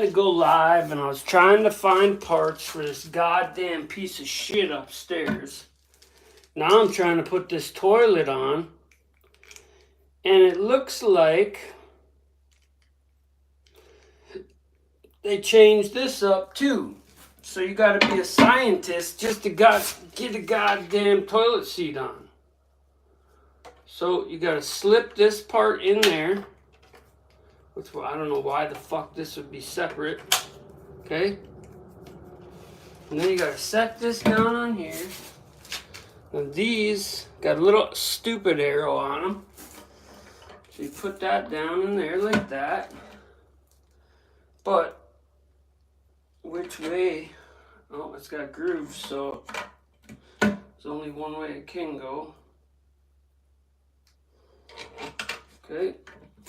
to go live, and I was trying to find parts for this goddamn piece of shit upstairs. Now I'm trying to put this toilet on, and it looks like they changed this up too. So you got to be a scientist just to get a goddamn toilet seat on. So you got to slip this part in there. Which, I don't know why the fuck this would be separate. Okay? And then you got to set this down on here. And these got a little stupid arrow on them. So you put that down in there like that. But which way? Oh, it's got grooves, so there's only one way it can go. Okay,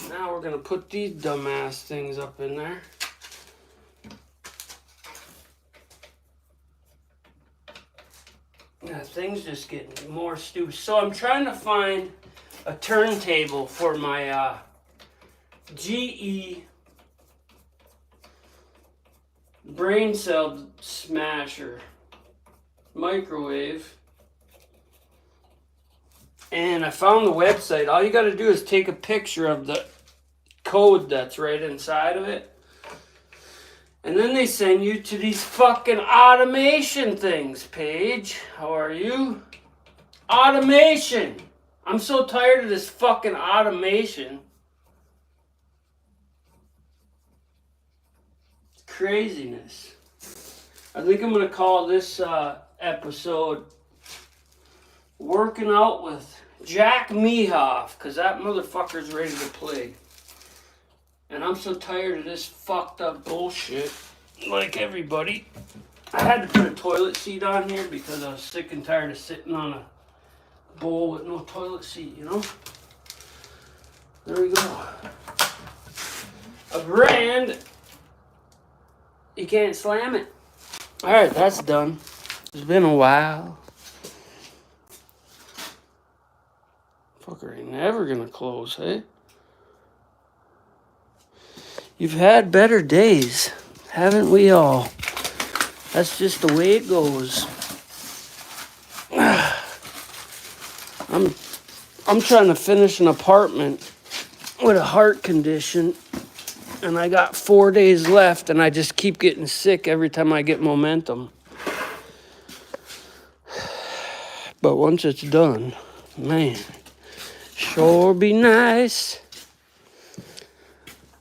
now we're gonna put these dumbass things up in there. Yeah, things just getting more stupid. So I'm trying to find a turntable for my GE brain cell smasher microwave. And I found the website. All you got to do is take a picture of the code that's right inside of it. And then they send you to these fucking automation things, Paige. How are you? Automation. I'm so tired of this fucking automation. It's craziness. I think I'm going to call this episode Working Out with Jack Mehoff, because that motherfucker's ready to play. And I'm so tired of this fucked up bullshit, like everybody. I had to put a toilet seat on here because I was sick and tired of sitting on a bowl with no toilet seat, you know? There we go. A brand, you can't slam it. Alright, that's done. It's been a while. Fucker ain't never gonna close, hey? You've had better days, haven't we all? That's just the way it goes. I'm trying to finish an apartment with a heart condition, and I got 4 days left, and I just keep getting sick every time I get momentum. But once it's done, man, sure be nice.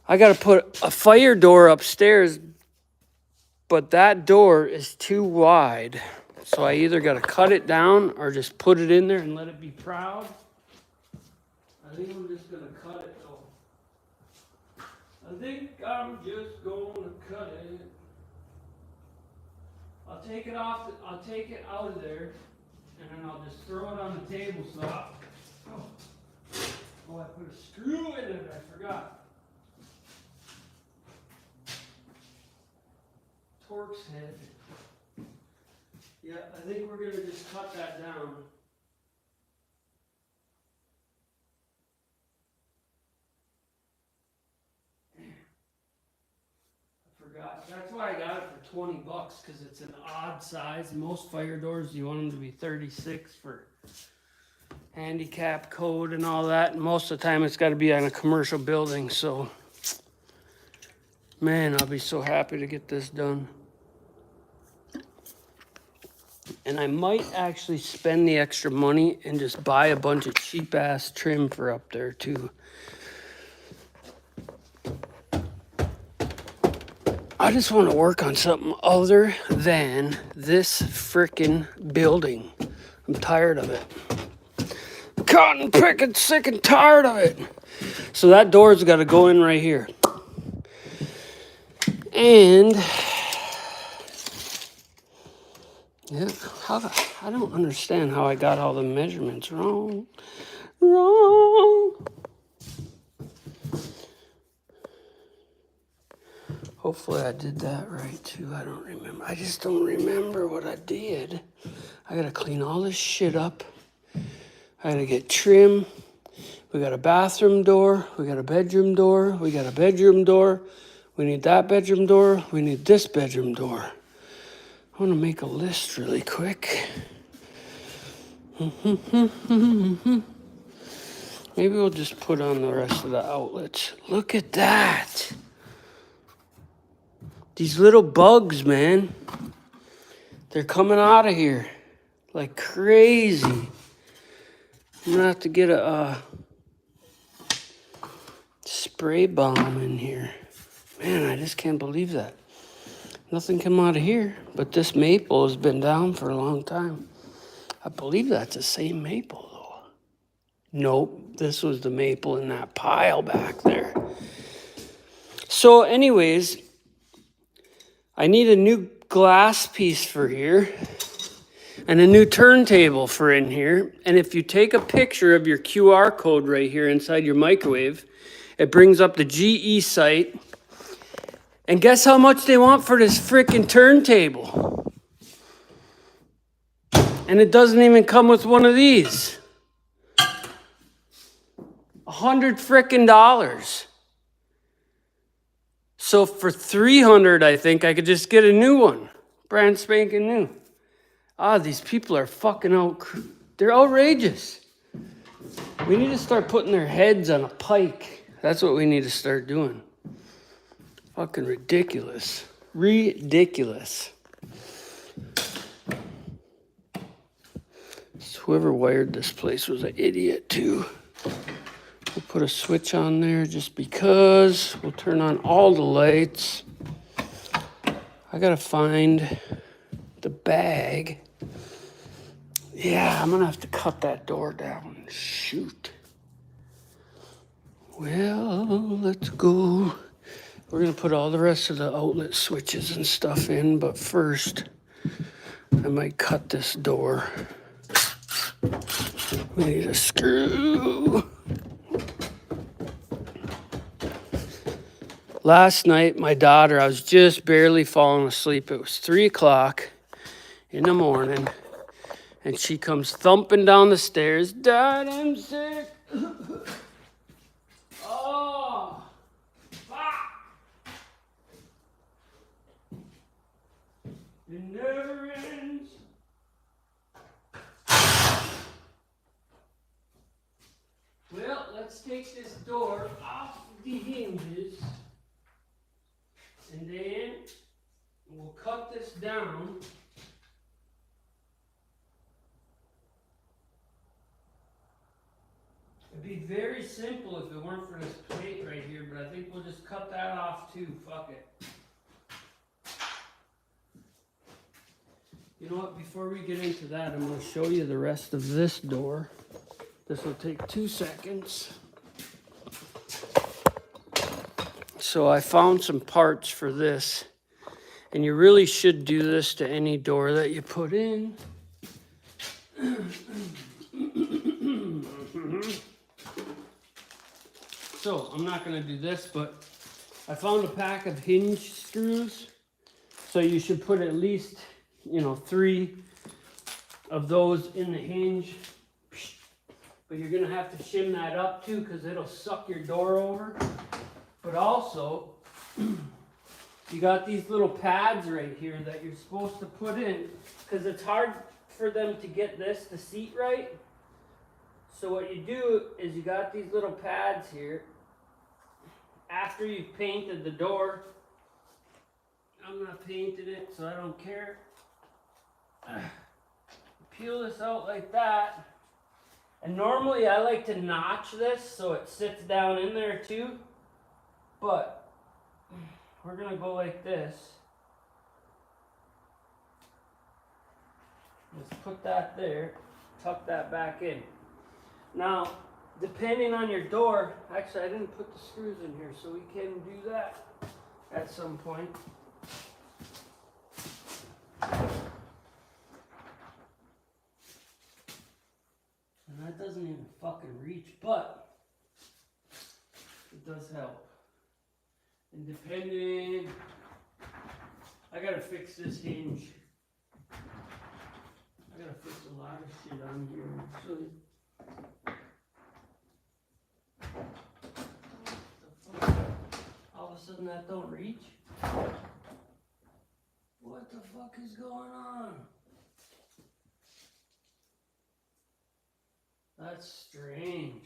I gotta put a fire door upstairs, but that door is too wide. So I either gotta cut it down or just put it in there and let it be proud. I think I'm just gonna cut it though. I think I'm just gonna cut it. I'll take it off, I'll take it out of there, and then I'll just throw it on the table so oh, I put a screw in it, I forgot. Torx head. Yeah, I think we're gonna just cut that down. Damn. I forgot. That's why I got it for $20 because it's an odd size. Most fire doors, you want them to be 36 for handicap code and all that. And most of the time it's got to be on a commercial building. So, man, I'll be so happy to get this done. And I might actually spend the extra money and just buy a bunch of cheap-ass trim for up there, too. I just want to work on something other than this frickin' building. I'm tired of it. Cotton picking, sick and tired of it. So that door's got to go in right here. And yeah, I don't understand how I got all the measurements wrong. Hopefully I did that right too. I don't remember. I just don't remember what I did. I gotta clean all this shit up. I gotta get trim. We got a bathroom door. We got a bedroom door. We got a bedroom door. We need that bedroom door. We need this bedroom door. I want to make a list really quick. Maybe we'll just put on the rest of the outlets. Look at that. These little bugs, man. They're coming out of here like crazy. I'm gonna have to get a spray bomb in here. Man, I just can't believe that. Nothing came out of here, but this maple has been down for a long time. I believe that's the same maple, though. Nope, this was the maple in that pile back there. So anyways, I need a new glass piece for here and a new turntable for in here. And if you take a picture of your QR code right here inside your microwave, it brings up the GE site. And guess how much they want for this freaking turntable? And it doesn't even come with one of these. $100 frickin'. So for $300, I think I could just get a new one. Brand spanking new. These people are fucking they're outrageous. We need to start putting their heads on a pike. That's what we need to start doing. Fucking ridiculous. Ridiculous. So whoever wired this place was an idiot too. We'll put a switch on there just because. We'll turn on all the lights. I gotta find the bag. Yeah, I'm gonna have to cut that door down. Shoot. Well, let's go. We're gonna put all the rest of the outlet switches and stuff in, but first, I might cut this door. We need a screw. Last night, my daughter, I was just barely falling asleep. It was 3 o'clock in the morning, and she comes thumping down the stairs. Dad, I'm sick. Oh, fuck. It never ends. Well, let's take this door off the hinges. And then we'll cut this down. It'd be very simple if it weren't for this plate right here, but I think we'll just cut that off too. Fuck it. You know what? Before we get into that, I'm going to show you the rest of this door. This will take 2 seconds. So I found some parts for this, and you really should do this to any door that you put in. So I'm not going to do this, but I found a pack of hinge screws. So you should put at least, 3 of those in the hinge. But you're going to have to shim that up too, because it'll suck your door over. But also, you got these little pads right here that you're supposed to put in, because it's hard for them to get this to seat right. So what you do is you got these little pads here. After you've painted the door, I'm not painting it, so I don't care. Peel this out like that. And normally I like to notch this so it sits down in there too. But we're going to go like this. Just put that there, tuck that back in. Now, depending on your door, actually I didn't put the screws in here, so we can do that at some point. And that doesn't even fucking reach, but it does help. And depending, I gotta fix this hinge. I gotta fix a lot of shit on here, actually. All of a sudden that don't reach? What the fuck is going on? That's strange.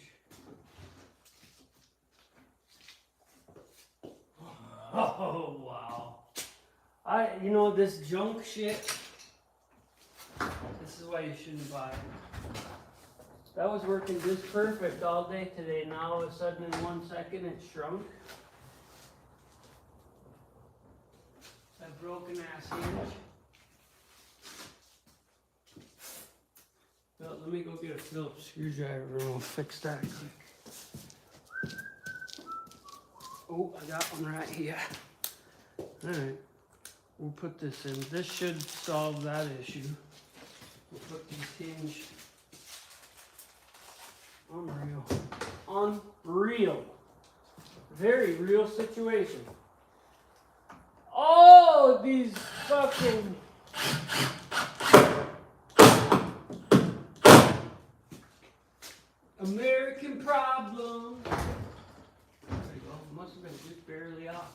Oh, wow. You know, this junk shit, this is why you shouldn't buy it. That was working just perfect all day today. Now all of a sudden in 1 second it shrunk. That broken ass hinge. Well, let me go get a Phillips screwdriver and we'll fix that quick. Oh, I got one right here. Alright. We'll put this in. This should solve that issue. We'll put these hinge. Unreal. Unreal. Very real situation. Oh, these fucking... American problem. There you go. Must have been just barely off.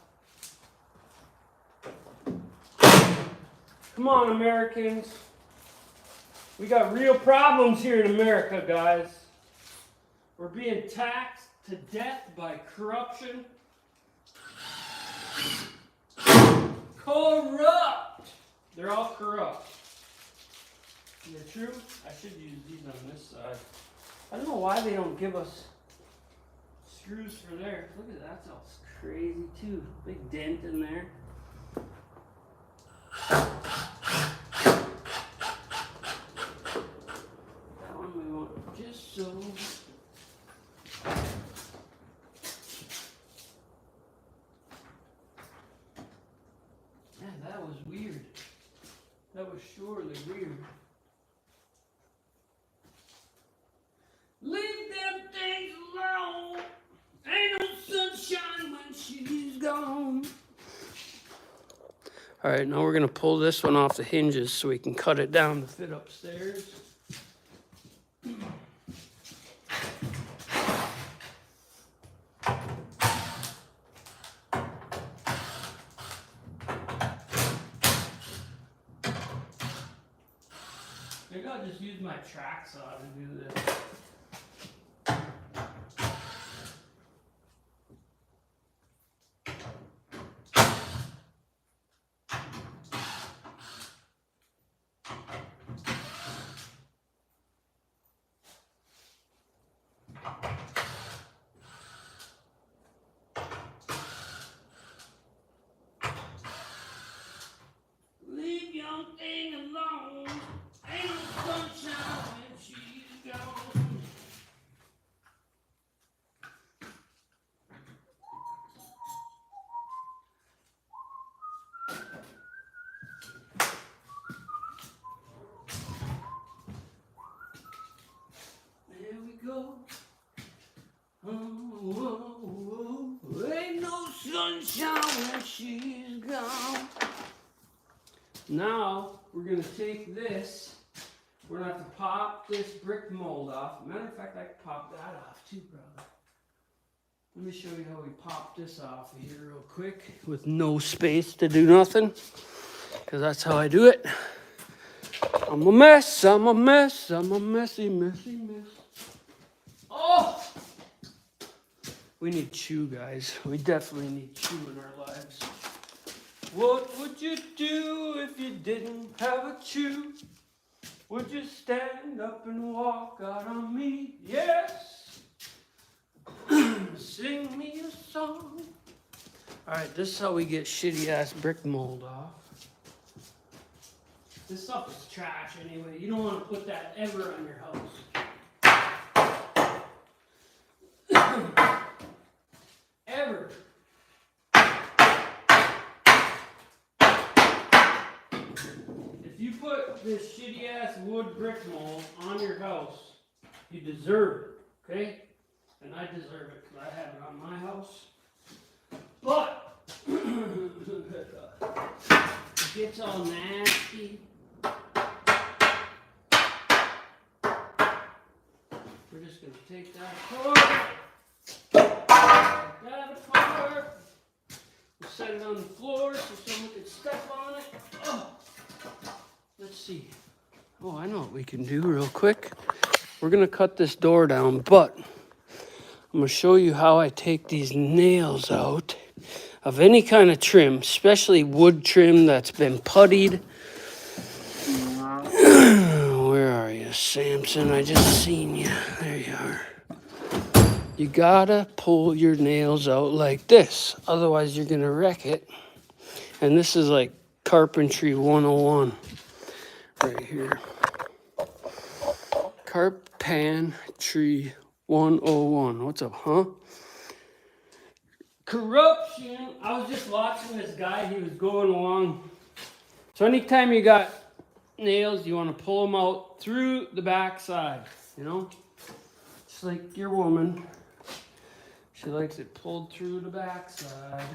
Come on, Americans. We got real problems here in America, guys. We're being taxed to death by corruption. Corrupt! They're all corrupt. Is it true? I should use these on this side. I don't know why they don't give us screws for there. Look at that, that's all crazy too. Big dent in there. That one we want just so. Man, that was weird. That was surely weird. Leave them things alone. Ain't no sunshine when she's gone. Alright, now we're going to pull this one off the hinges so we can cut it down to fit upstairs. Maybe I'll just use my track saw to do this. Leave young thing alone. Ain't no sunshine when she's gone. There we go. Oh, ain't no sunshine when she's gone. Now, we're going to take this, we're going to have to pop this brick mold off. Matter of fact, I can pop that off too, brother. Let me show you how we pop this off here real quick with no space to do nothing. Because that's how I do it. I'm a mess, I'm a mess, I'm a messy, messy mess. Oh! We need chew, guys. We definitely need chew in our lives. What would you do if you didn't have a chew? Would you stand up and walk out on me? Yes! Sing me a song. Alright, this is how we get shitty ass brick mold off. This stuff is trash anyway. You don't want to put that ever on your house. Ever. If you put this shitty ass wood brick mold on your house, you deserve it, okay? And I deserve it because I have it on my house. But it gets all nasty. We're just gonna take that apart. That apart. set it on the floor so someone can step on it. Oh. Let's see. Oh, I know what we can do real quick. We're gonna cut this door down, but I'm gonna show you how I take these nails out of any kind of trim, especially wood trim that's been puttied. Where are you, Samson? I just seen you. There you are. You gotta pull your nails out like this, otherwise you're gonna wreck it. And this is like carpentry 101 right here. Carpentry 101. What's up, huh? Corruption. I was just watching this guy. He was going along. So anytime you got nails, you want to pull them out through the back side, you know? Just like your woman. She likes it pulled through the back side.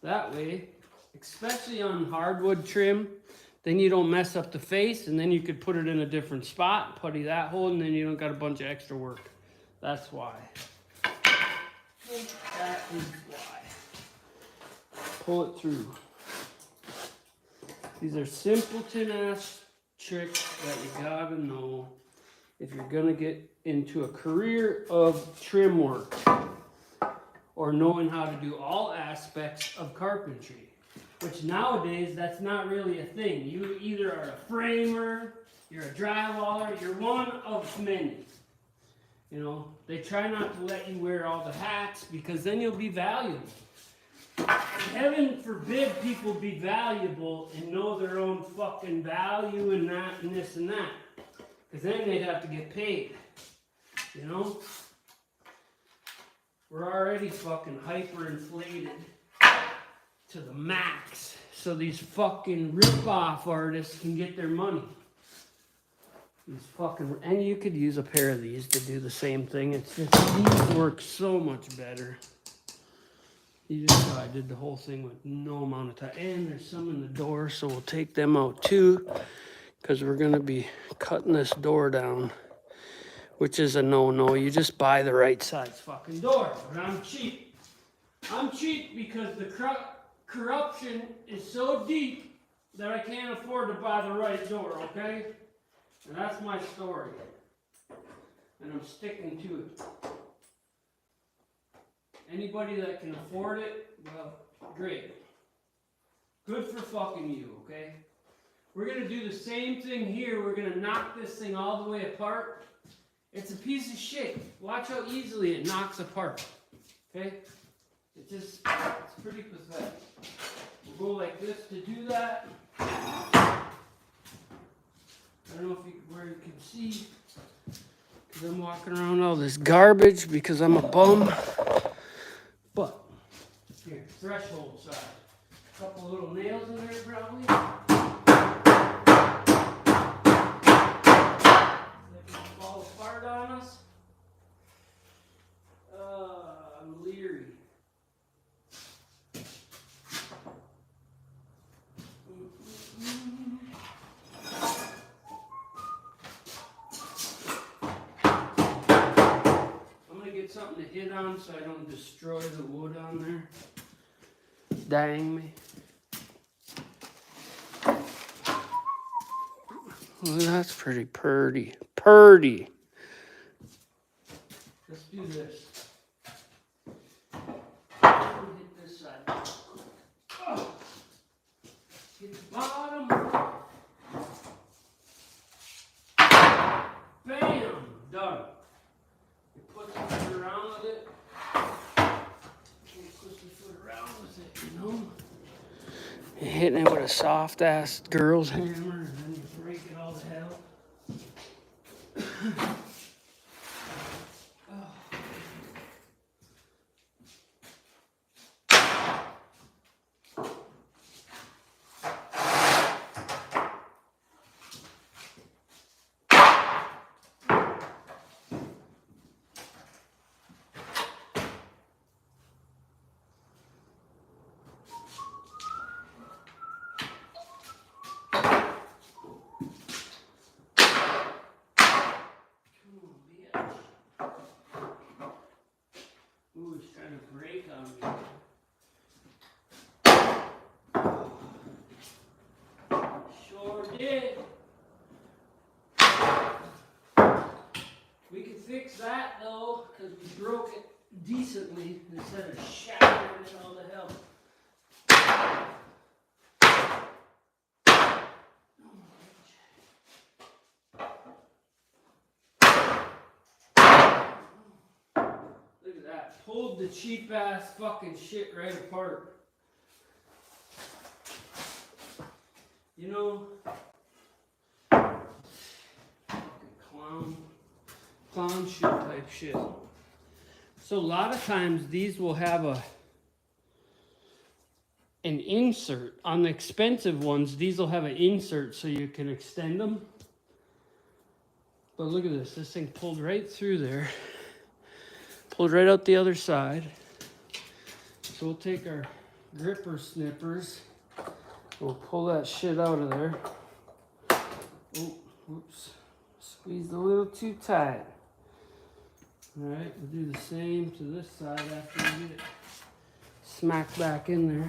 That way, especially on hardwood trim, then you don't mess up the face, and then you could put it in a different spot, putty that hole, and then you don't got a bunch of extra work. That's why. That is why. Pull it through. These are simpleton-ass tricks that you gotta know if you're gonna get into a career of trim work or knowing how to do all aspects of carpentry. Which nowadays, that's not really a thing. You either are a framer, you're a drywall, you're one of many. You know, they try not to let you wear all the hats because then you'll be valuable. Heaven forbid people be valuable and know their own fucking value and that and this and that. Because then they'd have to get paid. You know? We're already fucking hyperinflated to the max, so these fucking rip-off artists can get their money. These fucking, and you could use a pair of these to do the same thing. It's just these work so much better. You just saw I did the whole thing with no amount of time. And there's some in the door, so we'll take them out too, because we're gonna be cutting this door down, which is a no-no. You just buy the right size fucking door. But I'm cheap. I'm cheap because the corruption is so deep that I can't afford to buy the right door, okay? And that's my story. And I'm sticking to it. Anybody that can afford it, well, great. Good for fucking you, okay? We're going to do the same thing here. We're going to knock this thing all the way apart. It's a piece of shit. Watch how easily it knocks apart, okay? It's pretty pathetic. We'll go like this to do that. I don't know if where you can see, because I'm walking around all this garbage because I'm a bum. But, here, threshold side. A couple little nails in there probably. They can fall apart on us. I'm leery. Something to hit on so I don't destroy the wood on there. Dang me. Well, that's pretty purdy. Purdy. Let's do this. Hit this side. Oh. Get the bottom. Bam! Done. Put the foot around with it. Push the foot around with it, you know? You're hitting it with a soft ass girl's hammer, and then you break it all to hell. on me. Sure did. We can fix that though, because we broke it decently instead of shattering it all to hell. Look at that. Pulled the cheap ass fucking shit right apart. You know, fucking clown shoe type shit. So a lot of times these will have an insert. On the expensive ones, these will have an insert so you can extend them. But look at this. This thing pulled right through there. Pulled right out the other side. So we'll take our gripper snippers. We'll pull that shit out of there. Oh, whoops. Squeezed a little too tight. Alright, we'll do the same to this side after we get it smacked back in there.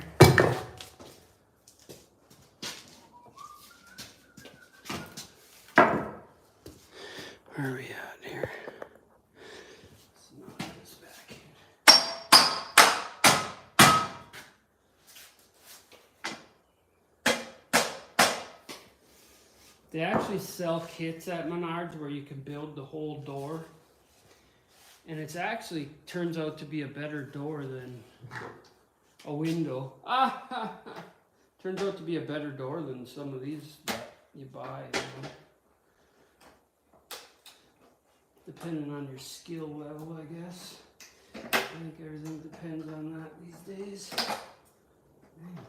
Where are we at here? Let's knock this back in. They actually sell kits at Menards where you can build the whole door. And it's actually turns out to be a better door than a window. Turns out to be a better door than some of these that you buy. You know? Depending on your skill level, I guess. I think everything depends on that these days. Man.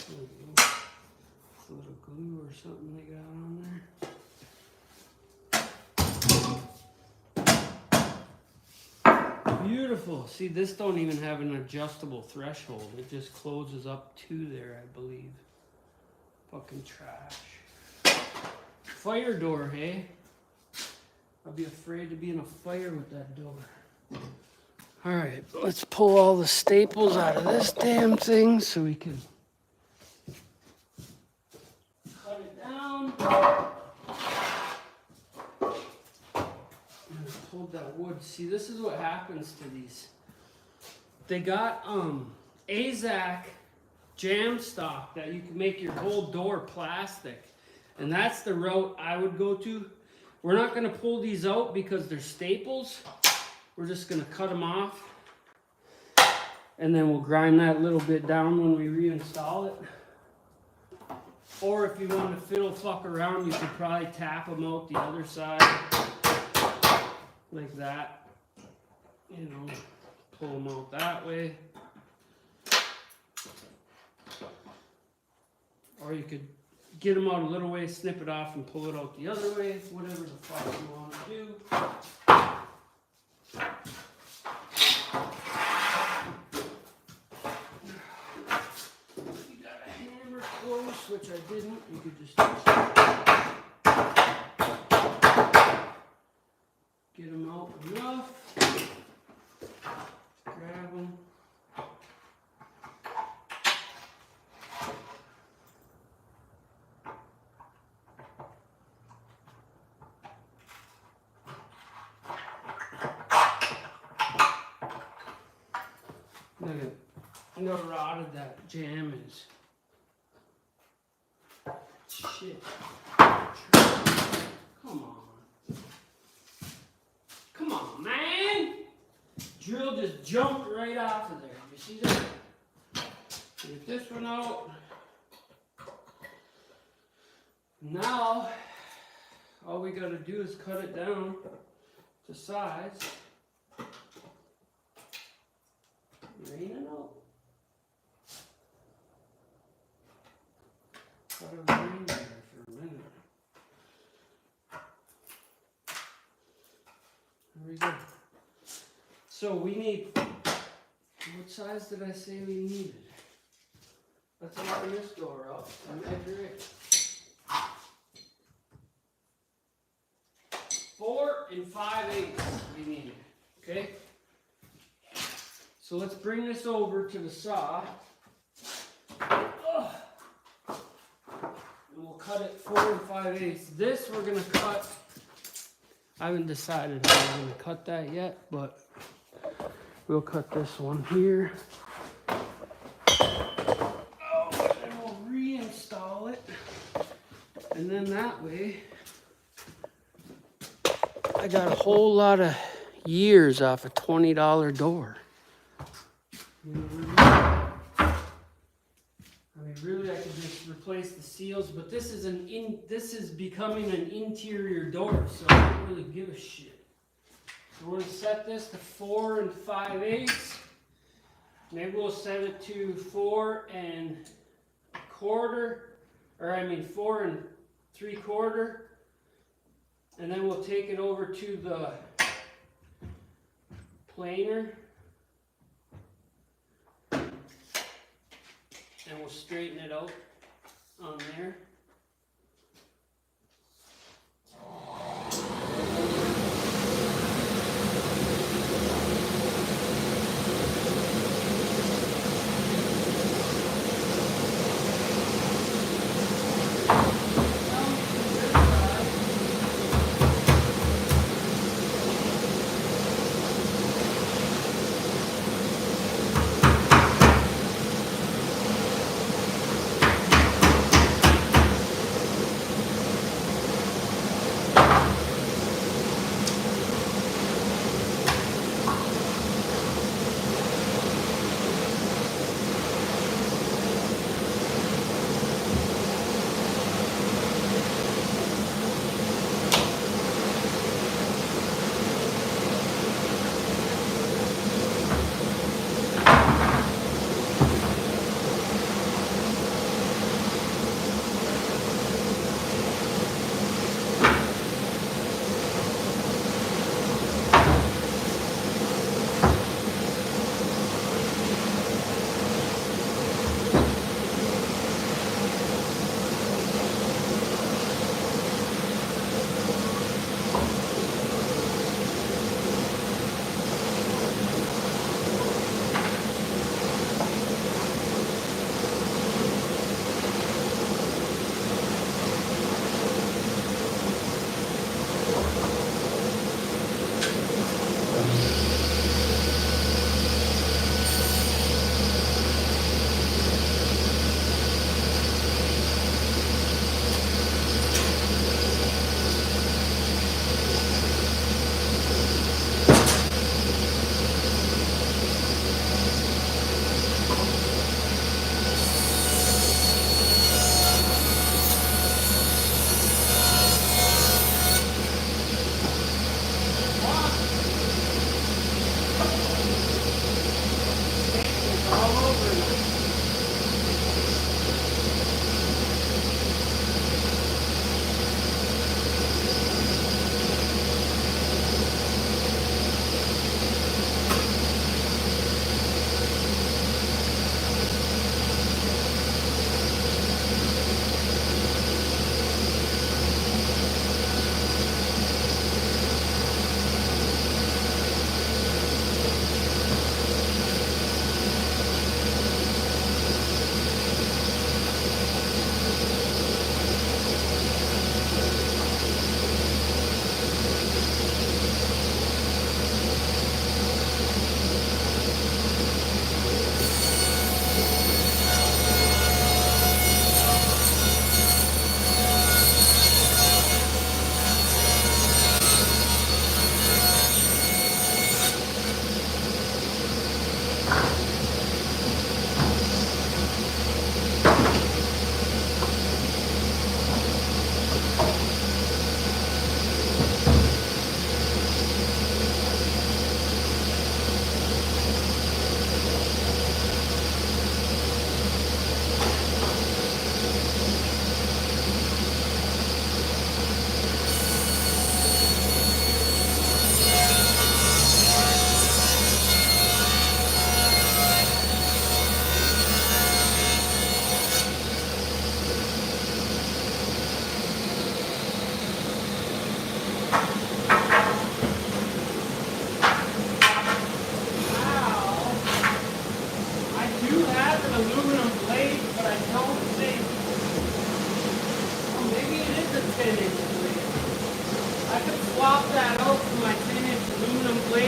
There we go. A little glue or something they got on there. Beautiful. See, this don't even have an adjustable threshold. It just closes up to there, I believe. Fucking trash. Fire door, hey? I'd be afraid to be in a fire with that door. Alright, let's pull all the staples out of this damn thing so we can cut it down. Hold that wood. See, this is what happens to these. They got AZAC jam stock that you can make your whole door plastic. And that's the route I would go to. We're not going to pull these out because they're staples. We're just going to cut them off. And then we'll grind that little bit down when we reinstall it. Or if you want to fiddle fuck around, you could probably tap them out the other side. Like that, you know, pull them out that way. Or you could get them out a little way, snip it off, and pull it out the other way, whatever the fuck you want to do. If you got a hammer close, which I didn't, you could just get them out enough. Grab them. Look how rotted that jam is. Shit. Come on. Come on, man! Drill just jumped right off of there. You see that? Get this one out. Now, all we gotta do is cut it down to size. Rain it out. Cut it rain there for a minute. There we go. So we need, what size did I say we needed? Let's open this door up and measure it. 4 5/8 we need. Okay? So let's bring this over to the saw. Ugh. And we'll cut it 4 5/8. This we're gonna cut. I haven't decided how I'm gonna cut that yet, but we'll cut this one here. Oh, and we'll reinstall it. And then that way, I got a whole lot of years off a $20 door. You know what I mean? I mean, really, I could just replace the seals, but this is becoming an interior door, so I don't really give a shit. So we're gonna set this to 4 5/8. Maybe we'll set it to 4 1/4, or I mean 4 3/4, and then we'll take it over to the planer. And we'll straighten it out on there.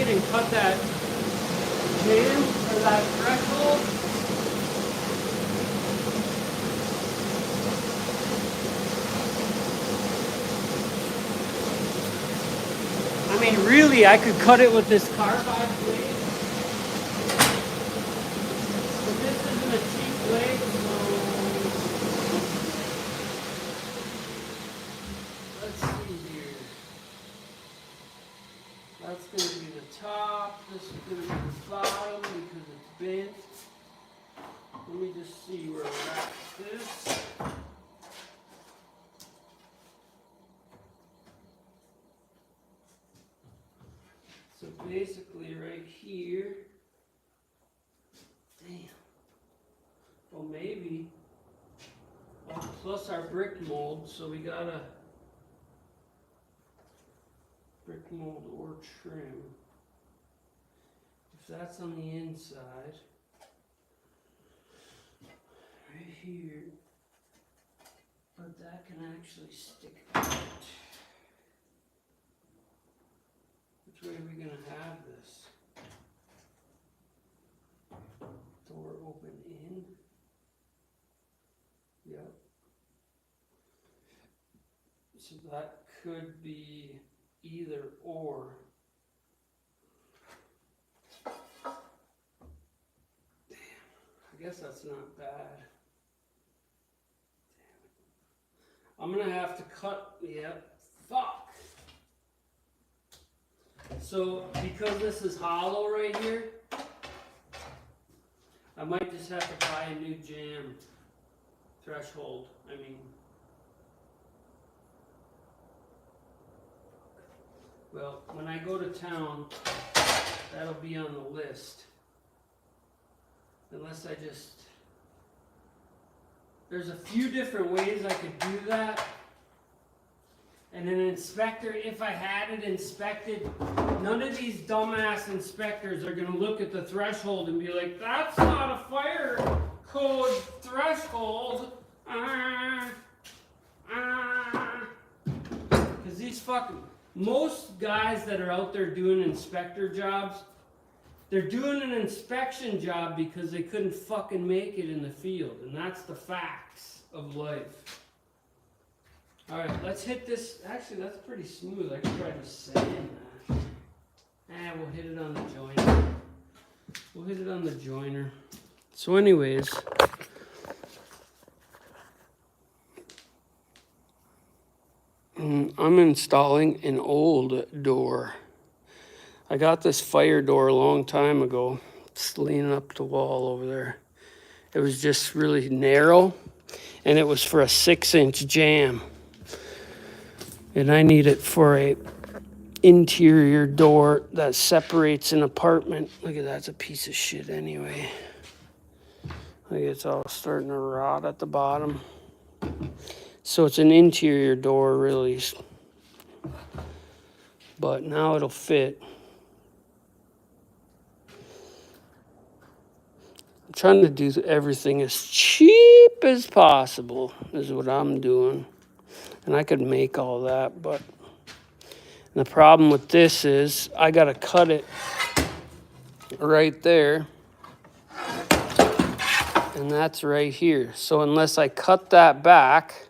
and cut that jam or that threshold. I mean, really, I could cut it with this carbide blade. But this isn't a cheap blade, so let's see here. That's going to be the top. This is going to be the bottom because it's bent. Let me just see where we're at with this. So basically right here, damn, well maybe, plus our brick mold, so we got a brick mold or trim. If that's on the inside, right here, but that can actually stick out. Which way are we going to have this? Door open in? Yep. So that could be either or. Damn. I guess that's not bad. Damn it. I'm going to have to cut, fuck. So, because this is hollow right here, I might just have to buy a new jam threshold. Well, when I go to town, that'll be on the list. Unless I just... There's a few different ways I could do that. And an inspector, if I had it inspected, none of these dumbass inspectors are going to look at the threshold and be like, that's not a fire code threshold. Because these most guys that are out there doing inspector jobs, they're doing an inspection job because they couldn't fucking make it in the field. And that's the facts of life. Alright, let's hit this. Actually, that's pretty smooth. I could try to sand that. We'll hit it on the joiner. We'll hit it on the joiner. So anyways, I'm installing an old door. I got this fire door a long time ago. It's leaning up the wall over there. It was just really narrow, and it was for a 6-inch jamb. And I need it for a interior door that separates an apartment. Look at that, it's a piece of shit anyway. Like it's all starting to rot at the bottom. So it's an interior door really. But now it'll fit. I'm trying to do everything as cheap as possible is what I'm doing. And I could make all that, but the problem with this is I got to cut it right there. And that's right here. So unless I cut that back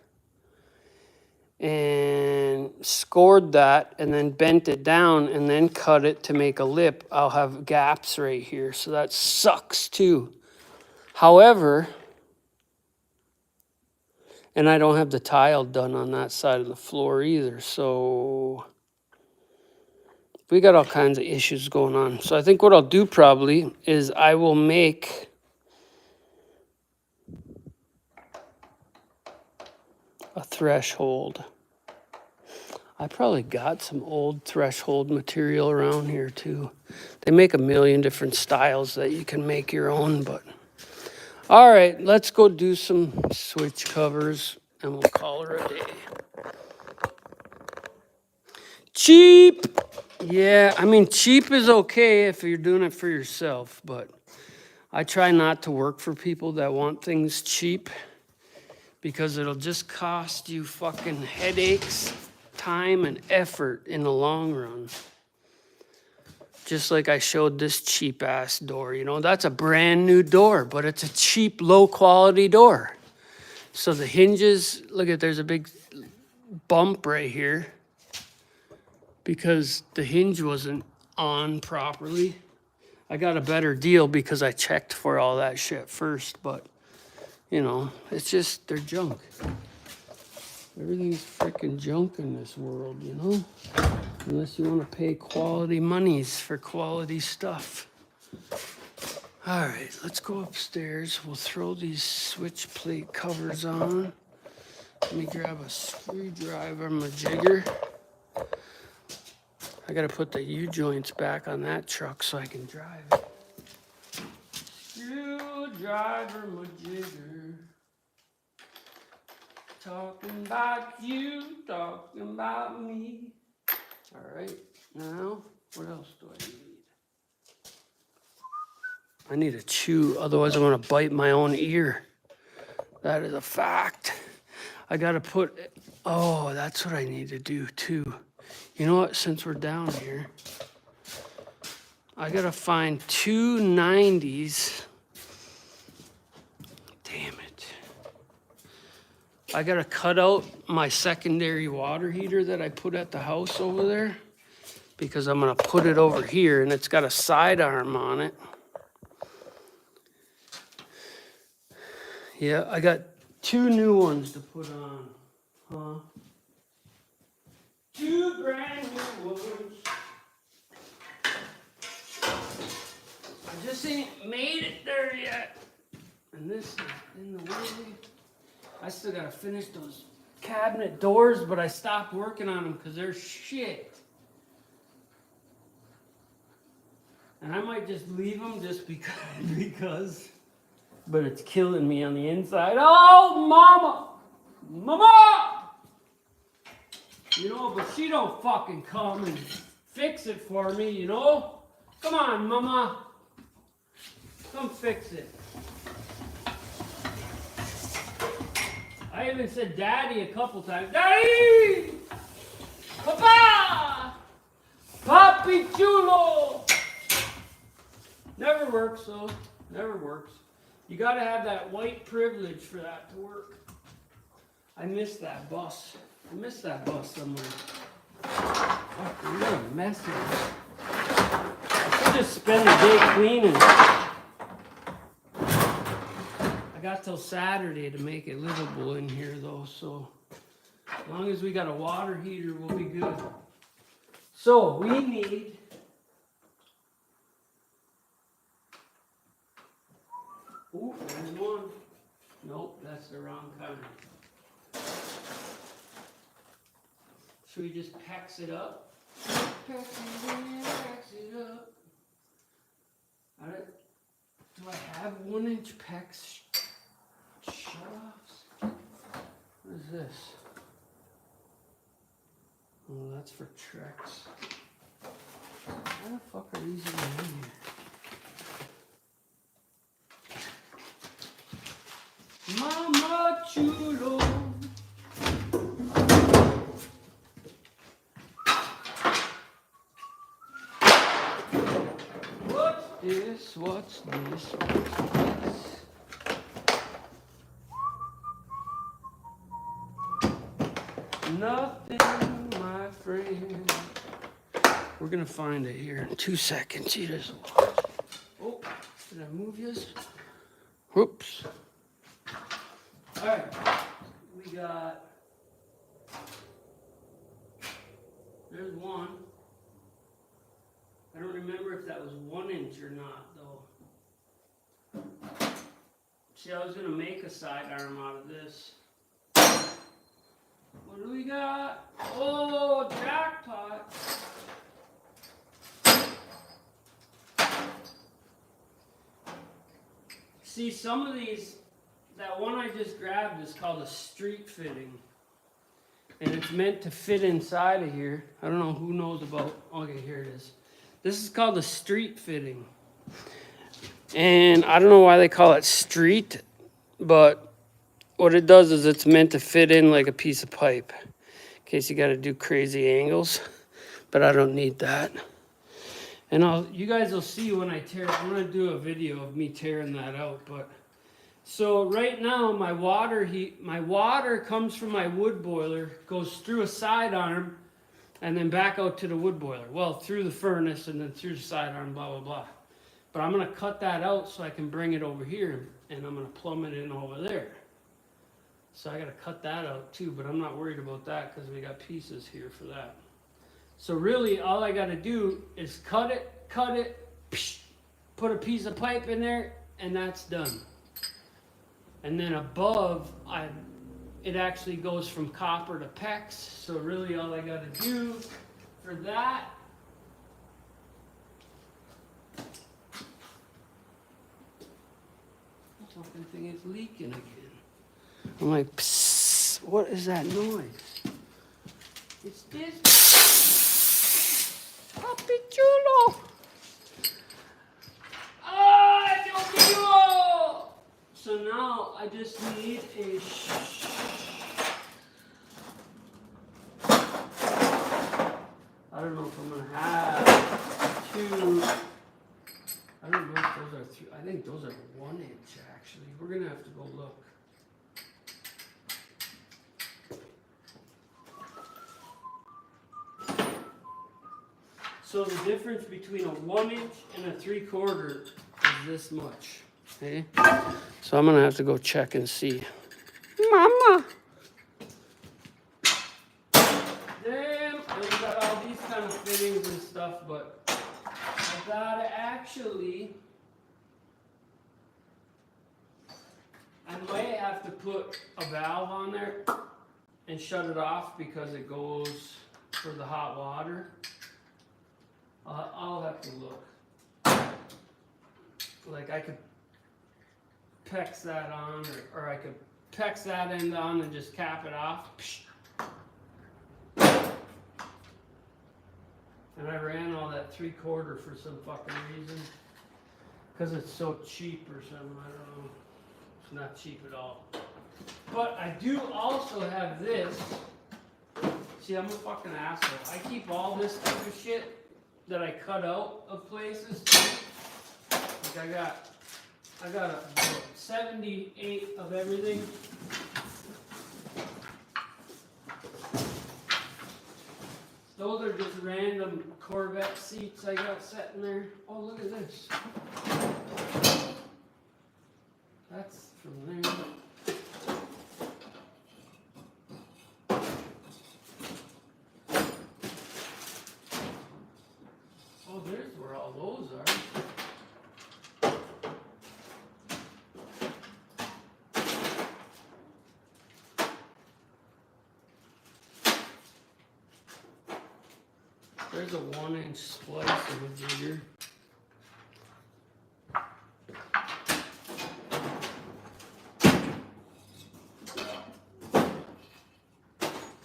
and scored that and then bent it down and then cut it to make a lip, I'll have gaps right here. So that sucks too. However, and I don't have the tile done on that side of the floor either. So we got all kinds of issues going on. So I think what I'll do probably is I will make a threshold. I probably got some old threshold material around here too. They make a million different styles that you can make your own, but all right, let's go do some switch covers and we'll call her a day. Cheap. Yeah, I mean, cheap is okay if you're doing it for yourself, but I try not to work for people that want things cheap because it'll just cost you fucking headaches, time, and effort in the long run. Just like I showed this cheap ass door, you know, that's a brand new door, but it's a cheap, low quality door. So the hinges, look at, there's a big bump right here because the hinge wasn't on properly. I got a better deal because I checked for all that shit first, but you know, it's just, they're junk. Everything's freaking junk in this world, you know? Unless you want to pay quality monies for quality stuff. All right, let's go upstairs. We'll throw these switch plate covers on. Let me grab a screwdriver, my jigger. I gotta put the U-joints back on that truck so I can drive it. Screwdriver, my jigger. Talking about you, talking about me. All right, now, what else do I need? I need to chew, otherwise I'm gonna bite my own ear. That is a fact. I gotta put, oh, that's what I need to do too. You know what, since we're down here, I gotta find two 90s. Damn it. I gotta cut out my secondary water heater that I put at the house over there because I'm gonna put it over here and it's got a sidearm on it. Yeah, I got two new ones to put on, huh? Two brand new ones. I just ain't made it there yet. And this is in the way. I still gotta finish those cabinet doors, but I stopped working on them because they're shit. And I might just leave them just because. But it's killing me on the inside. Oh, mama! Mama! You know, but she don't fucking come and fix it for me, you know? Come on, mama. Come fix it. I even said daddy a couple times. Daddy! Papa! Papi chulo! Never works, though. Never works. You gotta have that white privilege for that to work. I miss that bus. I miss that bus somewhere. Fuck, what a mess it is. I should just spend the day cleaning. I got till Saturday to make it livable in here though, so as long as we got a water heater, we'll be good. So we need ooh, there's one. Nope, that's the wrong kind. Should we just pex it up? Pex it up. Do I have 1-inch pex shut-offs? What is this? Oh, that's for Trex. How the fuck are these even in here? Mama chulo. What's this? Nothing, my friend. We're gonna find it here in 2 seconds. You just watch. Oh, did I move this? Whoops. All right, we got. There's one. I don't remember if that was 1 inch or not, though. See, I was gonna make a sidearm out of this. What do we got? Oh, jackpot! See, some of these, that one I just grabbed is called a street fitting. And it's meant to fit inside of here. I don't know who knows about, okay, here it is. This is called a street fitting. And I don't know why they call it street, but what it does is it's meant to fit in like a piece of pipe. In case you got to do crazy angles, but I don't need that. And you guys will see when I tear. I'm gonna do a video of me tearing that out. But so right now my water comes from my wood boiler, goes through a side arm, and then back out to the wood boiler. Well, through the furnace and then through the side arm, blah blah blah. But I'm gonna cut that out so I can bring it over here, and I'm gonna plumb it in over there. So I gotta cut that out too, but I'm not worried about that because we got pieces here for that. So really, all I gotta do is cut it, put a piece of pipe in there, and that's done. And then above, it actually goes from copper to PEX. So really, all I gotta do for that fucking thing is leaking again. I'm like, psst, what is that noise? It's this. Papi chulo. Ah, Dios mío. So now I just need a. I don't know if I'm gonna have two. I don't know if those are three. I think those are 1 inch actually. We're gonna have to go look. So the difference between a 1 inch and a 3/4 is this much. Okay? So I'm gonna have to go check and see. Mama! Damn, I've got all these kind of fittings and stuff, but I gotta actually, I might have to put a valve on there and shut it off because it goes for the hot water. I'll have to look. Like I could PEX that on, or I could PEX that end on and just cap it off. And I ran all that 3/4 for some fucking reason. Because it's so cheap or something, I don't know. It's not cheap at all. But I do also have this. See, I'm a fucking asshole. I keep all this type of shit that I cut out of places. Like I got a 78 of everything. Those are just random Corvette seats I got sitting there. Oh, look at this. That's from there. Oh, there's where all those are. There's a 1 inch splice over here.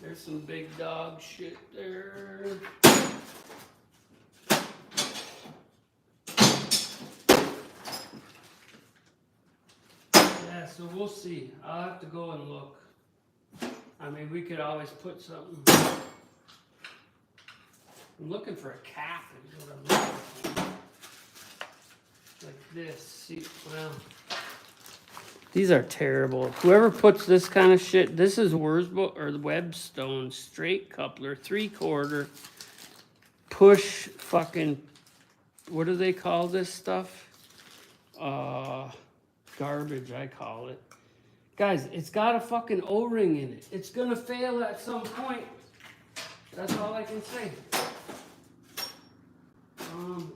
There's some big dog shit there. Yeah, so we'll see. I'll have to go and look. I mean, we could always put something. I'm looking for a cap is what I'm looking for. Like this. See, well, these are terrible. Whoever puts this kind of shit, this is Wurzbo or the Webstone straight coupler, 3/4 push fucking, what do they call this stuff? Garbage, I call it. Guys, it's got a fucking O-ring in it. It's gonna fail at some point. That's all I can say.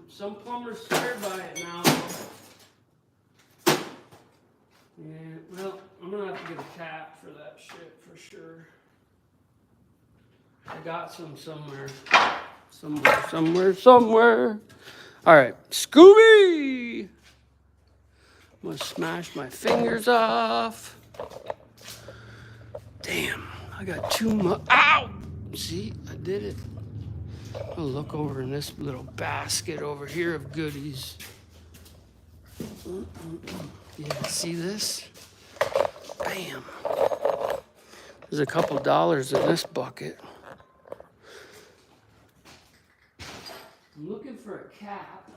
Some plumbers swear by it now. Yeah, well, I'm gonna have to get a cap for that shit for sure. I got some somewhere. Somewhere. All right, Scooby! I'm gonna smash my fingers off. Damn, I got too much. Ow! See, I did it. I'll look over in this little basket over here of goodies. Yeah, see this? Bam. There's a couple dollars in this bucket. I'm looking for a cap.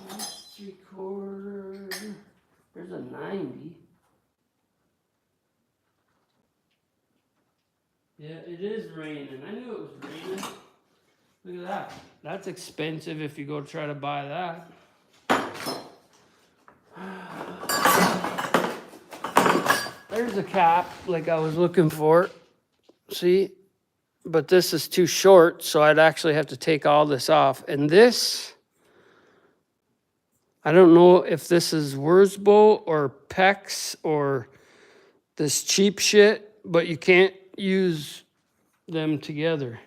That's 3/4. There's a 90. Yeah, it is raining. I knew it was raining. Look at that. That's expensive if you go try to buy that. There's a cap like I was looking for. See? But this is too short, so I'd actually have to take all this off. And this, I don't know if this is Wurzbo or Pex or this cheap shit, but you can't use them together.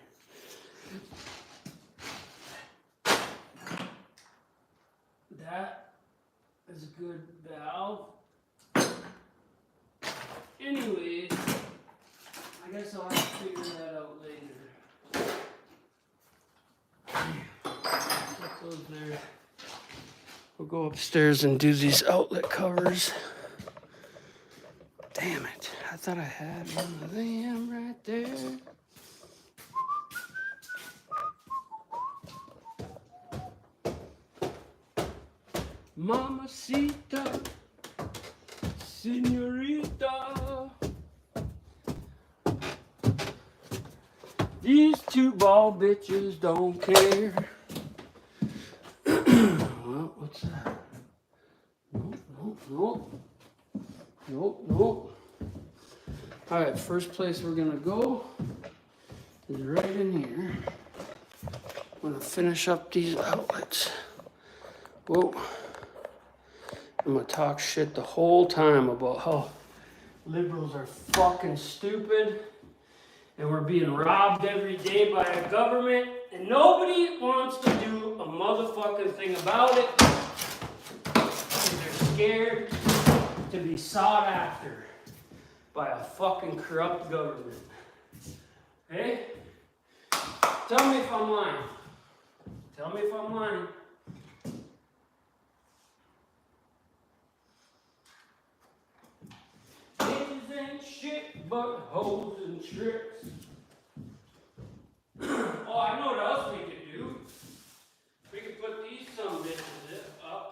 That is a good valve. Anyways, I guess I'll have to figure that out later. Put those there. We'll go upstairs and do these outlet covers. Damn it. I thought I had one of them right there. Mamacita, senorita. These two bald bitches don't care. Well, what's that? Nope. All right, first place we're gonna go is right in here. I'm gonna finish up these outlets. Whoa. I'm gonna talk shit the whole time about how liberals are fucking stupid and we're being robbed every day by a government and nobody wants to do a motherfucking thing about it because they're scared to be sought after by a fucking corrupt government. Hey? Tell me if I'm lying. Tell me if I'm lying. Bitches ain't shit but hoes and tricks. Oh, I know what else we could do. We could put these some bitches up.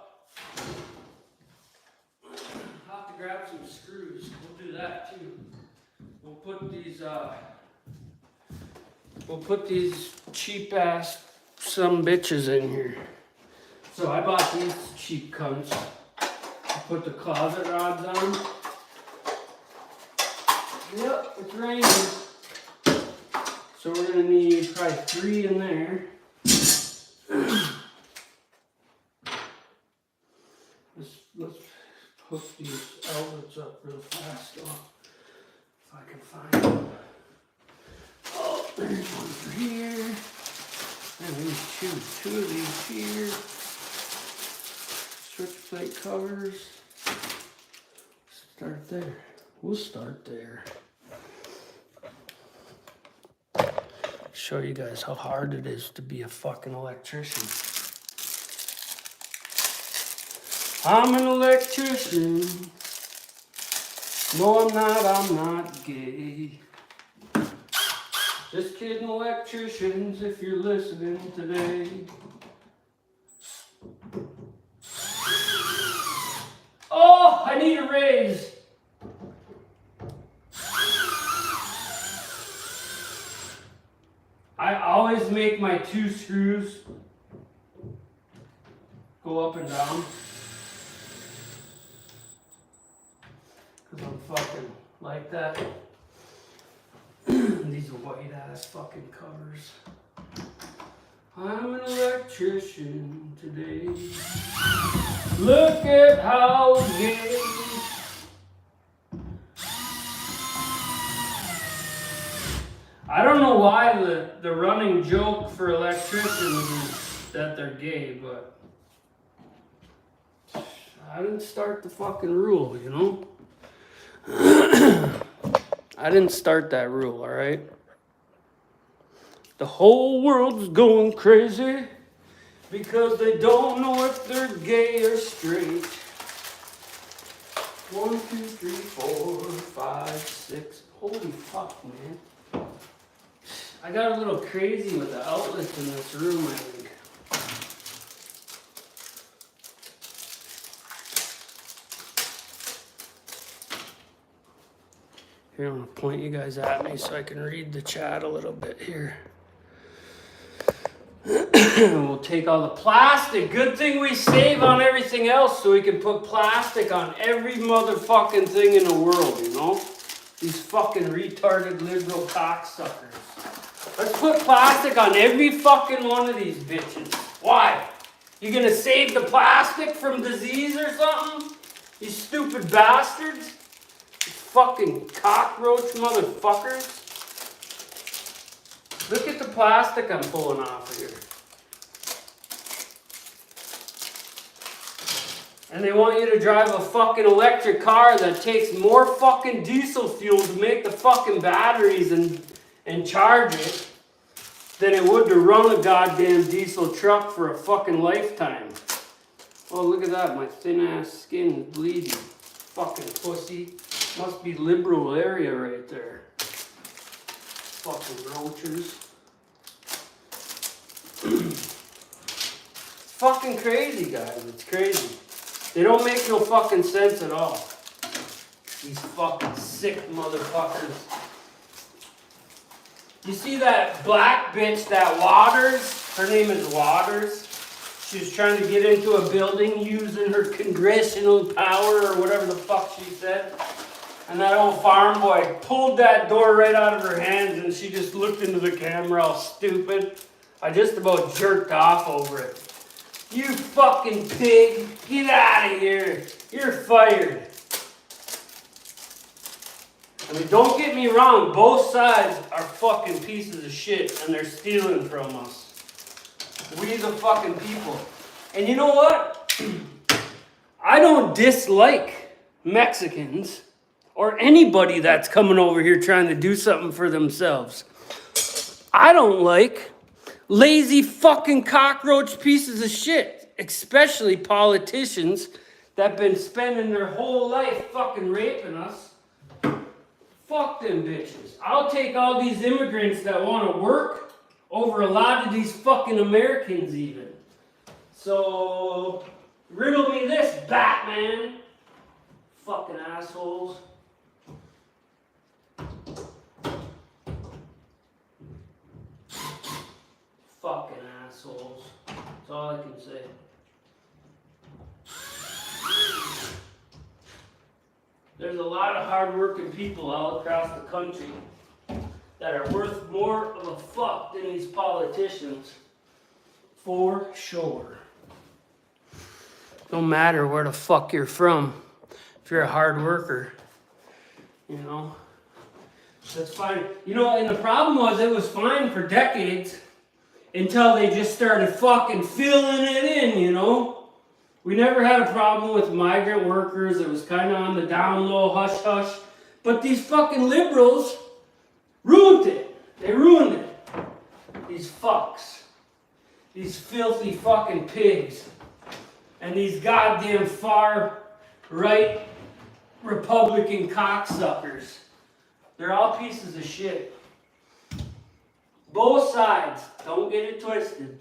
I'll have to grab some screws. We'll do that too. We'll put these cheap ass some bitches in here. So I bought these cheap cunts. I put the closet rods on. Yep, it's raining. So we're gonna need probably 3 in there. Let's hook these outlets up real fast though, if I can find them. Oh, there's one for here. And these two of these here. Switch plate covers. Start there. We'll start there. Show you guys how hard it is to be a fucking electrician. I'm an electrician. No, I'm not gay. Just kidding, electricians, if you're listening today. Oh, I need a raise. I always make my 2 screws go up and down. Because I'm fucking like that. These are white ass fucking covers. I'm an electrician today. Look at how gay. I don't know why the running joke for electricians is that they're gay, but I didn't start the fucking rule, you know? I didn't start that rule, alright? The whole world's going crazy because they don't know if they're gay or straight. 1, 2, 3, 4, 5, 6. Holy fuck, man. I got a little crazy with the outlets in this room, I think. Here, I'm gonna point you guys at me so I can read the chat a little bit here. We'll take all the plastic. Good thing we save on everything else so we can put plastic on every motherfucking thing in the world, you know? These fucking retarded liberal cocksuckers. Let's put plastic on every fucking one of these bitches. Why? You gonna save the plastic from disease or something? You stupid bastards. Fucking cockroach motherfuckers. Look at the plastic I'm pulling off of here. And they want you to drive a fucking electric car that takes more fucking diesel fuel to make the fucking batteries and charge it than it would to run a goddamn diesel truck for a fucking lifetime. Oh, look at that. My thin ass skin is bleeding. Fucking pussy. Must be liberal area right there. Fucking roaches. Fucking crazy, guys. It's crazy. They don't make no fucking sense at all. These fucking sick motherfuckers. You see that black bitch, that Waters? Her name is Waters. She was trying to get into a building using her congressional power or whatever the fuck she said. And that old farm boy pulled that door right out of her hands and she just looked into the camera all stupid. I just about jerked off over it. You fucking pig, get out of here. You're fired. I mean, don't get me wrong, both sides are fucking pieces of shit and they're stealing from us. We the fucking people. And you know what? I don't dislike Mexicans or anybody that's coming over here trying to do something for themselves. I don't like lazy fucking cockroach pieces of shit, especially politicians that been spending their whole life fucking raping us. Fuck them bitches. I'll take all these immigrants that want to work over a lot of these fucking Americans even. So, riddle me this, Batman. Fucking assholes. Fucking assholes. That's all I can say. There's a lot of hard-working people all across the country that are worth more of a fuck than these politicians. For sure. No matter where the fuck you're from. If you're a hard worker, you know, that's fine. You know, and the problem was it was fine for decades until they just started fucking filling it in, you know. We never had a problem with migrant workers. It was kind of on the down low, hush hush. But these fucking liberals ruined it. They ruined it. These fucks. These filthy fucking pigs. And these goddamn far right Republican cocksuckers. They're all pieces of shit. Both sides. Don't get it twisted.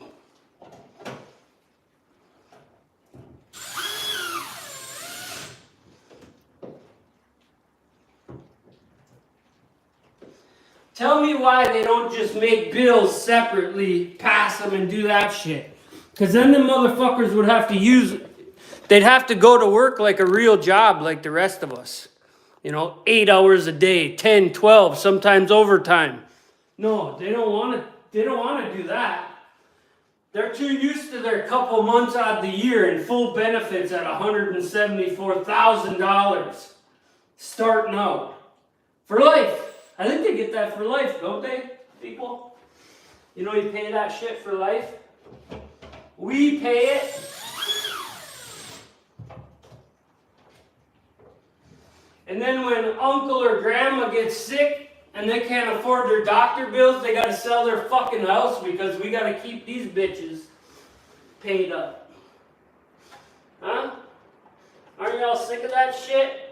Tell me why they don't just make bills separately, pass them and do that shit. Because then the motherfuckers would have to they'd have to go to work like a real job like the rest of us. You know, 8 hours a day, 10, 12, sometimes overtime. No, they don't want to do that. They're too used to their couple months out of the year and full benefits at $174,000 starting out. For life. I think they get that for life, don't they, people? You know you pay that shit for life? We pay it. And then when uncle or grandma gets sick and they can't afford their doctor bills, they gotta sell their fucking house because we gotta keep these bitches paid up. Huh? Aren't y'all sick of that shit?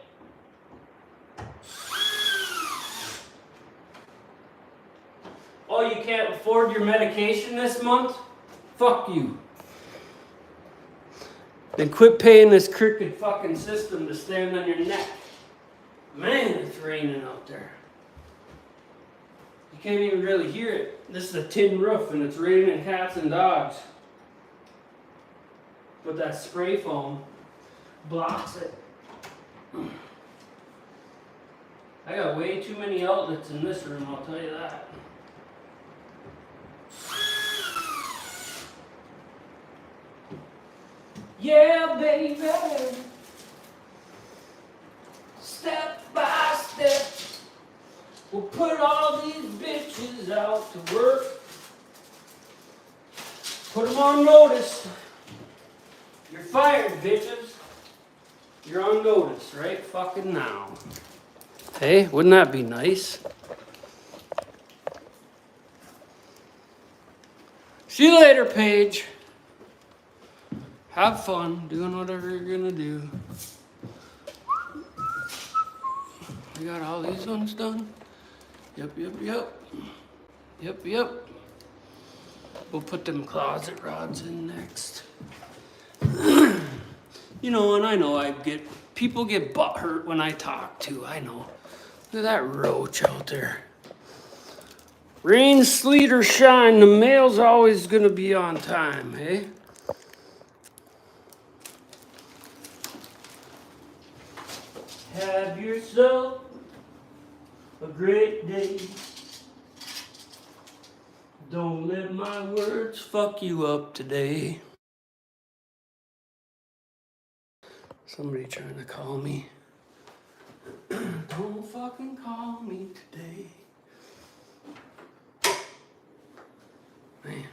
Oh, Oh, you can't afford your medication this month? Fuck you. Then quit paying this crooked fucking system to stand on your neck. Man, it's raining out there. You can't even really hear it. This is a tin roof and it's raining cats and dogs. But that spray foam blocks it. I got way too many outlets in this room, I'll tell you that. Yeah, baby. Step by step, we'll put all these bitches out to work. Put them on notice. You're fired, bitches. You're on notice right fucking now. Hey, wouldn't that be nice? See you later, Paige. Have fun doing whatever you're gonna do. We got all these ones done. Yep. We'll put them closet rods in next. You know, and I know people get butthurt when I talk too, I know. Look at that roach out there. Rain, sleet, or shine, the mail's always gonna be on time, hey? Have yourself a great day. Don't let my words fuck you up today. Somebody trying to call me. Don't fucking call me today. Man.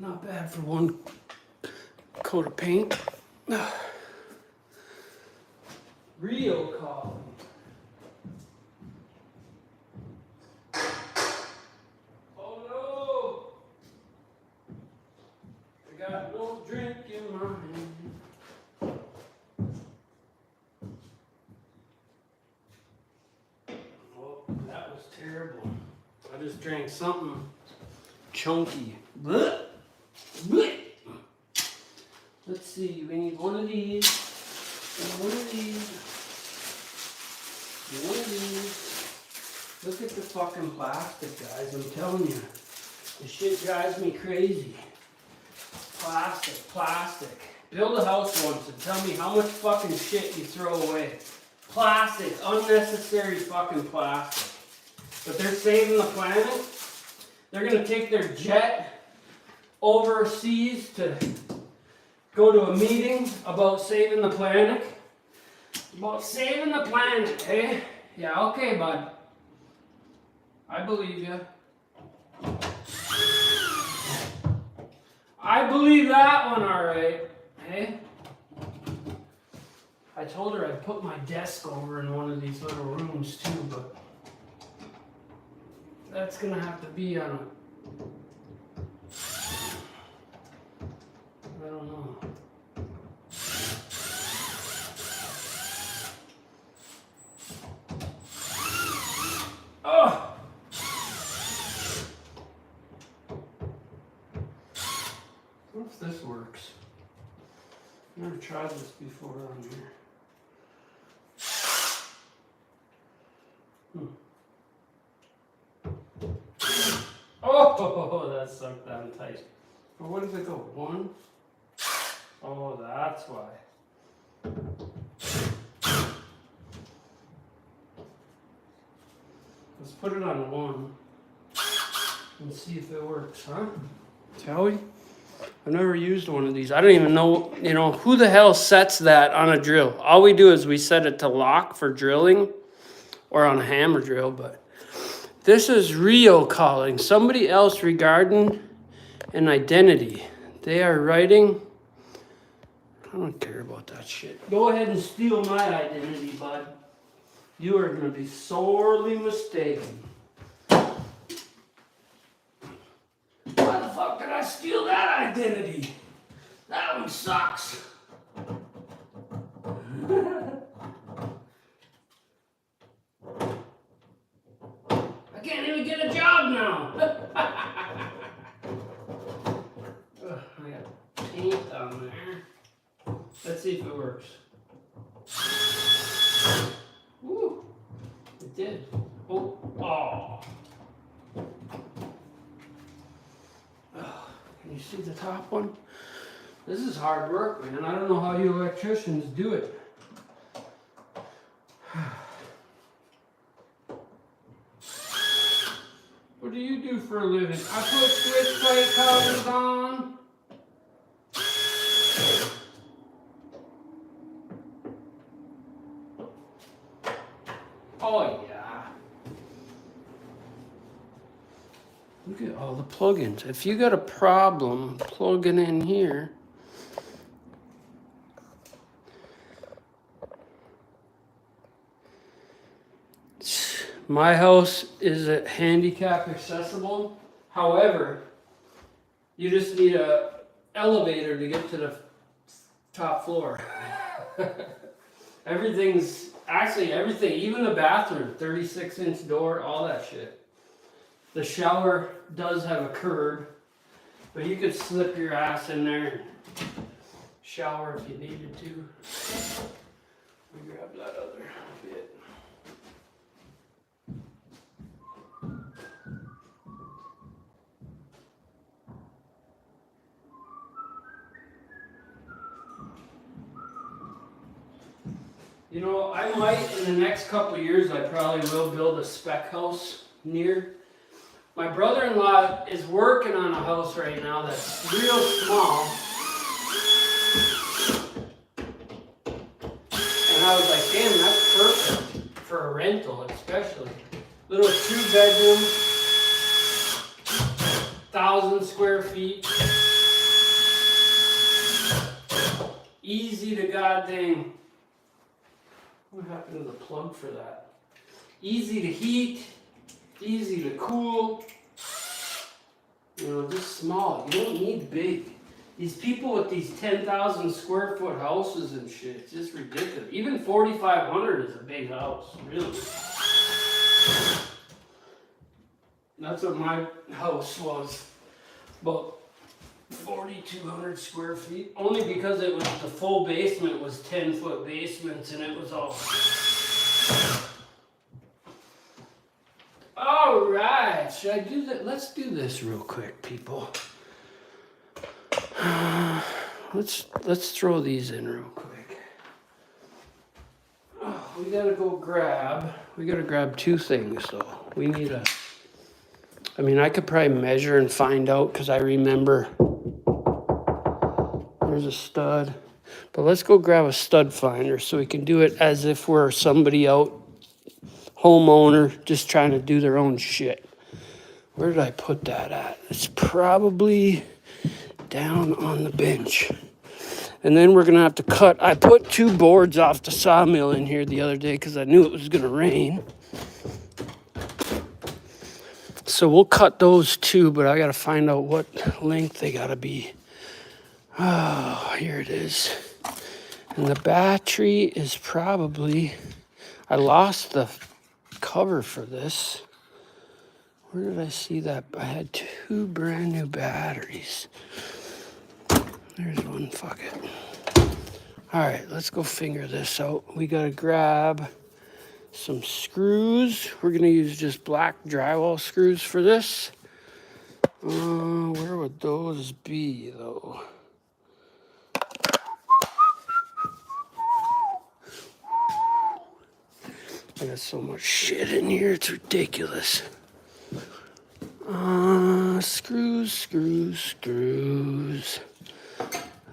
Not bad for one coat of paint. Real calling. Oh no! I got no drink in my hand. Oh, that was terrible. I just drank something chunky. Blech. Blech. Let's see, we need one of these, and one of these, and one of these. Look at the fucking plastic, guys, I'm telling you. This shit drives me crazy. Plastic. Build a house once and tell me how much fucking shit you throw away. Plastic, unnecessary fucking plastic. But they're saving the planet. They're gonna take their jet overseas to go to a meeting about saving the planet. About saving the planet, eh? Yeah, okay, bud. I believe you. I believe that one, alright. Eh? I told her I'd put my desk over in one of these little rooms too, but that's gonna have to be on a... I don't know. Oh! What if this works? Never tried this before on here. Oh, that sucked down tight. But what does it go? 1? Oh, that's why. Let's put it on 1 and see if it works, huh? Shall we? I've never used one of these. I don't even know, who the hell sets that on a drill? All we do is we set it to lock for drilling or on a hammer drill, but this is Rio calling. Somebody else regarding an identity. They are writing... I don't care about that shit. Go ahead and steal my identity, bud. You are going to be sorely mistaken. Why the fuck did I steal that identity? That one sucks. I can't even get a job now. Ugh, I got paint on there. Let's see if it works. Woo! It did. Oh. Can you see the top one? This is hard work, man. I don't know how you electricians do it. What do you do for a living? I put switch plate covers on. Oh yeah. Look at all the plugins. If you got a problem plugging in here, my house is handicap accessible. However, you just need a elevator to get to the top floor. Everything's, actually everything, even the bathroom, 36-inch door, all that shit. The shower does have a curb, but you could slip your ass in there and shower if you needed to. Let me grab that other bit. You know, I might, in the next couple of years, I probably will build a spec house near. My brother-in-law is working on a house right now that's real small. And I was like, damn, that's perfect for a rental, especially. Little 2-bedroom, 1,000 square feet. Easy to goddamn. What happened to the plug for that? Easy to heat, easy to cool. You know, just small. You don't need big. These people with these 10,000 square foot houses and shit, it's just ridiculous. Even 4,500 is a big house, really. That's what my house was. About 4,200 square feet. Only because it was, the full basement was 10-foot basements and it was all. All right, should I do that? Let's do this real quick, people. Let's throw these in real quick. Oh, we gotta grab 2 things though. We need I mean, I could probably measure and find out because I remember there's a stud. But let's go grab a stud finder so we can do it as if we're somebody out, homeowner, just trying to do their own shit. Where did I put that at? It's probably down on the bench. And then we're going to have to cut. I put 2 boards off the sawmill in here the other day because I knew it was going to rain. So we'll cut those 2, but I got to find out what length they got to be. Oh, here it is. And the battery is probably, I lost the cover for this. Where did I see that? I had 2 brand new batteries. There's one, fuck it. All right, let's go figure this out. We gotta grab some screws. We're gonna use just black drywall screws for this. Where would those be though? I got so much shit in here, it's ridiculous. Screws.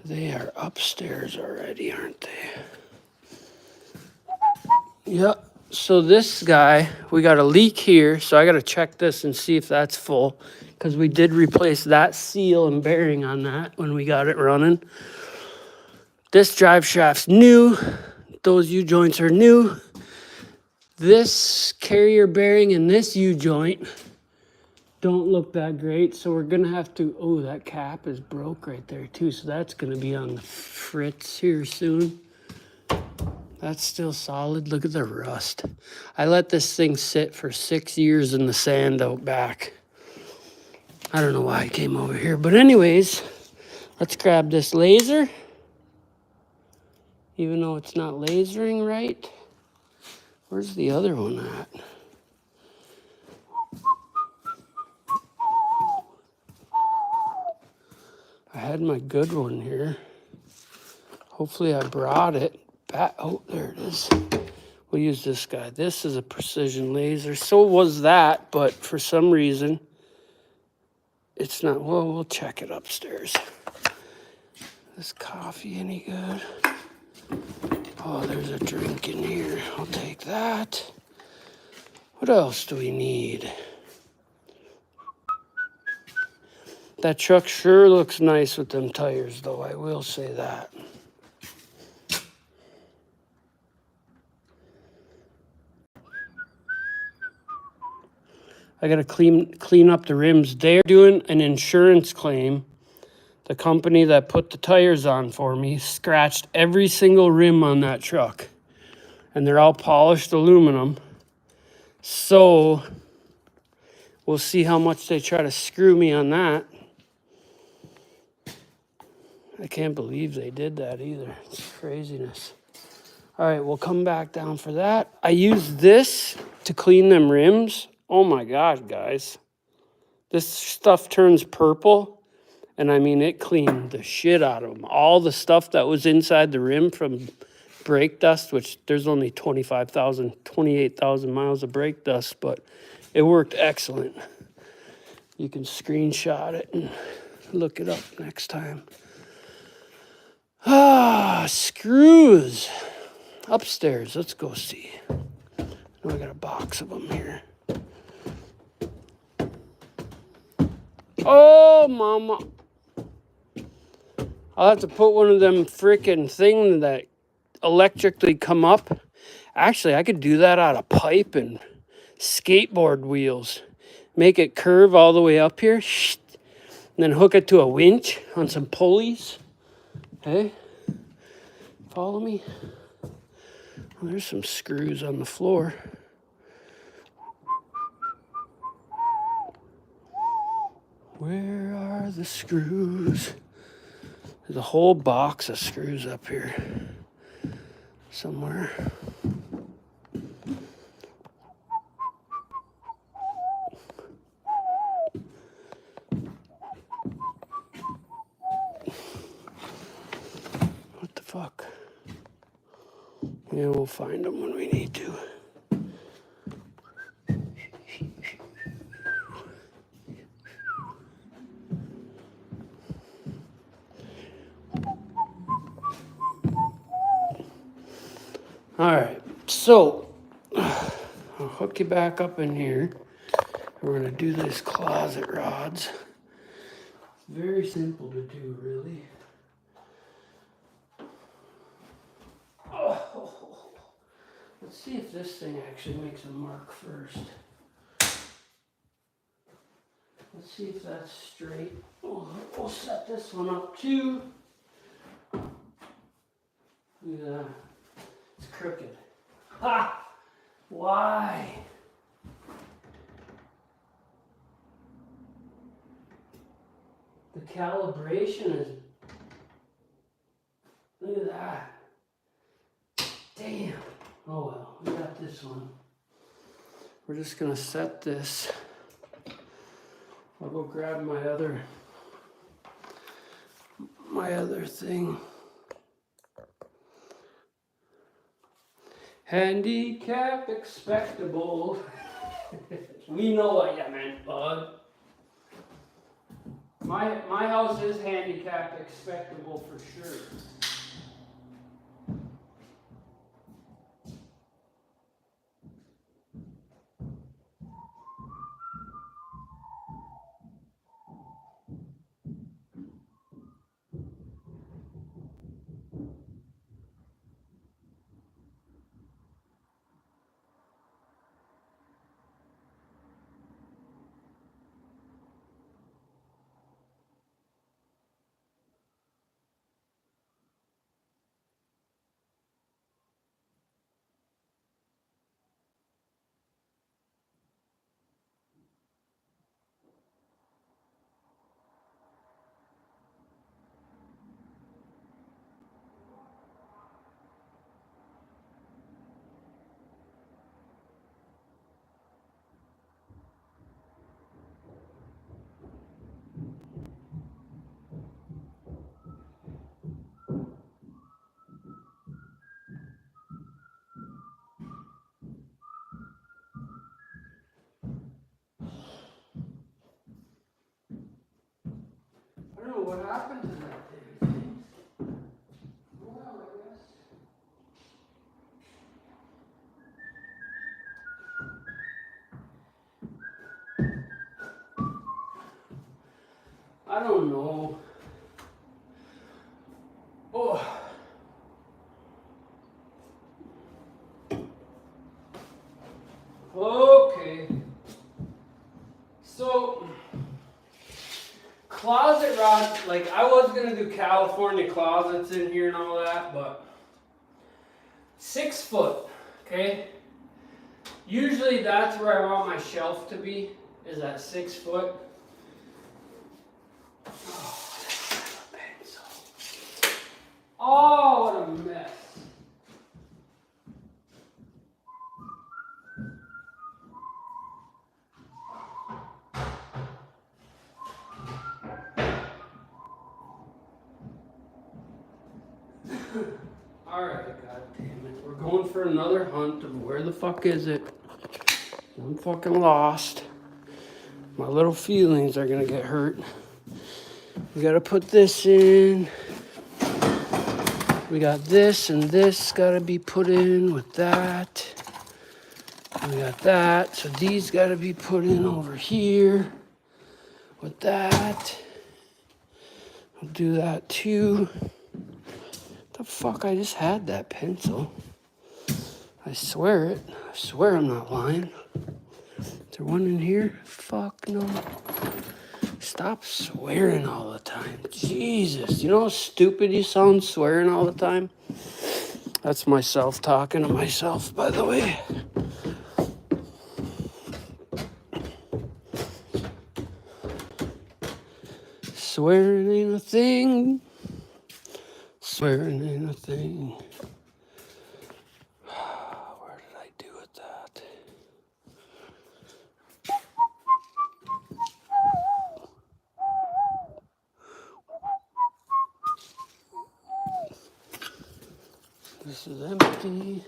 They are upstairs already, aren't they? Yep. So this guy, we got a leak here, so I got to check this and see if that's full, because we did replace that seal and bearing on that when we got it running. This drive shaft's new. Those U-joints are new. This carrier bearing and this U-joint don't look that great, so we're gonna have to, oh, that cap is broke right there too, so that's gonna be on the fritz here soon. That's still solid. Look at the rust. I let this thing sit for 6 years in the sand out back. I don't know why I came over here, but anyways, let's grab this laser. Even though it's not lasering right. Where's the other one at? I had my good one here. Hopefully I brought it back. Oh, there it is. We'll use this guy. This is a precision laser. So was that, but for some reason, it's not. Well, we'll check it upstairs. This coffee any good? Oh, there's a drink in here. I'll take that. What else do we need? That truck sure looks nice with them tires, though. I will say that. I got to clean up the rims. They're doing an insurance claim. The company that put the tires on for me scratched every single rim on that truck. And they're all polished aluminum. So we'll see how much they try to screw me on that. I can't believe they did that either. It's craziness. All right, we'll come back down for that. I use this to clean them rims. Oh my gosh, guys. This stuff turns purple. And I mean, it cleaned the shit out of them. All the stuff that was inside the rim from brake dust, which there's only 28,000 miles of brake dust, but it worked excellent. You can screenshot it and look it up next time. Ah, screws. Upstairs, let's go see. I got a box of them here. Oh, mama. I'll have to put one of them freaking things that electrically come up. Actually, I could do that out of pipe and skateboard wheels. Make it curve all the way up here. And then hook it to a winch on some pulleys. Hey, follow me? Well, there's some screws on the floor. Where are the screws? There's a whole box of screws up here somewhere. What the fuck? Yeah, we'll find them when we need to. All right, so I'll hook you back up in here. We're gonna do these closet rods. Very simple to do, really. Oh, let's see if this thing actually makes a mark first. Let's see if that's straight. We'll set this one up too. Look at that. It's crooked. Ha! Why? The calibration is... Look at that. Damn. Oh well, we got this one. We're just gonna set this. I'll go grab my other thing. Handicap expectable. We know what you meant, bud. My house is handicap expectable for sure. what happened to that thing. Well, I guess. I don't know. Oh. Okay. So, closet rod, like I was gonna do California closets in here and all that, but 6 foot, okay? Usually that's where I want my shelf to be, is at 6 foot. Oh, what a mess. Alright, god damn it. We're going for another hunt of where the fuck is it? I'm fucking lost. My little feelings are gonna get hurt. We gotta put this in. We got this and this gotta be put in with that. We got that. So these gotta be put in over here with that. I'll do that too. The fuck, I just had that pencil. I swear it. I swear I'm not lying. Is there one in here? Fuck no. Stop swearing all the time. Jesus, you know how stupid you sound swearing all the time? That's myself talking to myself, by the way. Swearing ain't a thing. Swearing ain't a thing. Where did I do with that? This is empty.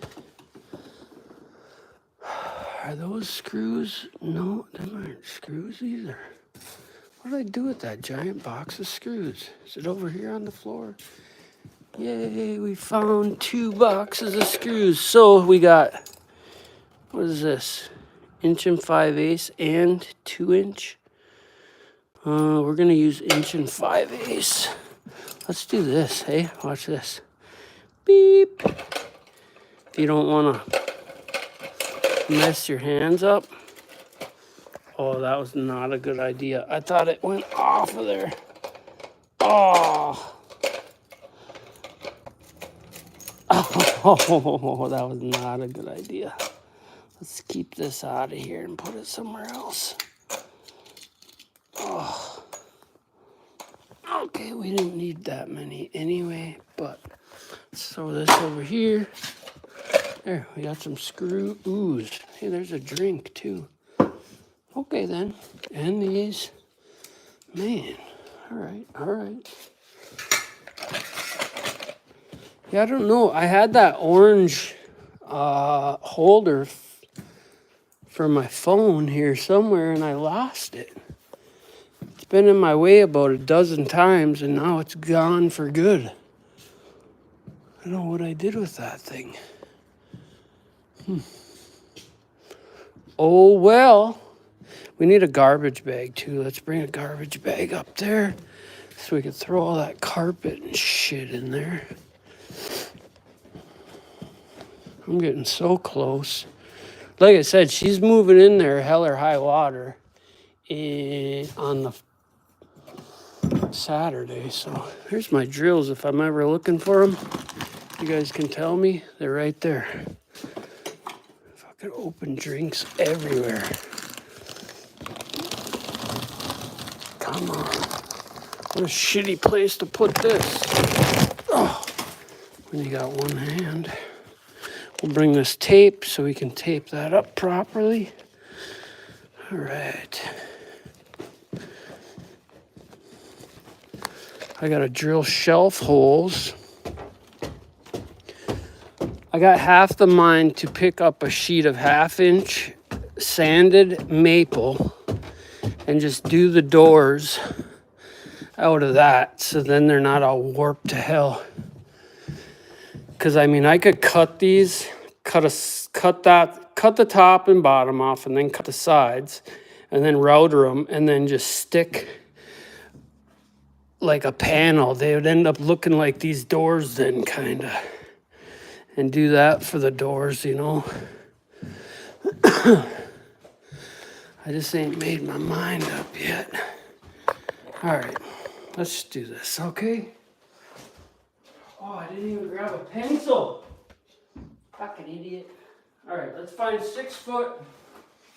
Are those screws? No, them aren't screws either. What did I do with that giant box of screws? Is it over here on the floor? Yay, we found 2 boxes of screws. So we got, what is this? 1 5/8 and 2 inch. We're gonna use 1 5/8. Let's do this, hey? Watch this. Beep. If you don't wanna mess your hands up. Oh, that was not a good idea. I thought it went off of there. Oh. Oh, that was not a good idea. Let's keep this out of here and put it somewhere else. Oh. Okay, we didn't need that many anyway, but let's throw this over here. There, we got some screws. Hey, there's a drink too. Okay then, and these. Man, all right. Yeah, I don't know. I had that orange holder for my phone here somewhere, and I lost it. It's been in my way about a dozen times, and now it's gone for good. I don't know what I did with that thing. Oh, well. We need a garbage bag, too. Let's bring a garbage bag up there so we can throw all that carpet and shit in there. I'm getting so close. Like I said, she's moving in there hell or high water on the Saturday. So here's my drills if I'm ever looking for them. You guys can tell me. They're right there. Fucking open drinks everywhere. Come on. What a shitty place to put this. Oh, when you got one hand. We'll bring this tape so we can tape that up properly. All right. I got to drill shelf holes. I got half the mind to pick up a sheet of 1/2 inch sanded maple and just do the doors out of that, so then they're not all warped to hell. Because I mean, I could cut these, cut the top and bottom off, and then cut the sides, and then router them, and then just stick like a panel. They would end up looking like these doors then, kind of. And do that for the doors, you know. I just ain't made my mind up yet. All right, let's do this, okay? Oh, I didn't even grab a pencil. Fucking idiot. All right, let's find 6 foot.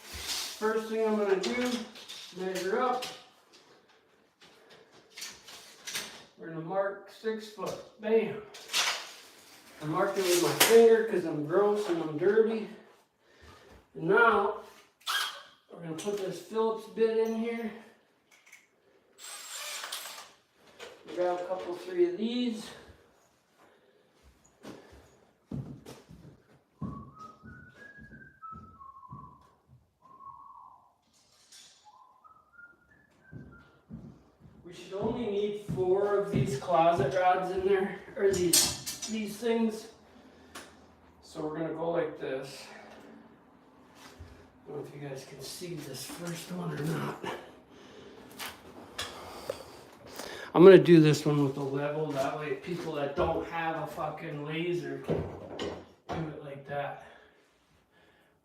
First thing I'm gonna do, measure up. We're gonna mark 6 foot. Bam. I'm marking with my finger because I'm gross and I'm dirty. And now, we're gonna put this Phillips bit in here. Grab a couple, 3 of these. We should only need 4 of these closet rods in there, or these things. So we're gonna go like this. I don't know if you guys can see this first one or not. I'm gonna do this one with a level, that way people that don't have a fucking laser can do it like that.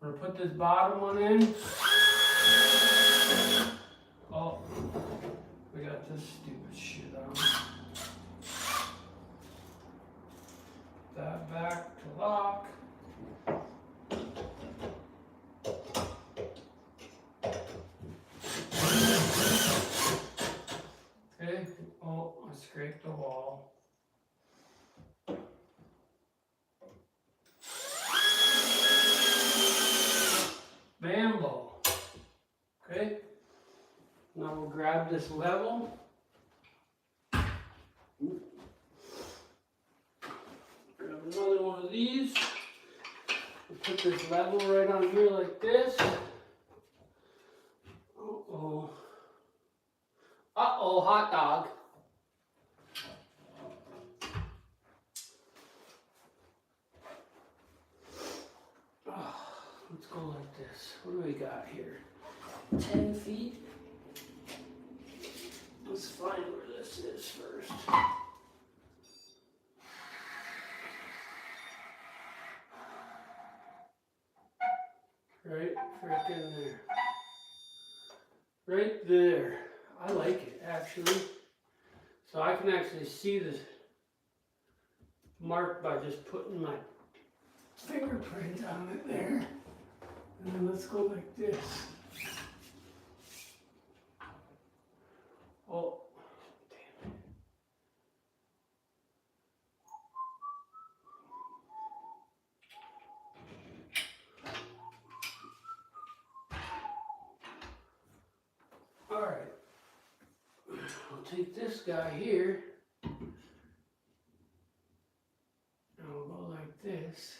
I'm gonna put this bottom one in. Oh, we got this stupid shit on. That back to lock. Okay, oh, I scraped the wall. Bambo. Okay, now we'll grab this level. Grab another one of these. We'll put this level right on here like this. Uh-oh. Uh-oh, hot dog. Oh, let's go like this. What do we got here? 10 feet? Let's find where this is first. Right frickin' there. Right there. I like it, actually. So I can actually see the mark by just putting my fingerprint on it there. And then let's go like this. Oh, damn it. All right. I'll take this guy here. And we'll go like this.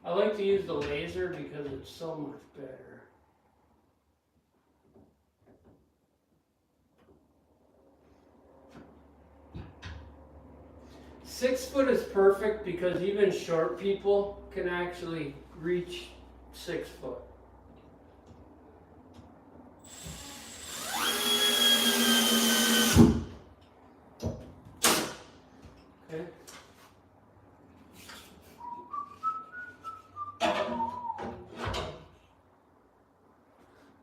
I like to use the laser because it's so much better. Six foot is perfect because even short people can actually reach 6 foot. Okay.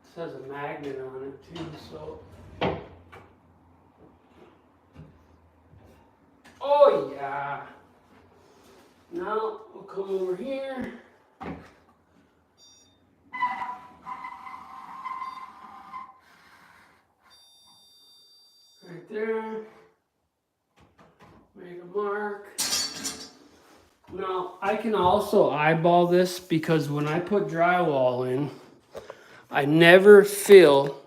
This has a magnet on it too, so. Oh yeah. Now we'll come over here. Right there. Make a mark. Now I can also eyeball this because when I put drywall in, I never fill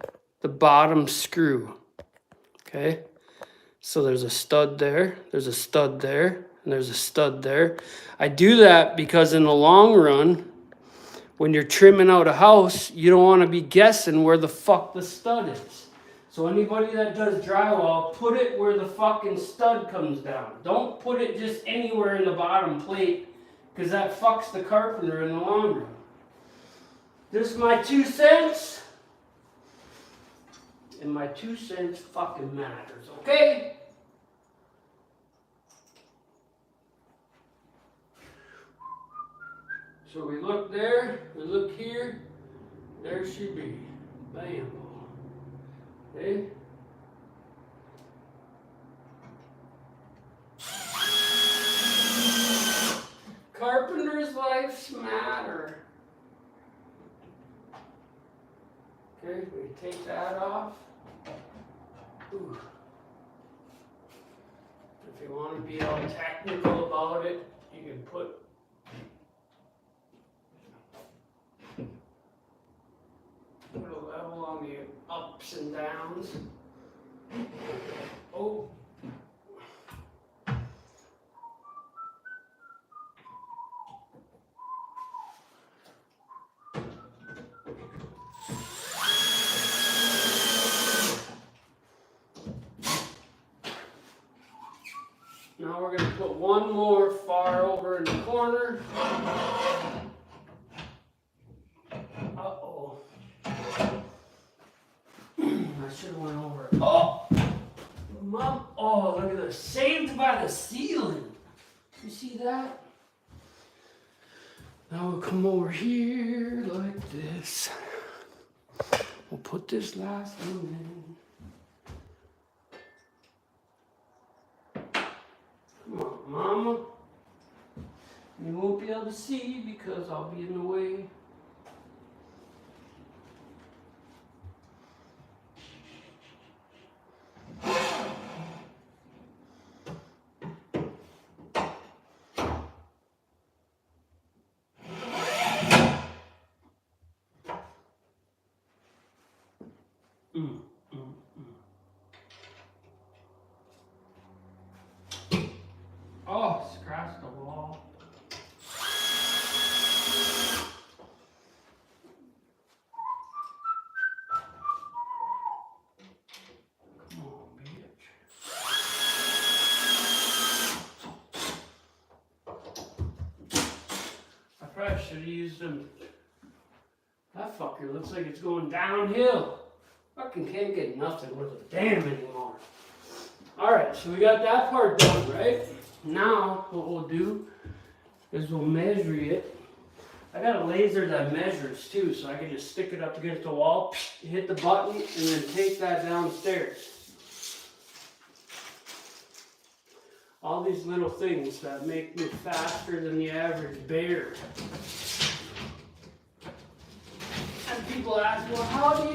the bottom screw. Okay? So there's a stud there, there's a stud there, and there's a stud there. I do that because in the long run, when you're trimming out a house, you don't want to be guessing where the fuck the stud is. So anybody that does drywall, put it where the fucking stud comes down. Don't put it just anywhere in the bottom plate, because that fucks the carpenter in the long run. This is my 2 cents. And my 2 cents fucking matters, okay? So we look there, we look here, there she be. Bam. Okay? Carpenter's lives matter. Okay, we take that off. Ooh. If you want to be all technical about it, you can put a level on the ups and downs. Oh. Now we're going to put one more far over in the corner. Uh-oh. I should have went over it. Oh! Mom, oh, look at this. Saved by the ceiling. You see that? Now we'll come over here like this. We'll put this last one in. Come on, Mama. You won't be able to see because I'll be in the way. Oh, scratched the wall. Come on, bitch. I probably should have used them. That fucker looks like it's going downhill. Fucking can't get nothing worth a damn anymore. Alright, so we got that part done, right? Now, what we'll do is we'll measure it. I got a laser that measures too, so I can just stick it up against the wall, hit the button, and then take that downstairs. All these little things that make me faster than the average bear. And people ask, well, how are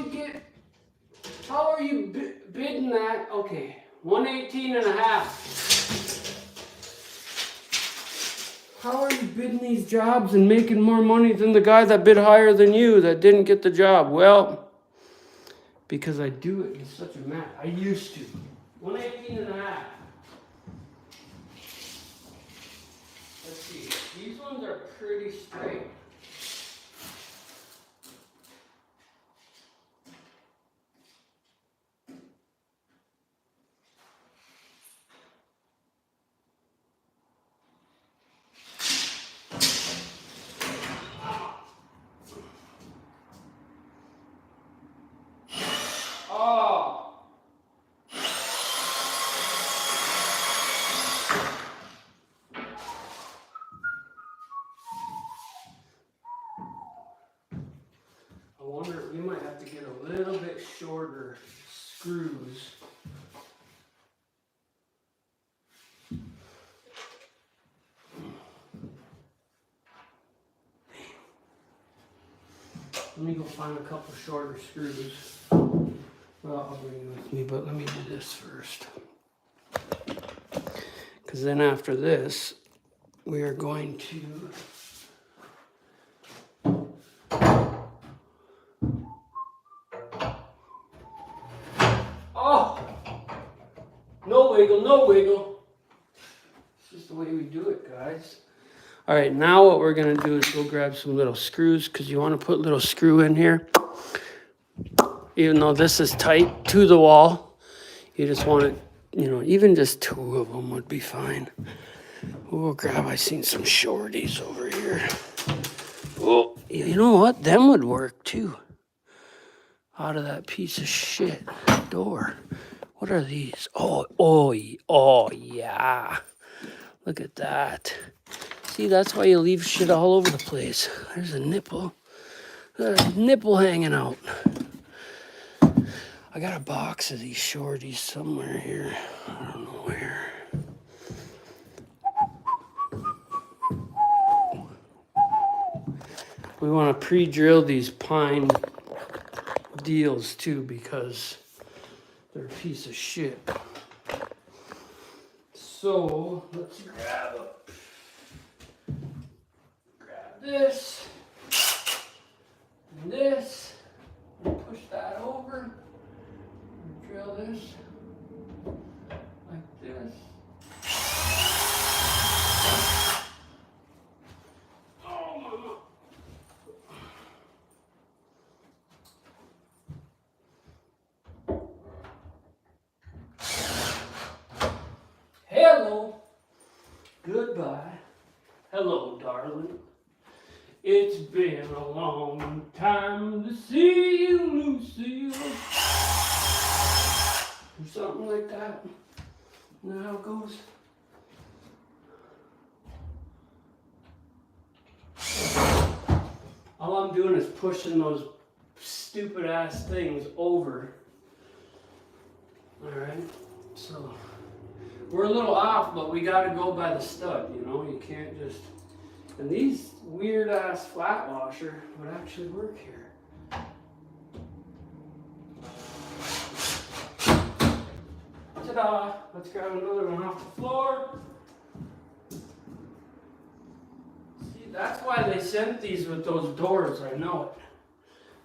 you bidding that? Okay, 118.5. How are you bidding these jobs and making more money than the guy that bid higher than you that didn't get the job? Well, because I do it in such a manner. I used to. 118.5. Let's see. These ones are pretty straight. We might have to get a little bit shorter screws. Let me go find a couple shorter screws. Well, I'll bring you with me, but let me do this first. Because then after this, we are going to No wiggle, no wiggle. It's just the way we do it, guys. All right, now what we're gonna do is go grab some little screws because you want to put a little screw in here. Even though this is tight to the wall, you just want it, you know, even just 2 of them would be fine. We'll grab, I seen some shorties over here. Oh, you know what? Them would work too. Out of that piece of shit door. What are these? Oh, yeah. Look at that. See, that's why you leave shit all over the place. There's a nipple. There's a nipple hanging out. I got a box of these shorties somewhere here. I don't know where. We want to pre-drill these pine deals too because they're a piece of shit. So let's grab this and this and push that over and drill this like this. Oh, mama. Hello. Goodbye. Hello, darling. It's been a long time to see you, Lucille. Or something like that. You know how it goes? All I'm doing is pushing those stupid ass things over. Alright? So, we're a little off, but we gotta go by the stud, you know? You can't just... And these weird ass flat washer would actually work here. Ta-da! Let's grab another one off the floor. See, that's why they sent these with those doors, I know it.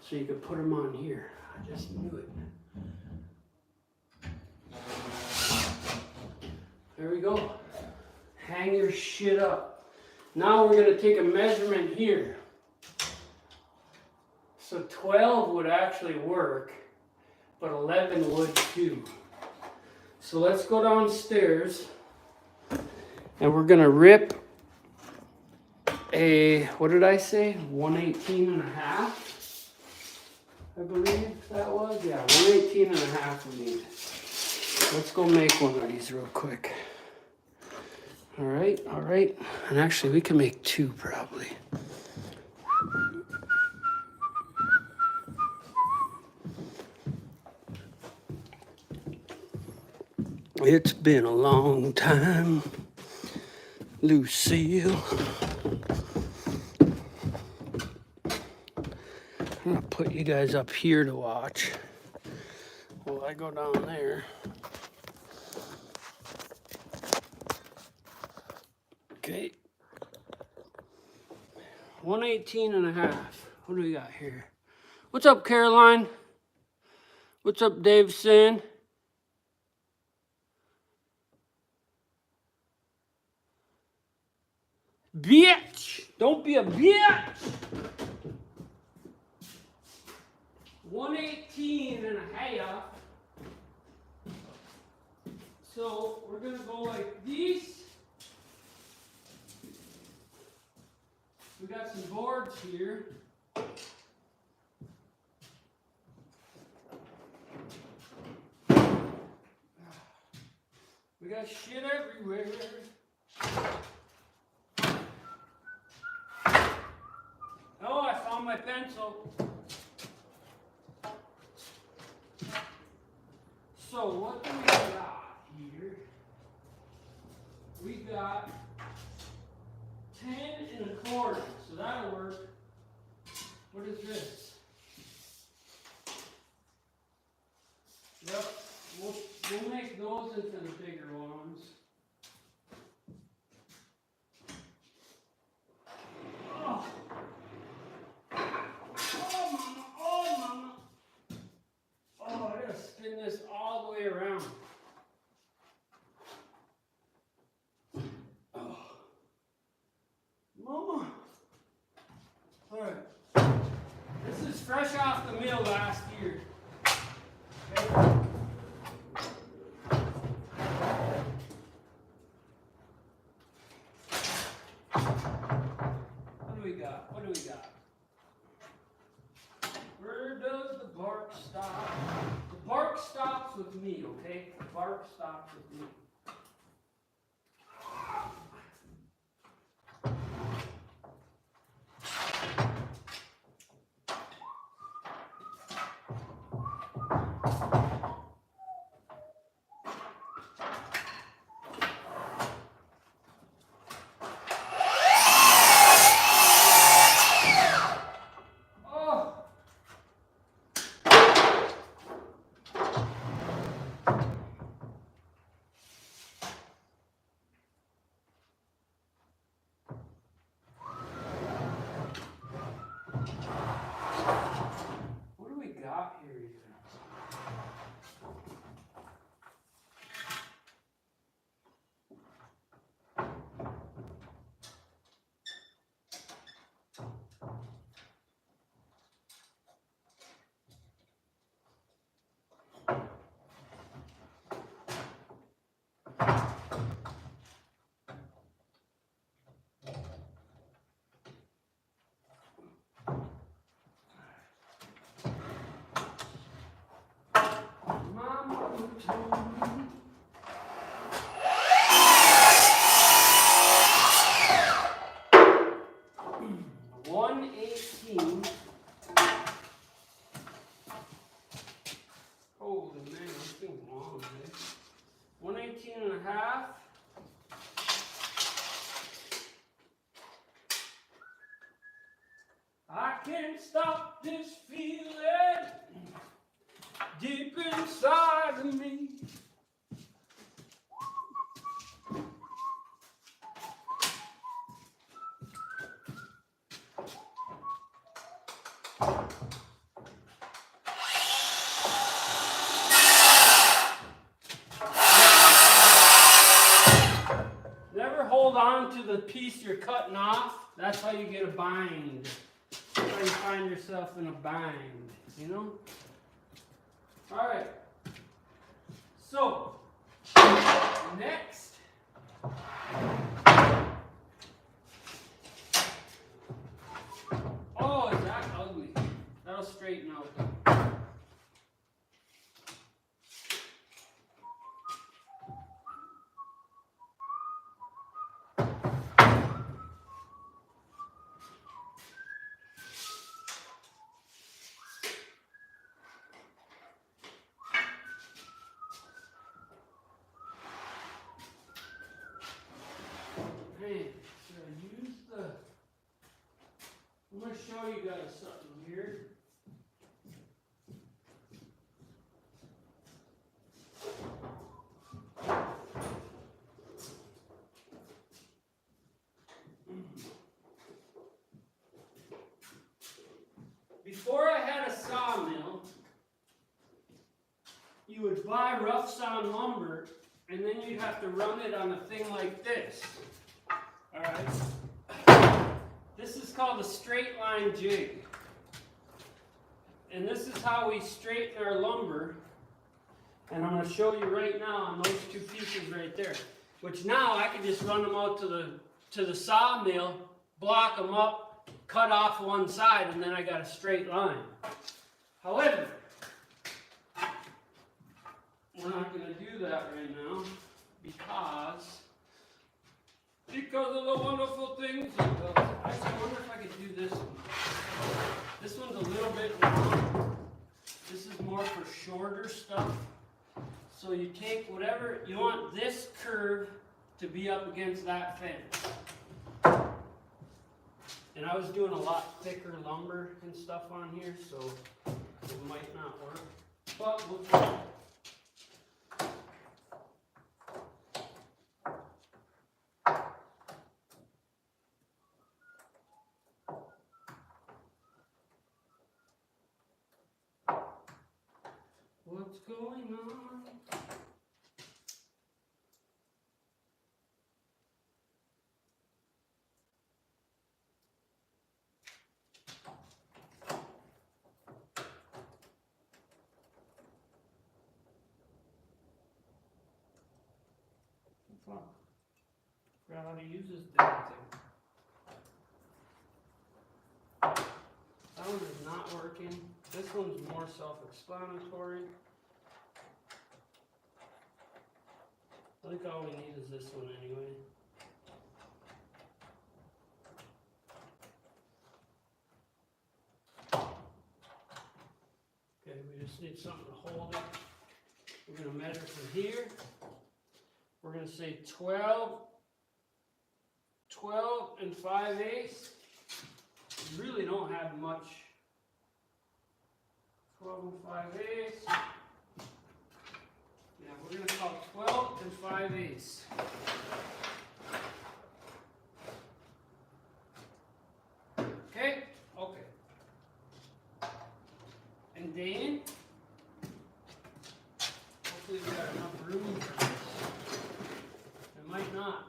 So you could put them on here. I just knew it. There we go. Hang your shit up. Now we're going to take a measurement here. So 12 would actually work, but 11 would too. So let's go downstairs and we're going to rip a, what did I say? 118 and a half, I believe that was. Yeah, 118 and a half we need. Let's go make one of these real quick. All right. And actually, we can make 2 probably. It's been a long time, Lucille. I'm gonna put you guys up here to watch while I go down there. Okay, 118 and a half. What do we got here? What's up, Caroline? What's up, Davison? Bitch! Don't be a bitch! 118 and a half. So we're gonna go like this. We got some boards here. We got shit everywhere. Oh, I found my pencil. So what do we got here? We got 10 1/4, so that'll work. What is this? Yep, we'll make those into the bigger ones. Oh, mama, oh, mama. Oh, I gotta spin this all the way around. the mill last year. Okay. What do we got? What do we got? Where does the bark stop? The bark stops with me, okay? The bark stops with me. What do we got here even? Mama told me. 118. Holy man, that's too long, man. 118 and a half. I can't stop this feeling deep inside of me. Never hold on to the piece you're cutting off. That's how you get a bind. That's how you find yourself in a bind, you know? All right. So, next. Oh, is that ugly? That'll straighten out. Man, should I use the... I'm going to show you guys something here. Before I had a sawmill, you would buy rough sawn lumber, and then you'd have to run it on a thing like this. Alright? This is called a straight line jig. And this is how we straighten our lumber. And I'm going to show you right now on those two pieces right there. Which now I can just run them out to the sawmill, block them up, cut off one side, and then I got a straight line. However, we're not going to do that right now because of the wonderful things it does. I wonder if I could do this one. This one's a little bit long. This is more for shorter stuff. So you take whatever, you want this curve to be up against that fence. And I was doing a lot thicker lumber and stuff on here, so it might not work. But we'll try. What's going on? Fuck. Forgot how to use this damn thing. That one is not working. This one's more self-explanatory. I think all we need is this one anyway. Okay, we just need something to hold it. We're going to measure from here. We're going to say 12 and 5/8. You really don't have much. 12 and 5/8. Yeah, we're going to call 12 and 5/8. Okay? Okay. And then, hopefully we got enough room for this. It might not.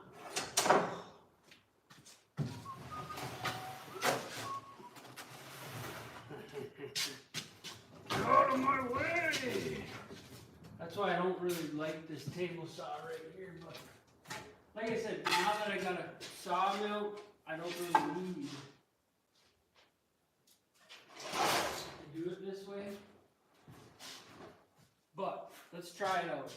Get out of my way! That's why I don't really like this table saw right here, but like I said, now that I got a sawmill, I don't really need to do it this way. But let's try it out.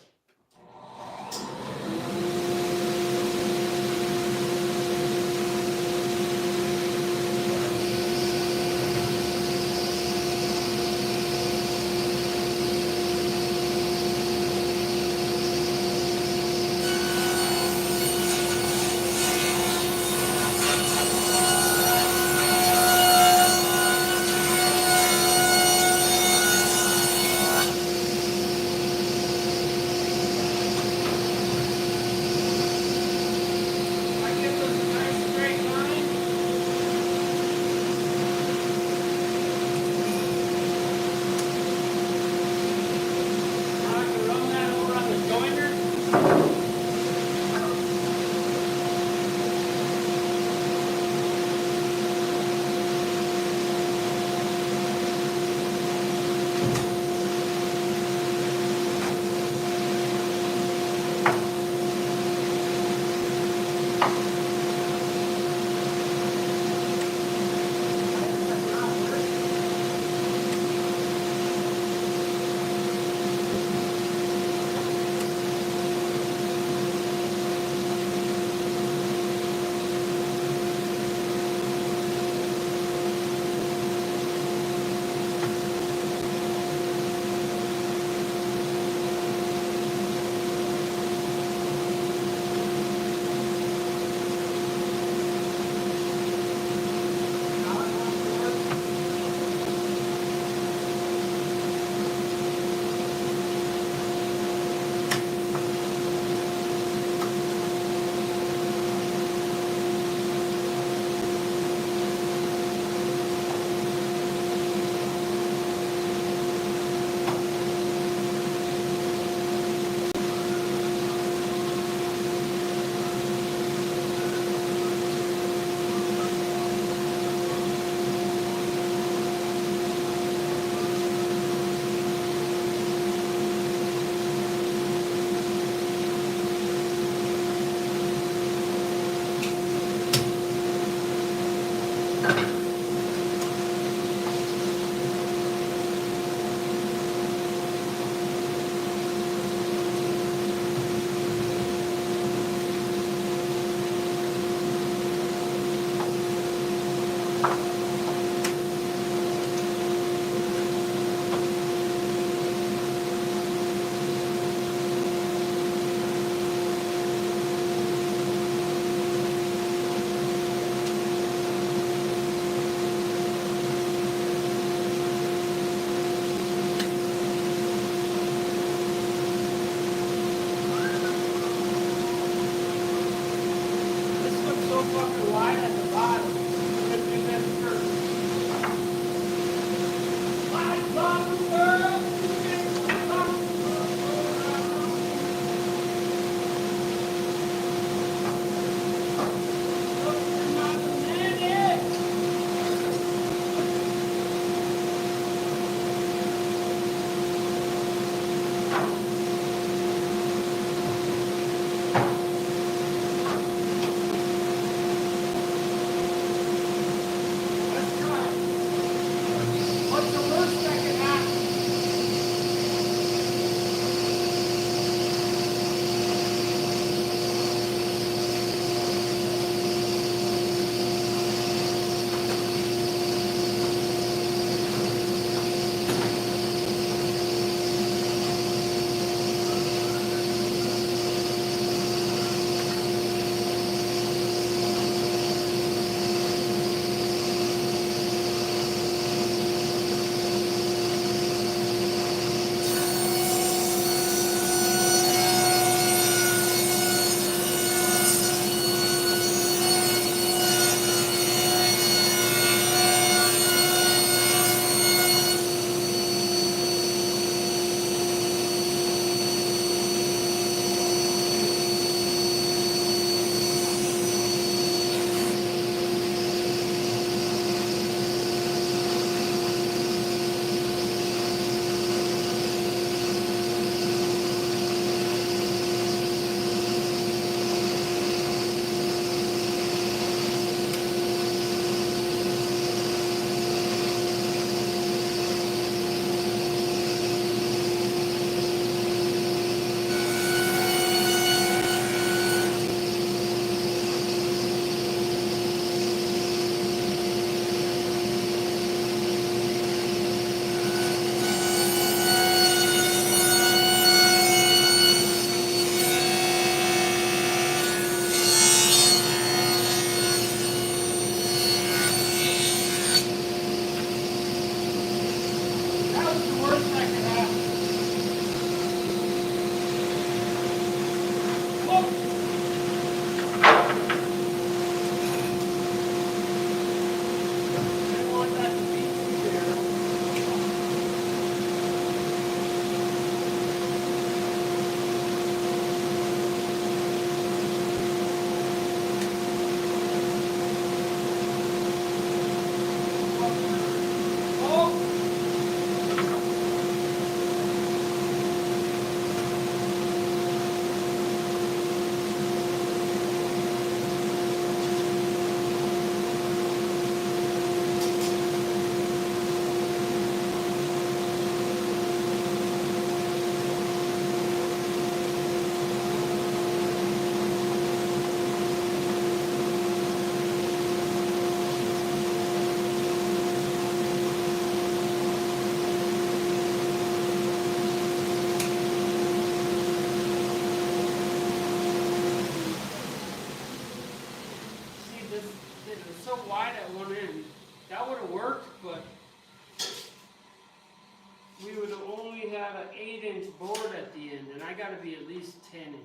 only had an 8-inch board at the end, and I got to be at least 10 inches.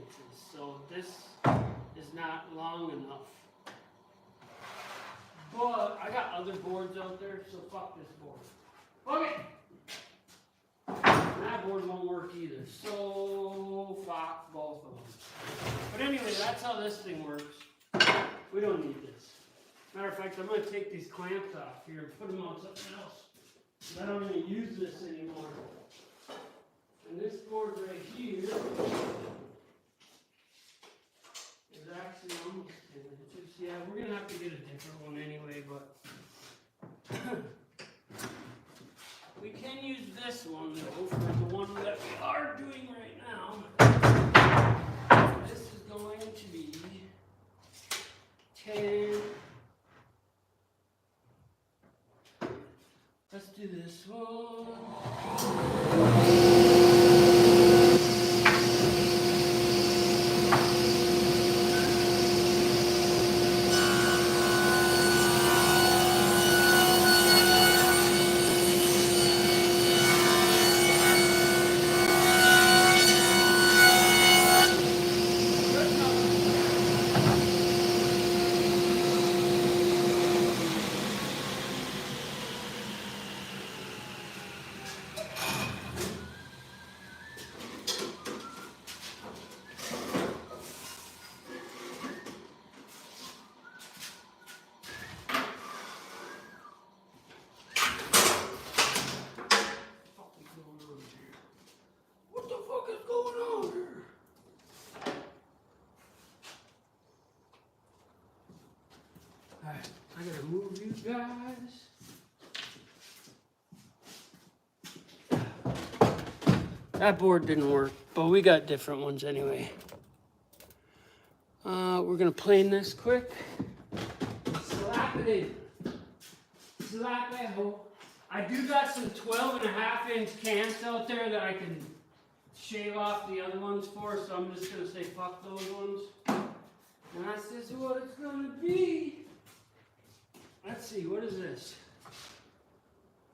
So this is not long enough. But I got other boards out there, so fuck this board. Okay. That board won't work either. So fuck both of them. But anyway, that's how this thing works. We don't need this. Matter of fact, I'm going to take these clamps off here and put them on something else. I don't even use this anymore. And this board right here is actually almost 10 inches. Yeah, we're going to have to get a different one anyway, but we can use this one though for the one that we are doing right now. This is going to be 10. Let's do this one. Alright, I gotta move you guys. That board didn't work, but we got different ones anyway. We're gonna plane this quick. Slap it in. Slap it home. I do got some 12.5-inch cants out there that I can shave off the other ones for, so I'm just gonna say fuck those ones. And that's just what it's gonna be. Let's see, what is this?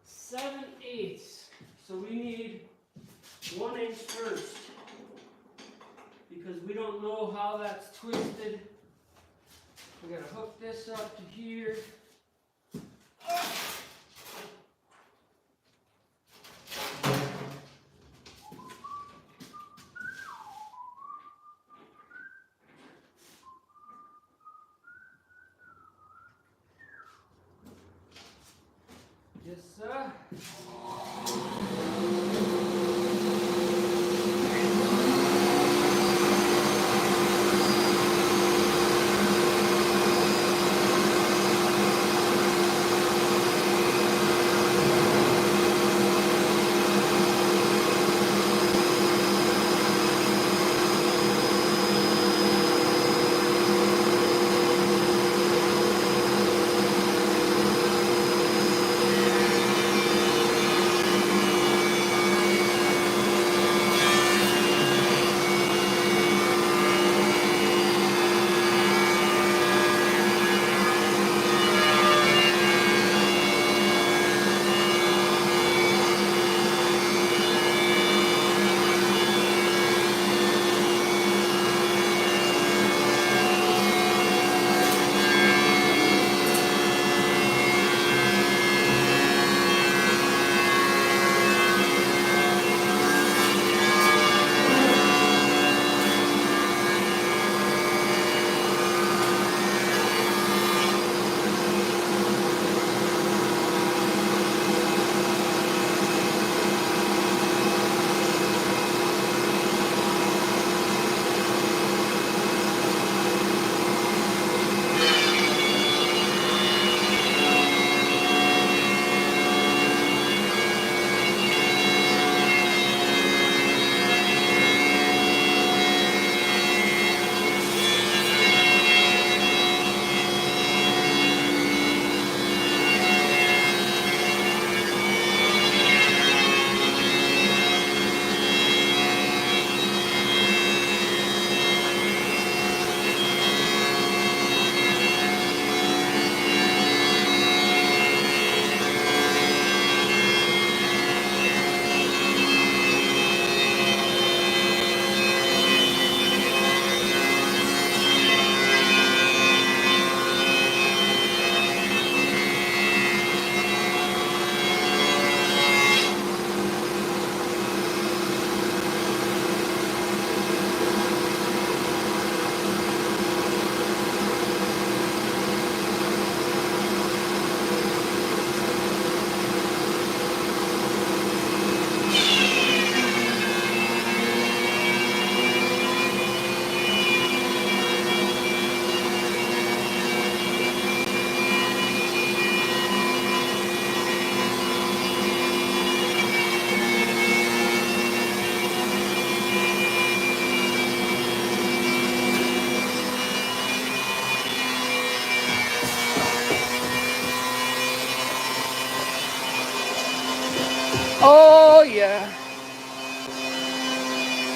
7/8. So we need 1 inch first. Because we don't know how that's twisted. We gotta hook this up to here. Yes, sir.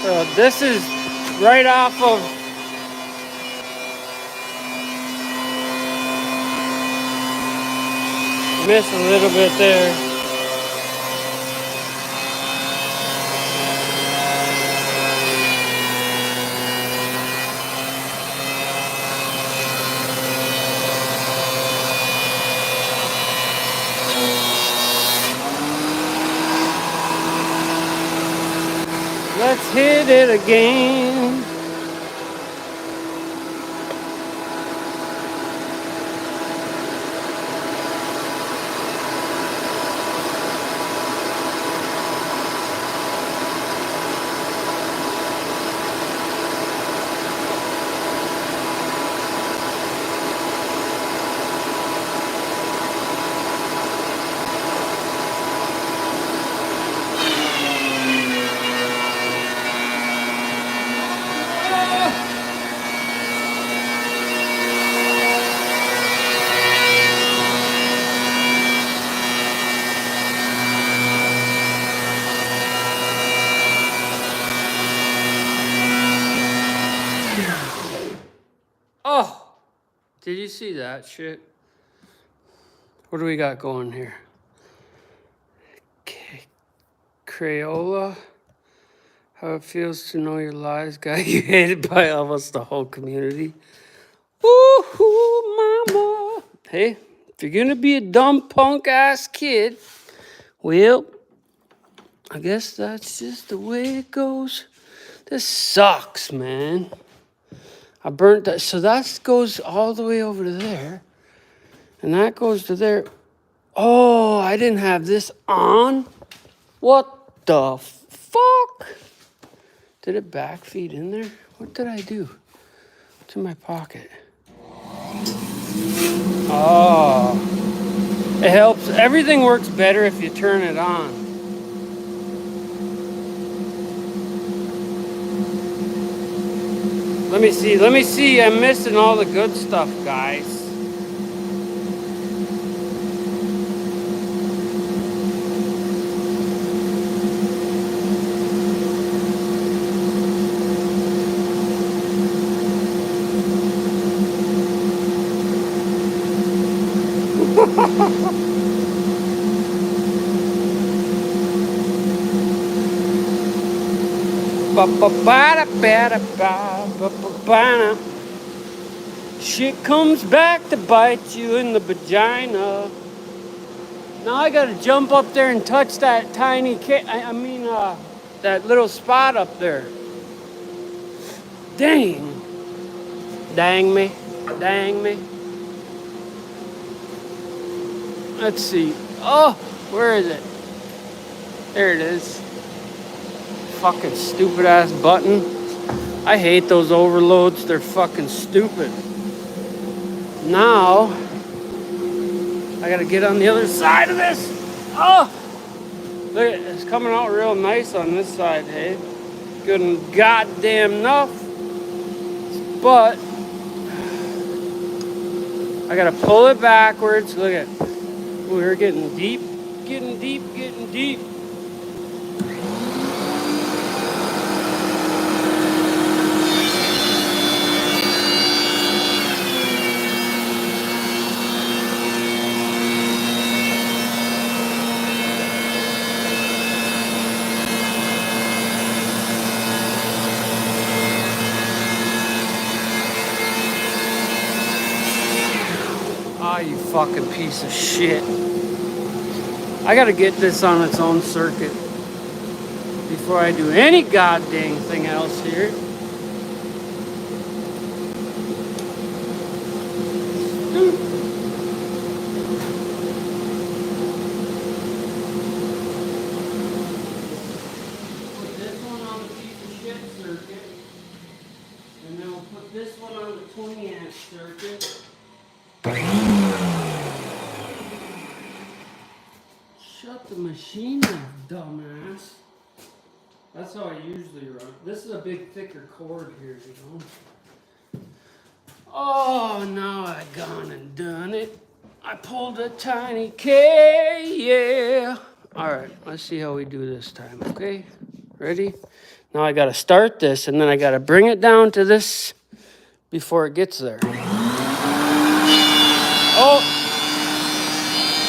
So this is right off of missed a little bit there. Let's hit it again. Oh, did you see that shit? What do we got going here? Crayola. How it feels to know your lies got you hated by almost the whole community. Woohoo, mama. Hey, if you're gonna be a dumb punk ass kid, well, I guess that's just the way it goes. This sucks, man. I burnt that. So that goes all the way over to there. And that goes to there. Oh, I didn't have this on. What the fuck? Did it backfeed in there? What did I do? What's in my pocket? Oh. It helps. Everything works better if you turn it on. Let me see. I'm missing all the good stuff, guys. Shit comes back to bite you in the vagina. Now I gotta jump up there and touch that tiny that little spot up there. Dang. Dang me. Let's see. Oh, where is it? There it is. Fucking stupid ass button. I hate those overloads. They're fucking stupid. Now, I gotta get on the other side of this. Oh! Look, it's coming out real nice on this side, hey? Good and goddamn enough. But, I gotta pull it backwards. Look at, we're getting deep. Ah, you fucking piece of shit. I gotta get this on its own circuit before I do any goddamn thing else here. Put this one on the piece of shit circuit, and then we'll put this one on the 20 amp circuit. Shut the machine off, dumbass. That's how I usually run. This is a big, thicker cord here, you know. Oh, now I gone and done it. I pulled a tiny K, yeah. All right, let's see how we do this time, okay? Ready? Now I gotta start this and then I gotta bring it down to this before it gets there. Oh,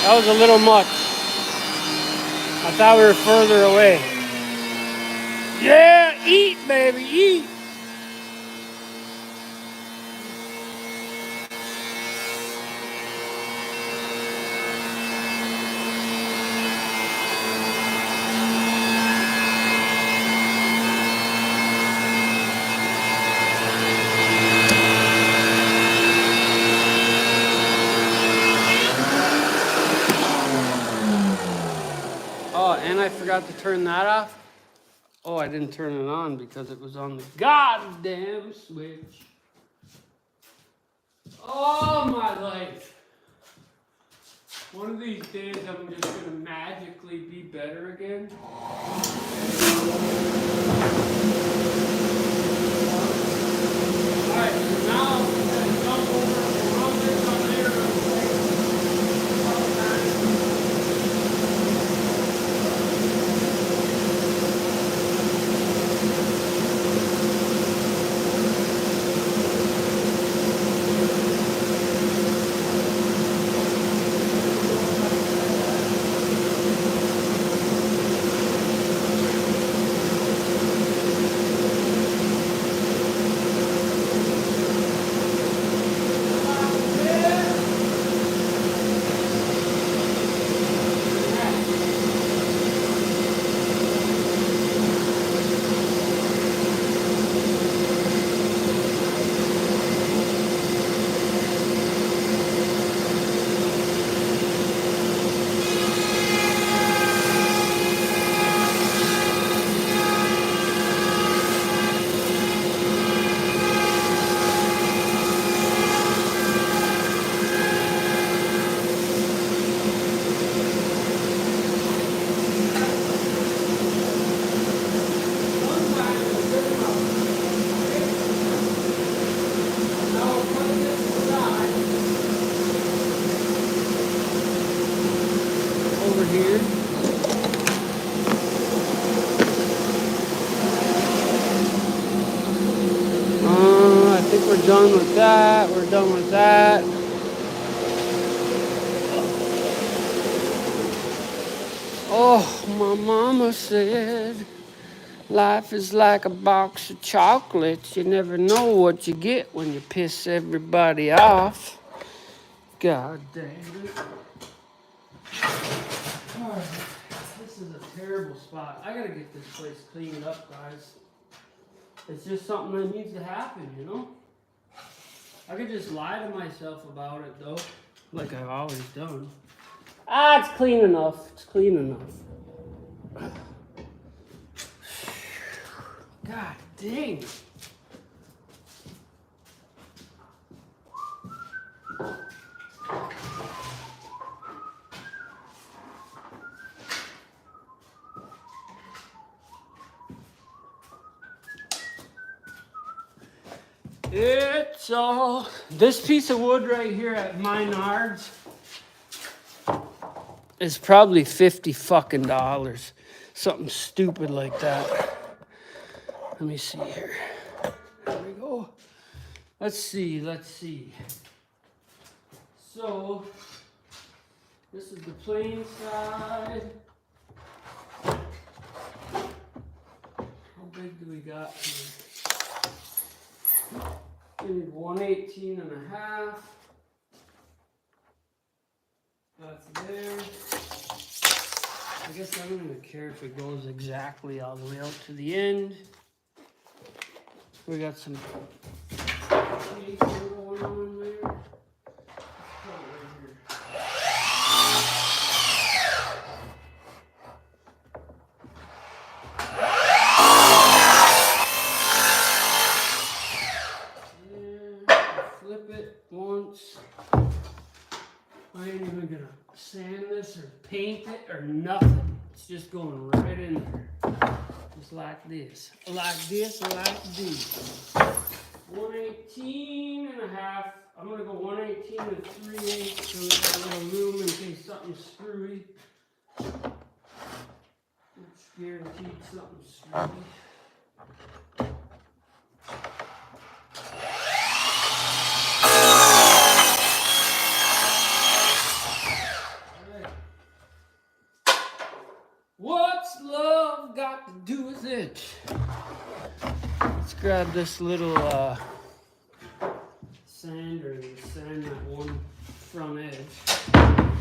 that was a little much. I thought we were further away. Yeah, eat, baby, eat. Oh, and I forgot to turn that off. Oh, I didn't turn it on because it was on the goddamn switch. Oh, my life. One of these days I'm just going to magically be better again. Alright, so now I'm going to jump over and run this on there real quick. Over here. I think we're done with that. We're done with that. Oh, my mama said, life is like a box of chocolates. You never know what you get when you piss everybody off. God damn it. Alright, this is a terrible spot. I gotta get this place cleaned up, guys. It's just something that needs to happen, you know? I could just lie to myself about it, though, like I've always done. Ah, it's clean enough. It's clean enough. God dang it. It's all... This piece of wood right here at Menards is probably $50 fucking. Something stupid like that. Let me see here. There we go. Let's see. So, this is the plain side. How big do we got here? We need 118.5. That's there. I guess I don't even care if it goes exactly all the way out to the end. We got some tape going on there. Flip it once. I ain't even gonna sand this or paint it or nothing. It's just going right in there. Just like this. Like this, like this. 118.5. I'm gonna go 118 and 3/8 so there's a little room in case something's screwy. Guaranteed something screwy. What's love got to do with it? Let's grab this little sander and sand that one front edge in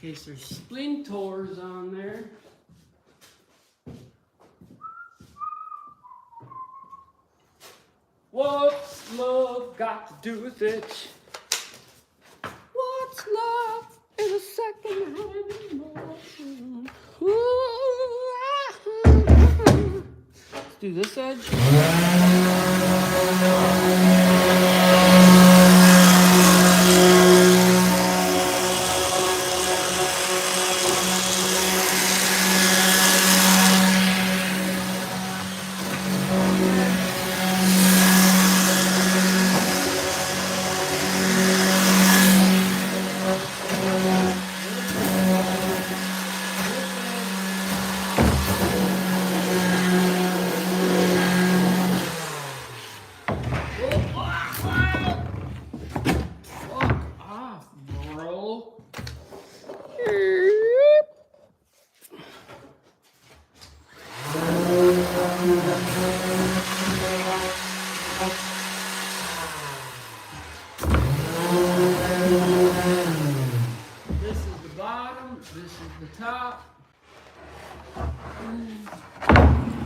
case there's splinters on there. What's love got to do with it? What's love is a second-hand emotion. Let's do this edge.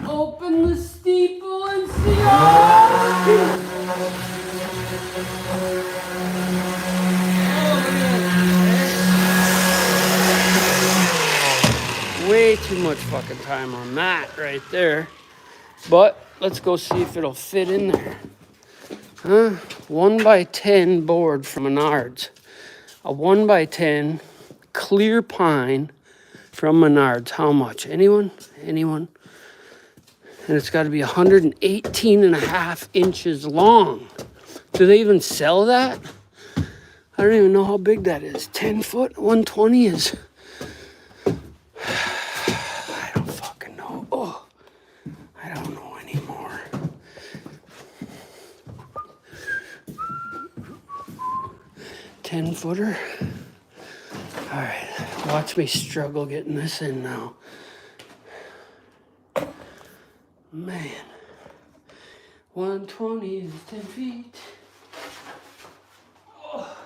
Open the steeple and see all. Way too much fucking time on that right there. But let's go see if it'll fit in there. 1x10 board from Menards. A 1x10 clear pine from Menards. How much? Anyone? Anyone? And it's got to be 118.5 inches long. Do they even sell that? I don't even know how big that is. 10 foot, 120 is. I don't fucking know. Oh, I don't know anymore. $10-footer. All right, watch me struggle getting this in now. Man, 120 is 10 feet. Oh.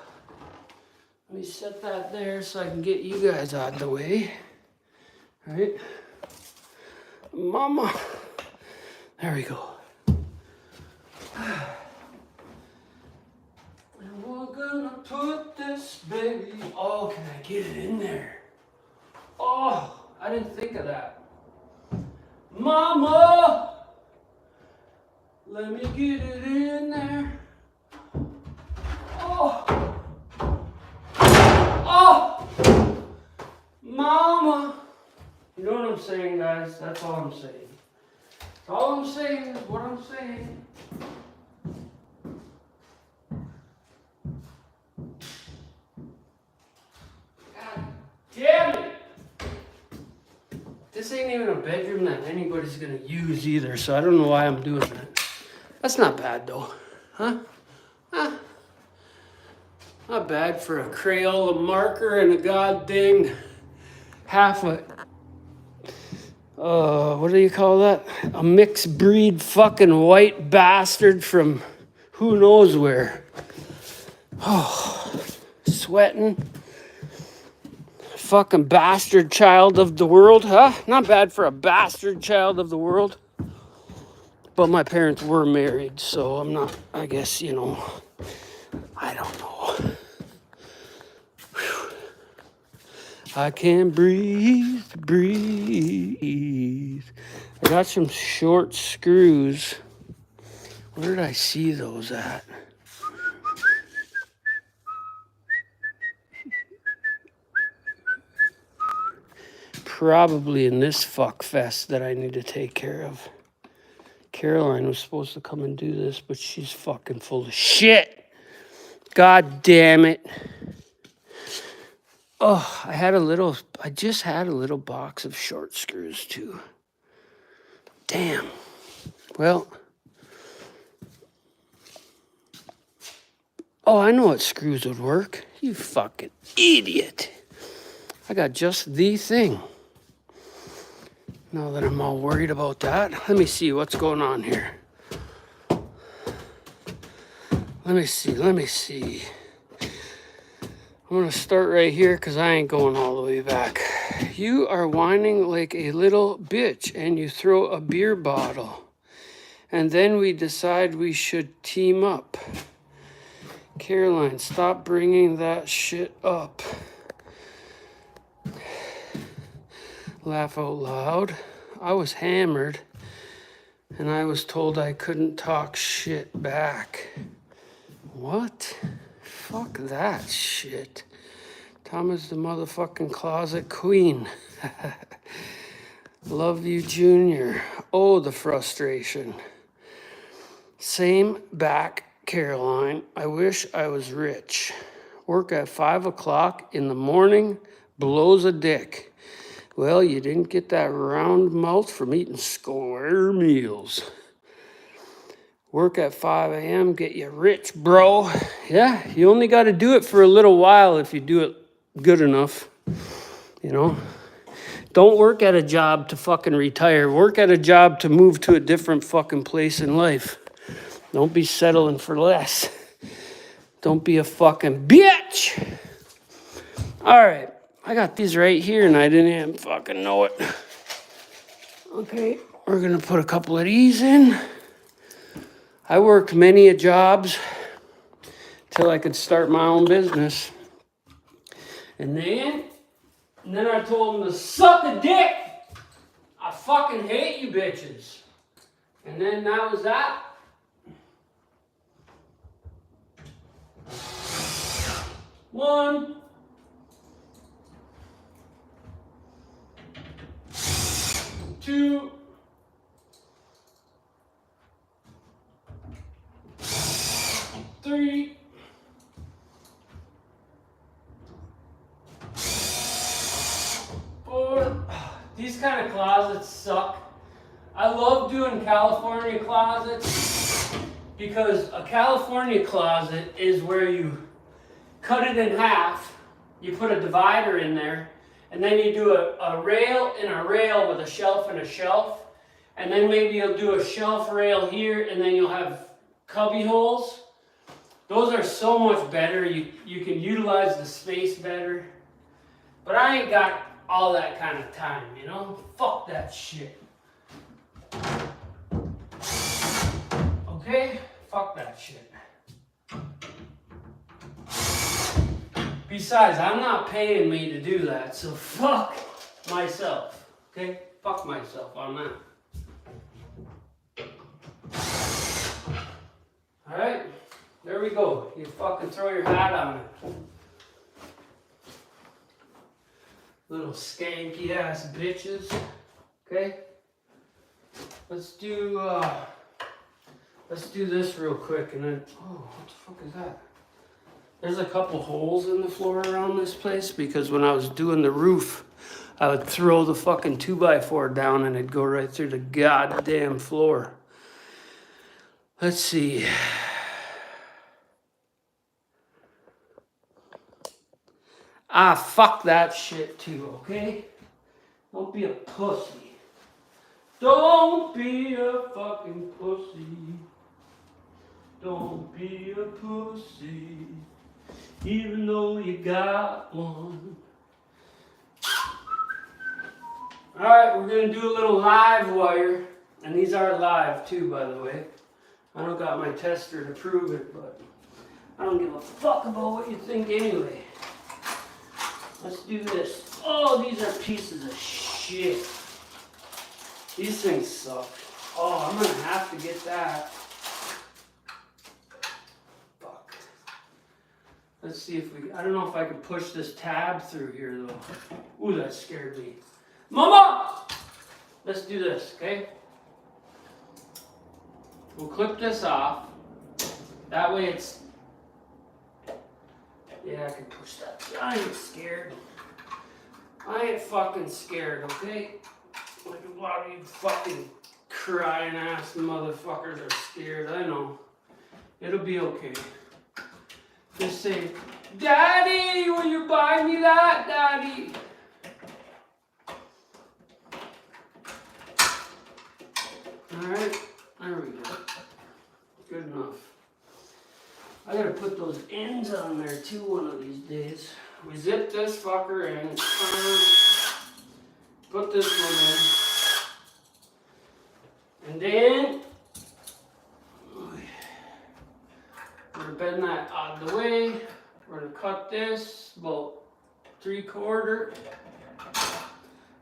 Let me set that there so I can get you guys out of the way. All right, mama. There we go. And we're gonna put this baby. Oh, can I get it in there? Oh, I didn't think of that. Mama, let me get it in there. Oh, oh, Mama. You know what I'm saying, guys? That's all I'm saying. All I'm saying is what I'm saying. God damn it. This ain't even a bedroom that anybody's gonna use either, so I don't know why I'm doing that. That's not bad though, huh? Huh? Not bad for a Crayola marker and a goddamn half a, what do you call that? A mixed breed fucking white bastard from who knows where. Oh, sweating. Fucking bastard child of the world, huh? Not bad for a bastard child of the world. But my parents were married, so I'm not, I guess, you know, I don't know. Whew. I can't breathe. I got some short screws. Where did I see those at? Probably in this fuck fest that I need to take care of. Caroline was supposed to come and do this, but she's fucking full of shit. God damn it. Oh, I just had a little box of short screws too. Damn. Well. Oh, I know what screws would work. You fucking idiot. I got just the thing. Now that I'm all worried about that, let me see what's going on here. Let me see. I'm gonna start right here because I ain't going all the way back. You are whining like a little bitch and you throw a beer bottle. And then we decide we should team up. Caroline, stop bringing that shit up. Laugh out loud. I was hammered and I was told I couldn't talk shit back. What? Fuck that shit. Tom is the motherfucking closet queen. Love you, Junior. Oh, the frustration. Same back, Caroline. I wish I was rich. Work at 5 o'clock in the morning, blows a dick. Well, you didn't get that round mouth from eating square meals. Work at 5 a.m., get you rich, bro. Yeah, you only got to do it for a little while if you do it good enough, you know. Don't work at a job to fucking retire. Work at a job to move to a different fucking place in life. Don't be settling for less. Don't be a fucking bitch. All right, I got these right here and I didn't even fucking know it. Okay, we're gonna put a couple of these in. I worked many jobs till I could start my own business. And then I told them to suck a dick. I fucking hate you bitches. And then that was that. One. Two. Three. Four. These kind of closets suck. I love doing California closets because a California closet is where you cut it in half, you put a divider in there, and then you do a rail and a rail with a shelf and a shelf, and then maybe you'll do a shelf rail here, and then you'll have cubby holes. Those are so much better. You can utilize the space better. But I ain't got all that kind of time, you know? Fuck that shit. Okay? Fuck that shit. Besides, I'm not paying me to do that, so fuck myself. Okay? Fuck myself on that. Alright? There we go. You fucking throw your hat on it. Little skanky ass bitches. Okay? Let's do this real quick and then, oh, what the fuck is that? There's a couple holes in the floor around this place because when I was doing the roof, I would throw the fucking 2x4 down and it'd go right through the goddamn floor. Let's see. Ah, fuck that shit too, okay? Don't be a pussy. Don't be a fucking pussy. Don't be a pussy. Even though you got one. Alright, we're gonna do a little live wire. And these are live too, by the way. I don't got my tester to prove it, but I don't give a fuck about what you think anyway. Let's do this. Oh, these are pieces of shit. These things suck. Oh, I'm gonna have to get that. Fuck. Let's see if we, I don't know if I can push this tab through here though. Ooh, that scared me. Mama! Let's do this, okay? We'll clip this off. That way it's, yeah, I can push that. I ain't scared. I ain't fucking scared, okay? Like a lot of you fucking Crying ass motherfuckers are scared. I know. It'll be okay. Just say, Daddy, will you buy me that, Daddy? Alright, there we go. Good enough. I gotta put those ends on there too one of these days. We zip this fucker in. Put this one in. And then we're gonna bend that out of the way. We're gonna cut this about 3/4.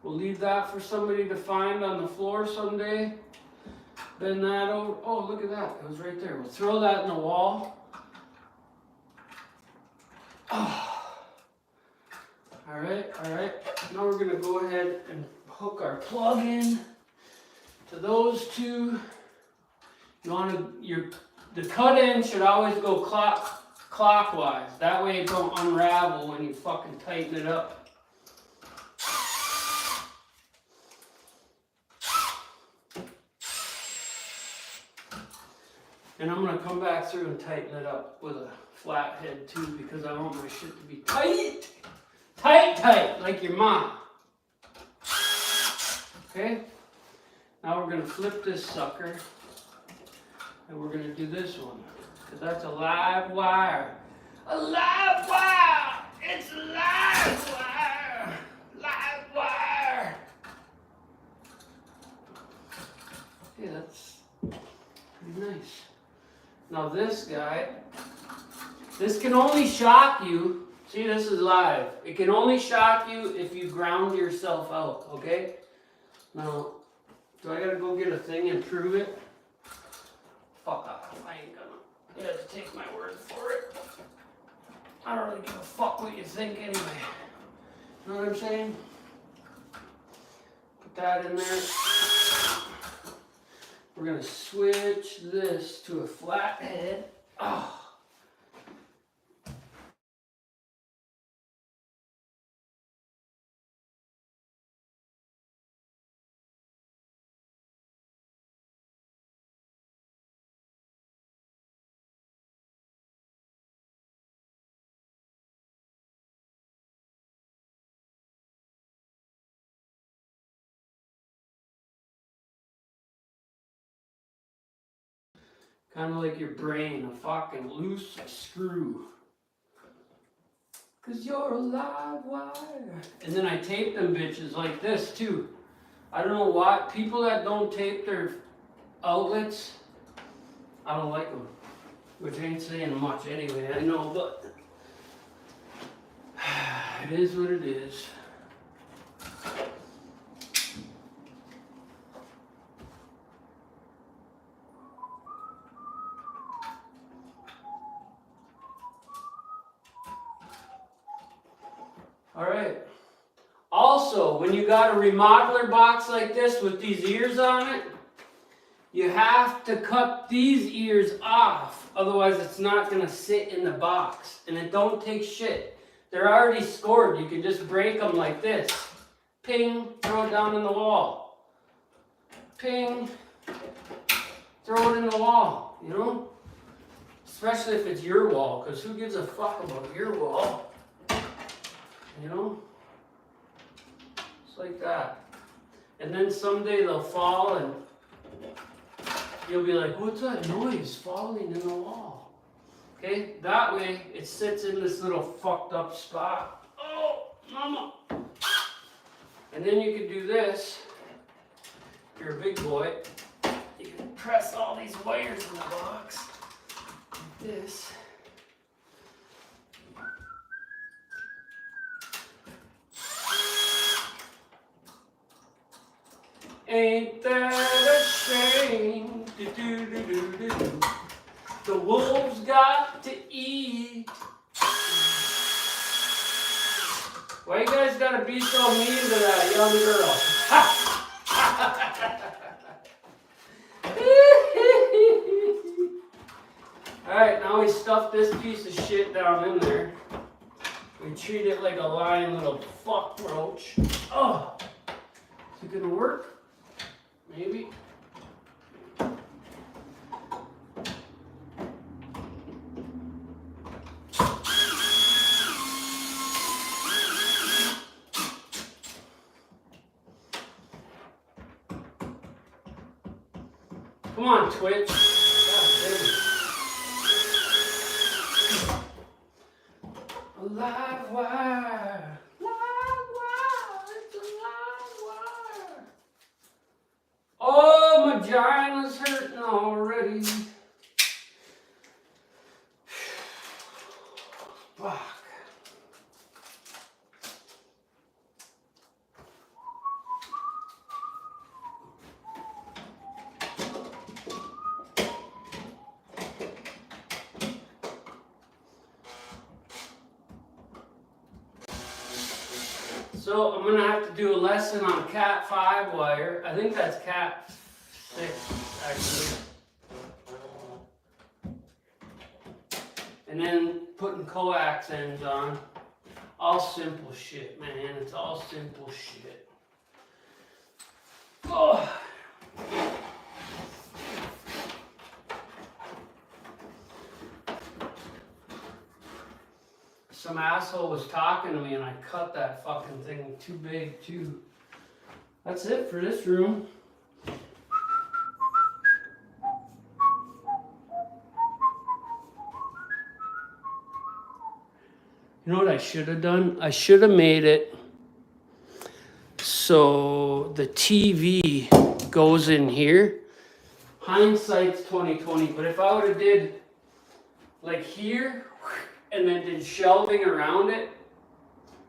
We'll leave that for somebody to find on the floor someday. Bend that over. Oh, look at that. It was right there. We'll throw that in the wall. Oh. All right. Now we're gonna go ahead and hook our plug in to those two. You want to the cut end should always go clockwise. That way it don't unravel when you fucking tighten it up. And I'm gonna come back through and tighten it up with a flat head too, because I want my shit to be tight. Tight, like your mom. Okay? Now we're gonna flip this sucker. And we're gonna do this one. Because that's a live wire. A live wire! It's a live wire! Live wire! Okay, that's pretty nice. Now this guy, this can only shock you. See, this is live. It can only shock you if you ground yourself out, okay? Now, do I gotta go get a thing and prove it? Fuck off, I ain't gonna. You have to take my word for it. I don't really give a fuck what you think anyway. You know what I'm saying? Put that in there. We're gonna switch this to a flat head. Oh. Kind of like your brain, a fucking loose screw. Cause you're a live wire. And then I tape them bitches like this too. I don't know why. People that don't tape their outlets, I don't like them. Which ain't saying much anyway, I know, but it is what it is. Alright. Also, when you got a remodeler box like this with these ears on it, you have to cut these ears off. Otherwise, it's not going to sit in the box. And it don't take shit. They're already scored. You can just break them like this. Ping, throw it down in the wall. Ping, throw it in the wall, you know? Especially if it's your wall, because who gives a fuck about your wall? You know? It's like that. And then someday they'll fall and you'll be like, what's that noise falling in the wall? Okay? That way it sits in this little fucked up spot. Oh, mama. And then you can do this. You're a big boy. You can press all these wires in the box. Like this. Ain't that a shame? Do-do-do-do-do. The wolves got to eat. Why you guys gotta be so mean to that young girl? Alright, now we stuff this piece of shit down in there. We treat it like a lying little fuck roach. Oh! Is it gonna work? Maybe. Come on, Twitch. God damn it. A live wire. Live wire. It's a live wire. Oh, my vagina's hurting already. Fuck. So I'm gonna have to do a lesson on Cat 5 wire. I think that's Cat 6 actually. And then putting coax ends on. All simple shit, man. It's all simple shit. Oh. Some asshole was talking to me and I cut that fucking thing too big too. That's it for this room. You know what I should have done? I should have made it so the TV goes in here. Hindsight's 20/20, but if I would have did like here and then did shelving around it,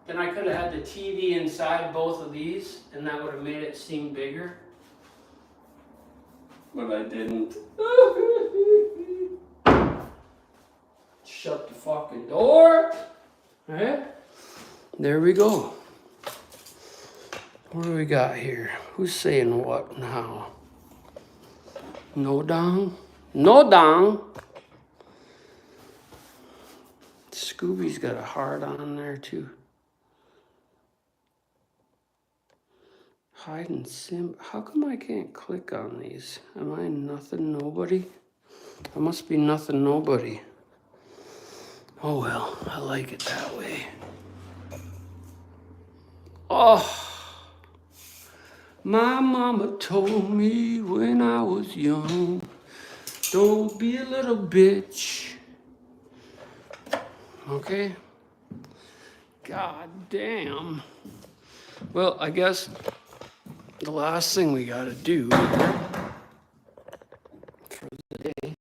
then I could have had the TV inside both of these and that would have made it seem bigger. But I didn't. Shut the fucking door. Alright, there we go. What do we got here? Who's saying what now? No down? No down. Scooby's got a heart on there too. Hide and sim. How come I can't click on these? Am I nothing nobody? I must be nothing nobody. Oh well, I like it that way. Oh, my mama told me when I was young, don't be a little bitch. Okay? God damn. Well, I guess the last thing we gotta do for the day.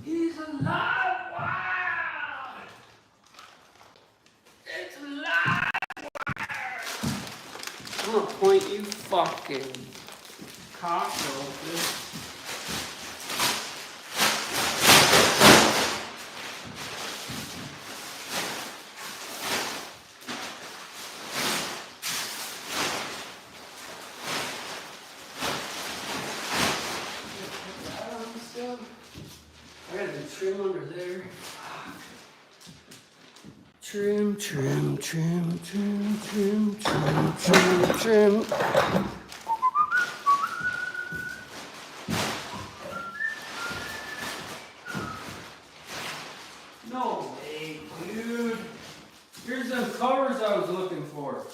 He's alive! Wow! It's alive! I'm gonna point you fucking cockroaches. I gotta do trim under there. Trim, trim, trim, trim, trim, trim, trim, trim. No way, dude. Here's them covers I was looking for.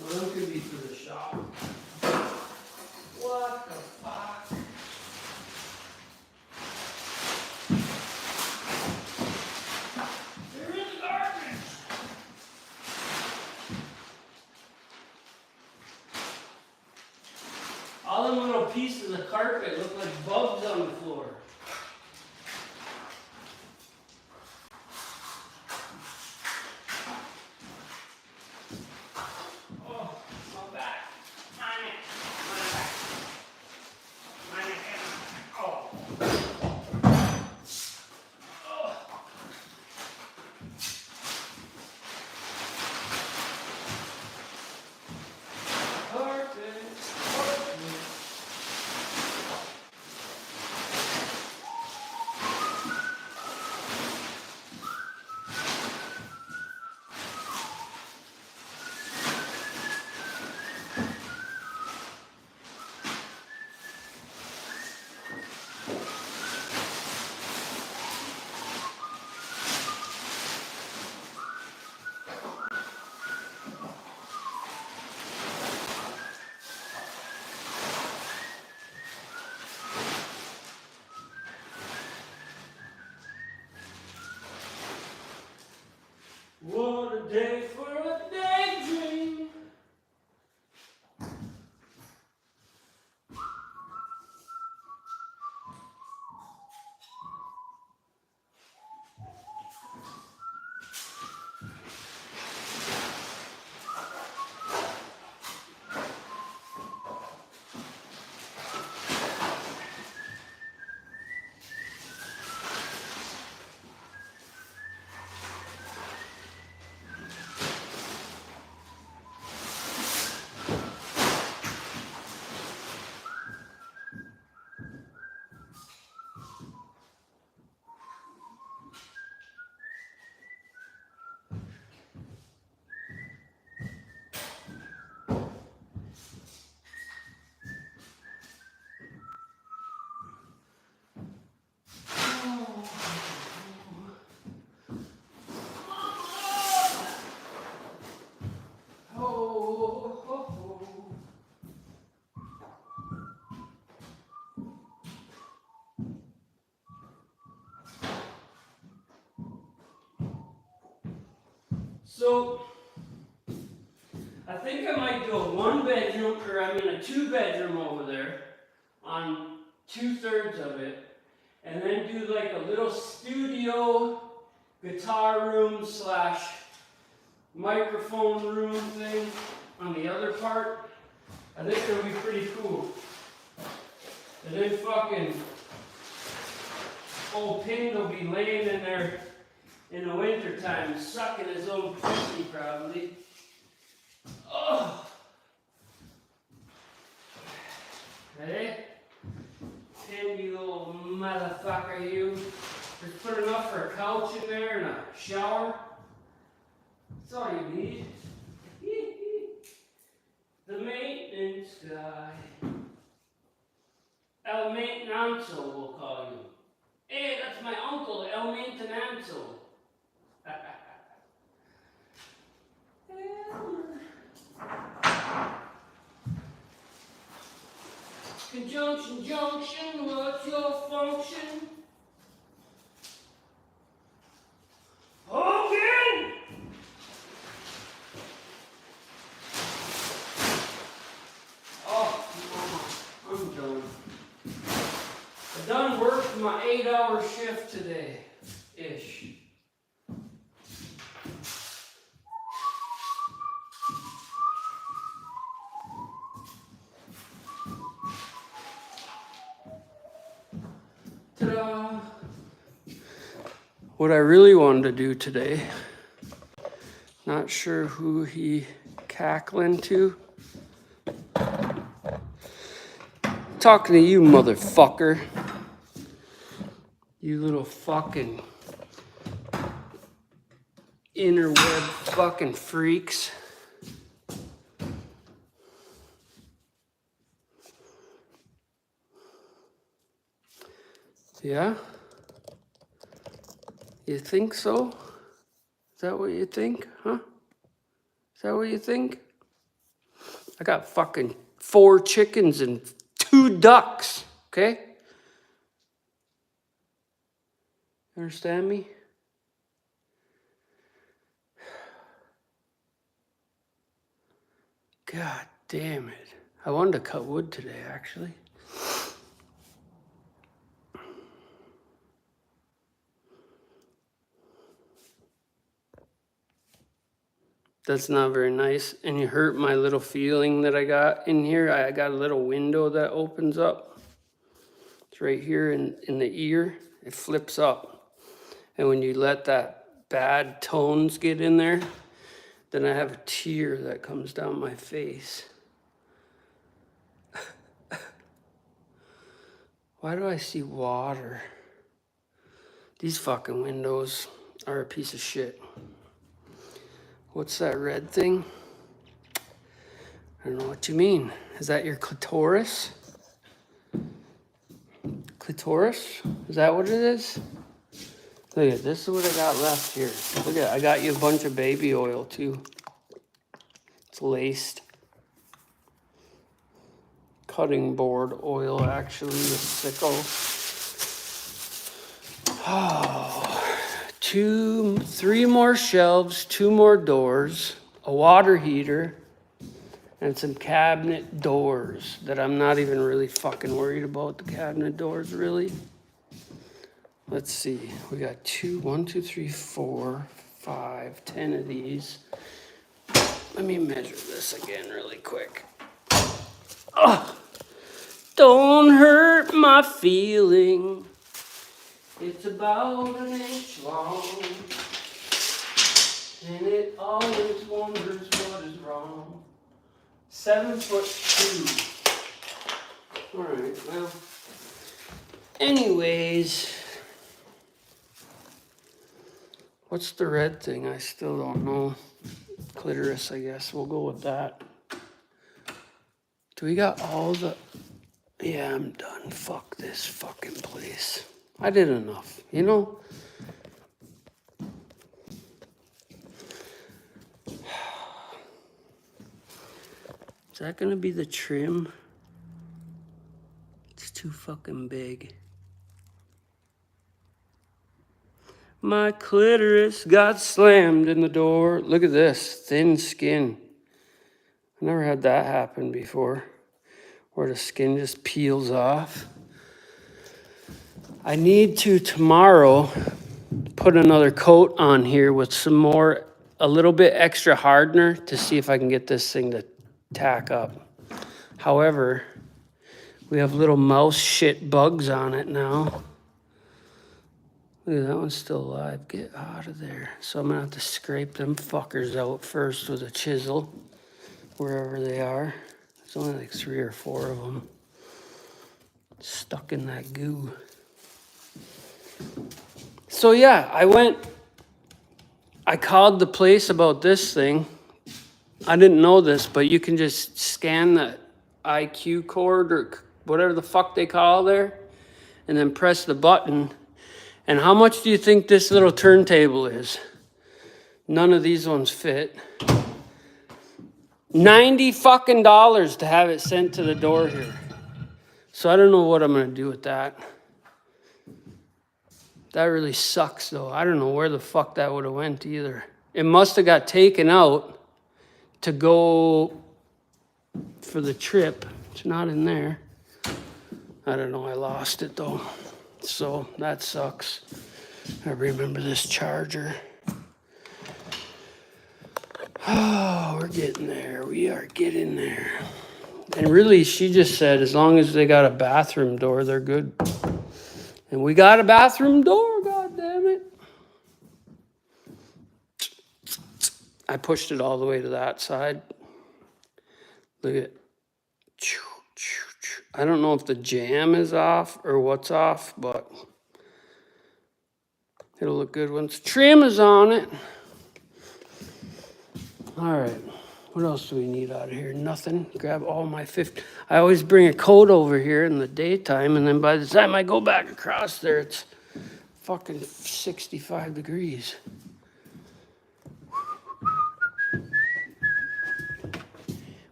Well, them could be for the shop. What the fuck? They're in the garbage. All them little pieces of carpet look like bugs on the floor. So, I think I might do a 2-bedroom over there on 2/3 of it. And then do like a little studio guitar room / microphone room thing on the other part. I think it'll be pretty cool. And then fucking old Pin will be laying in there in the wintertime, sucking his own pussy probably. Oh. Hey? Pin, you little motherfucker, you. Just put enough for a couch in there and a shower. That's all you need. The maintenance guy. El Maintenanzo, we'll call you. Hey, that's my uncle, El Maintenanzo. Conjunction, junction, what's your function? Hogan! Oh, I'm done. I done worked my 8-hour shift today-ish. Ta-da! What I really wanted to do today, not sure who he cackling to. Talking to you, motherfucker. You little fucking interweb fucking freaks. Yeah? You think so? Is that what you think? Huh? Is that what you think? I got fucking 4 chickens and 2 ducks, okay? Understand me? God damn it. I wanted to cut wood today, actually. That's not very nice. And you hurt my little feeling that I got in here. I got a little window that opens up. It's right here in the ear. It flips up. And when you let that bad tones get in there, then I have a tear that comes down my face. Why do I see water? These fucking windows are a piece of shit. What's that red thing? I don't know what you mean. Is that your clitoris? Clitoris? Is that what it is? Look at this is what I got left here. Look at, I got you a bunch of baby oil too. It's laced. Cutting board oil, actually, with sickle. Oh, 3 more shelves, 2 more doors, a water heater, and some cabinet doors that I'm not even really fucking worried about the cabinet doors, really. Let's see, we got 1, 2, 3, 4, 5, 10 of these. Let me measure this again really quick. Oh, don't hurt my feeling. It's about an inch long, and it always wonders what is wrong. 7'2". All right, well, anyways, what's the red thing? I still don't know. Clitoris, I guess. We'll go with that. Do we got all the... Yeah, I'm done. Fuck this fucking place. I did enough, you know? Is that gonna be the trim? It's too fucking big. My clitoris got slammed in the door. Look at this, thin skin. I never had that happen before, where the skin just peels off. I need to tomorrow put another coat on here with some more, a little bit extra hardener to see if I can get this thing to tack up. However, we have little mouse shit bugs on it now. Look at that one's still alive. Get out of there. So I'm gonna have to scrape them fuckers out first with a chisel, wherever they are. There's only like 3 or 4 of them stuck in that goo. So yeah, I called the place about this thing. I didn't know this, but you can just scan the IQ cord or whatever the fuck they call there, and then press the button. And how much do you think this little turntable is? None of these ones fit. $90 fucking to have it sent to the door here. So I don't know what I'm gonna do with that. That really sucks though. I don't know where the fuck that would have went either. It must have got taken out to go for the trip. It's not in there. I don't know, I lost it though. So that sucks. I remember this charger. Oh, we're getting there. We are getting there. And really, she just said as long as they got a bathroom door, they're good. And we got a bathroom door, god damn it. I pushed it all the way to that side. Look at it. I don't know if the jam is off or what's off, but it'll look good once trim is on it. All right, what else do we need out of here? Nothing. Grab all my 50. I always bring a coat over here in the daytime, and then by the time I go back across there, it's fucking 65 degrees.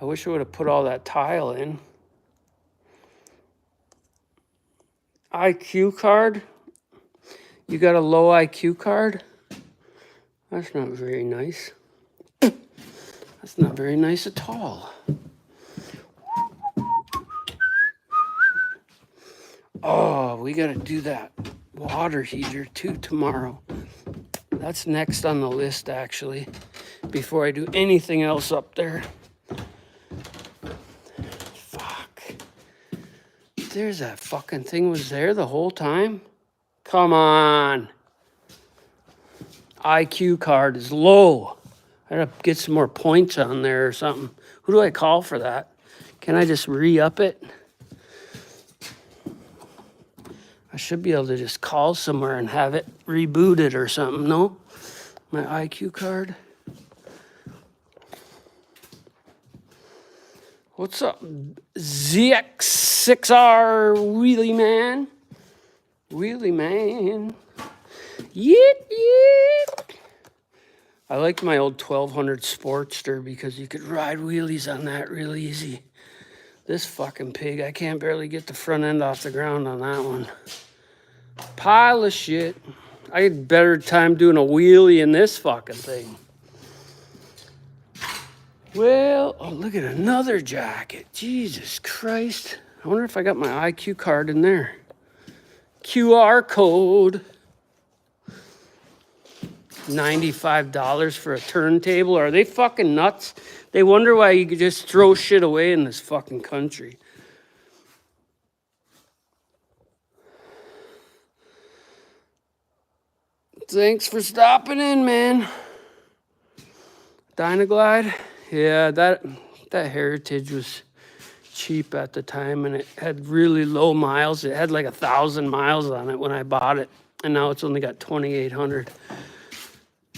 I wish I would have put all that tile in. IQ card? You got a low IQ card? That's not very nice. That's not very nice at all. Oh, we got to do that water heater too tomorrow. That's next on the list actually, before I do anything else up there. There's that fucking thing was there the whole time. Come on. IQ card is low. I gotta get some more points on there or something. Who do I call for that? Can I just re-up it? I should be able to just call somewhere and have it rebooted or something, no? My IQ card. What's up, ZX6R Wheelie Man? Wheelie Man. Yip, yip. I like my old 1200 Sportster because you could ride wheelies on that real easy. This fucking pig, I can't barely get the front end off the ground on that one. Pile of shit. I had better time doing a wheelie in this fucking thing. Well, oh, look at another jacket. Jesus Christ. I wonder if I got my IQ card in there. QR code. $95 for a turntable. Are they fucking nuts? They wonder why you could just throw shit away in this fucking country. Thanks for stopping in, man. Dynaglide. Yeah, that Heritage was cheap at the time, and it had really low miles. It had like 1,000 miles on it when I bought it, and now it's only got 2,800.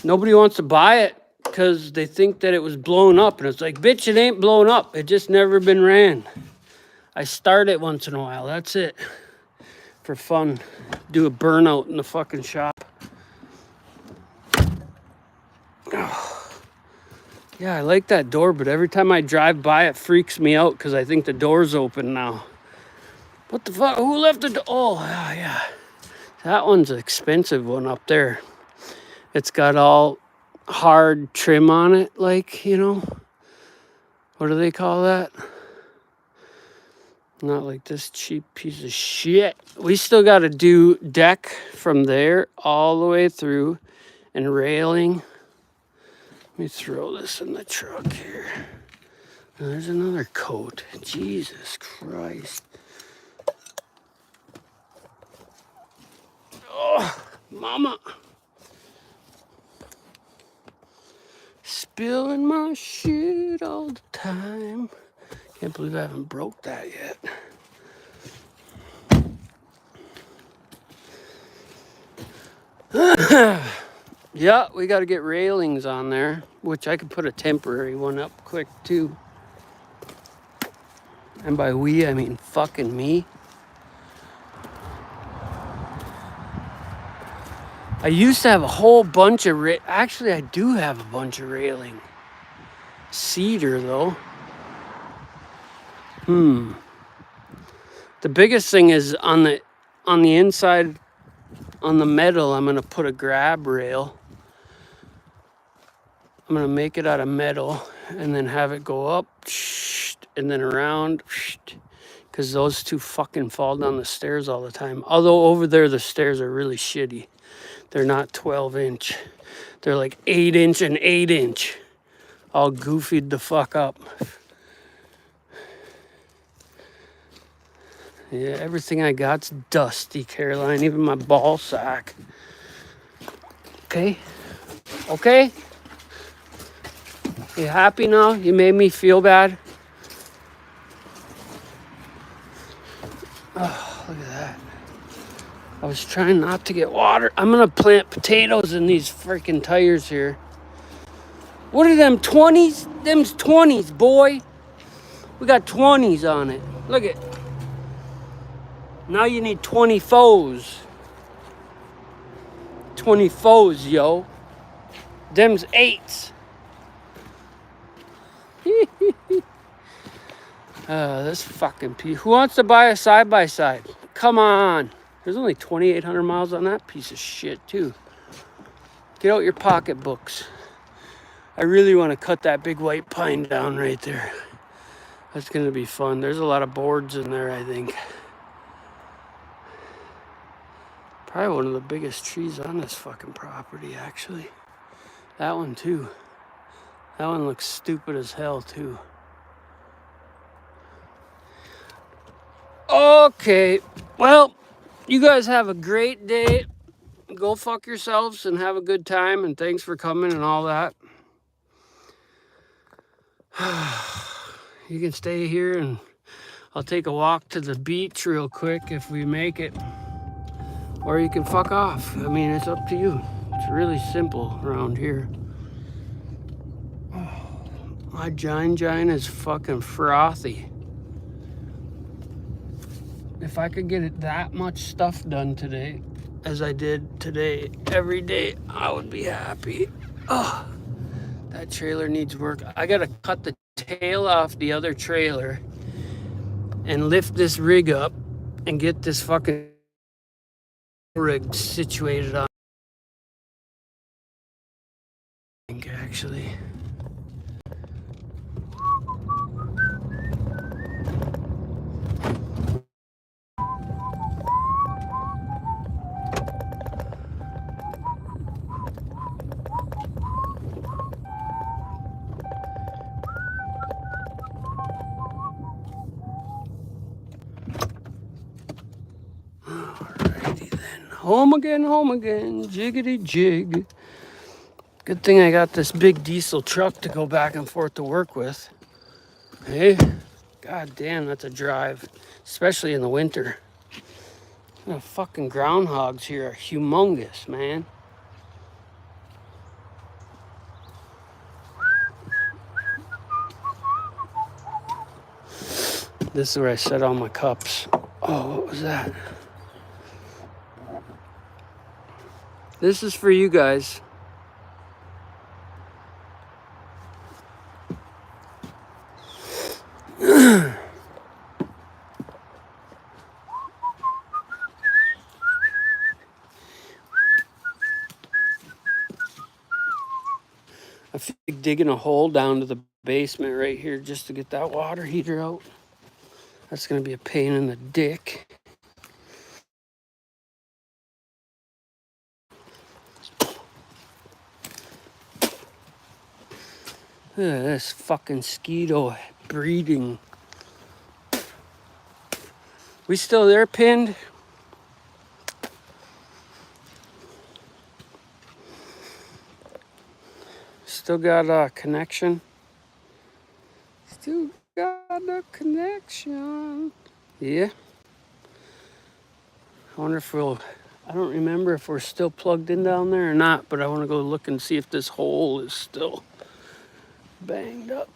Nobody wants to buy it because they think that it was blown up, and it's like, bitch, it ain't blown up. It just never been ran. I start it once in a while. That's it. For fun. Do a burnout in the fucking shop. Oh. Yeah, I like that door, but every time I drive by, it freaks me out because I think the door's open now. What the fuck? Who left the door? Oh, yeah. That one's an expensive one up there. It's got all hard trim on it, like, you know. What do they call that? Not like this cheap piece of shit. We still got to do deck from there all the way through and railing. Let me throw this in the truck here. There's another coat. Jesus Christ. Oh, mama. Spilling my shit all the time. Can't believe I haven't broke that yet. Yeah, we got to get railings on there, which I could put a temporary one up quick too. And by we, I mean fucking me. I used to have a whole bunch of actually, I do have a bunch of railing. Cedar though. The biggest thing is on the inside, on the metal, I'm gonna put a grab rail. I'm gonna make it out of metal and then have it go up and then around, because those two fucking fall down the stairs all the time. Although over there the stairs are really shitty. They're not 12-inch. They're like 8-inch and 8-inch. All goofied the fuck up. Yeah, everything I got's dusty, Caroline. Even my ball sack. Okay? Okay? You happy now? You made me feel bad? Oh, look at that. I was trying not to get water. I'm gonna plant potatoes in these freaking tires here. What are them 20s? Them's 20s, boy. We got 20s on it. Look at. Now you need 20 foes. 20 foes, yo. Them's 8s. This fucking piece. Who wants to buy a side-by-side? Come on. There's only 2,800 miles on that piece of shit, too. Get out your pocketbooks. I really want to cut that big white pine down right there. That's going to be fun. There's a lot of boards in there, I think. Probably one of the biggest trees on this fucking property, actually. That one, too. That one looks stupid as hell, too. Okay. Well, you guys have a great day. Go fuck yourselves and have a good time. And thanks for coming and all that. You can stay here and I'll take a walk to the beach real quick if we make it. Or you can fuck off. I mean, it's up to you. It's really simple around here. My gine is fucking frothy. If I could get it that much stuff done today, as I did today, every day, I would be happy. Oh, that trailer needs work. I gotta cut the tail off the other trailer and lift this rig up and get this fucking rig situated on. I think actually. Alrighty then. Home again, jiggity jig. Good thing I got this big diesel truck to go back and forth to work with. Hey, god damn, that's a drive, especially in the winter. The fucking groundhogs here are humongous, man. This is where I set all my cups. Oh, what was that? This is for you guys. digging a hole down to the basement right here just to get that water heater out. That's going to be a pain in the dick. Look at this fucking mosquito breeding. We still there, pinned? Still got a connection? Still got a connection. Yeah. I wonder if we'll... I don't remember if we're still plugged in down there or not, but I want to go look and see if this hole is still banged up.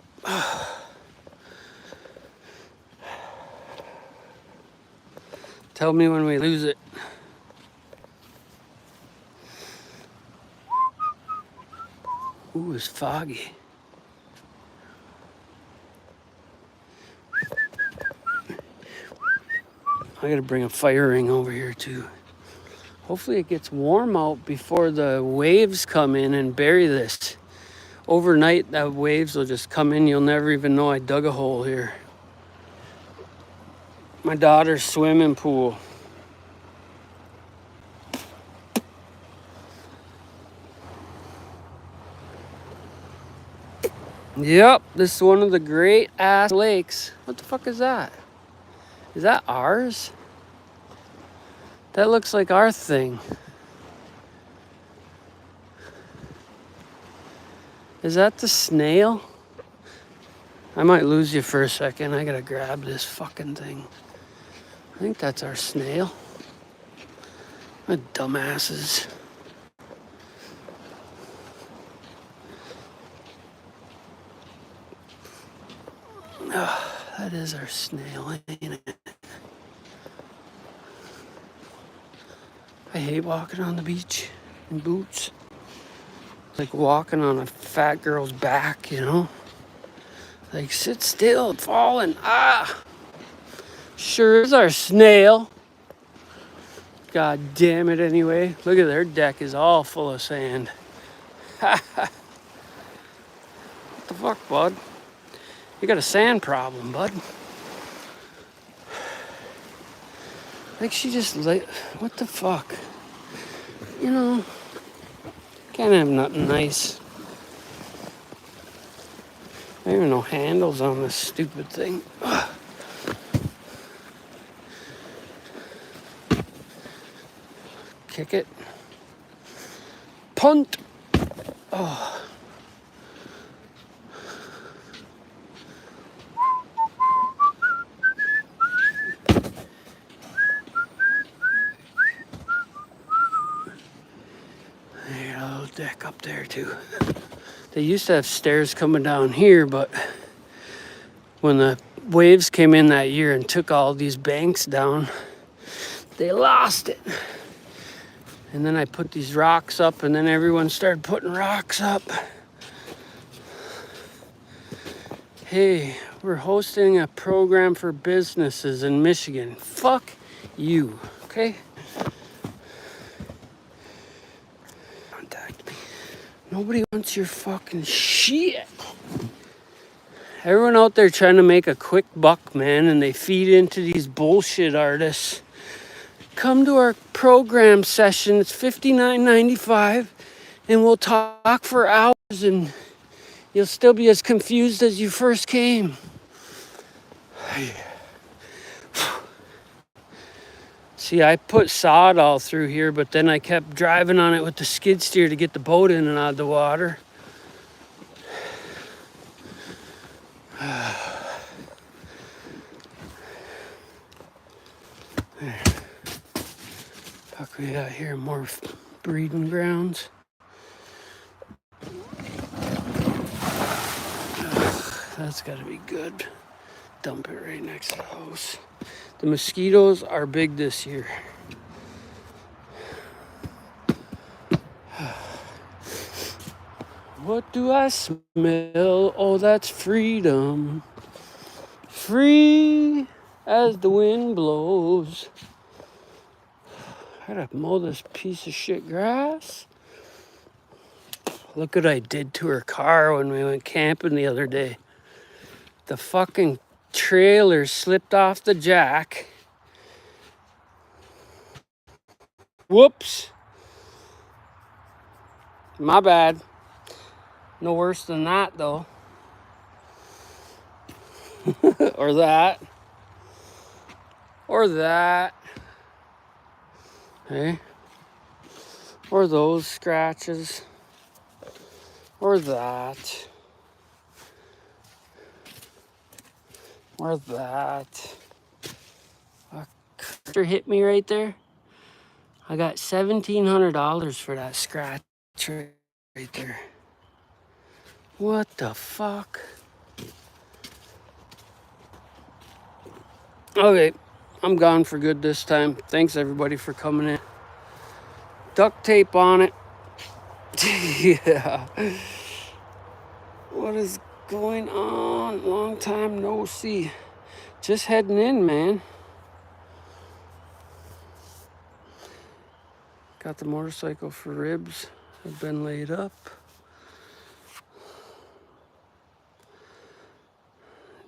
Tell me when we lose it. Ooh, it's foggy. I gotta bring a fire ring over here too. Hopefully it gets warm out before the waves come in and bury this. Overnight, the waves will just come in. You'll never even know I dug a hole here. My daughter's swimming pool. Yep, this is one of the great ass lakes. What the fuck is that? Is that ours? That looks like our thing. Is that the snail? I might lose you for a second. I gotta grab this fucking thing. I think that's our snail. What dumbasses. Oh, that is our snail, ain't it? I hate walking on the beach in boots. It's like walking on a fat girl's back, you know? Like, sit still, falling. Ah! Sure is our snail. God damn it, anyway. Look at their deck is all full of sand. What the fuck, bud? You got a sand problem, bud. Like she just like, what the fuck? You know, can't have nothing nice. I don't even know handles on this stupid thing. Ugh. Kick it. Punt. Oh. There's a little deck up there too. They used to have stairs coming down here, but when the waves came in that year and took all these banks down, they lost it. And then I put these rocks up, and then everyone started putting rocks up. Hey, we're hosting a program for businesses in Michigan. Fuck you, okay? Contact me. Nobody wants your fucking shit. Everyone out there trying to make a quick buck, man, and they feed into these bullshit artists. Come to our program session. It's $59.95, and we'll talk for hours, and you'll still be as confused as you first came. See, I put sod all through here, but then I kept driving on it with the skid steer to get the boat in and out of the water. There. Fuck, we got here more breeding grounds. That's gotta be good. Dump it right next to the house. The mosquitoes are big this year. What do I smell? Oh, that's freedom. Free as the wind blows. I gotta mow this piece of shit grass. Look what I did to her car when we went camping the other day. The fucking trailer slipped off the jack. Whoops. My bad. No worse than that, though. Or that. Or that. Hey. Or those scratches. Or that. Or that. A critter hit me right there. I got $1,700 for that scratch right there. What the fuck? Okay, I'm gone for good this time. Thanks everybody for coming in. Duct tape on it. Yeah. What is going on? Long time no see. Just heading in, man. Got the motorcycle for ribs. Have been laid up.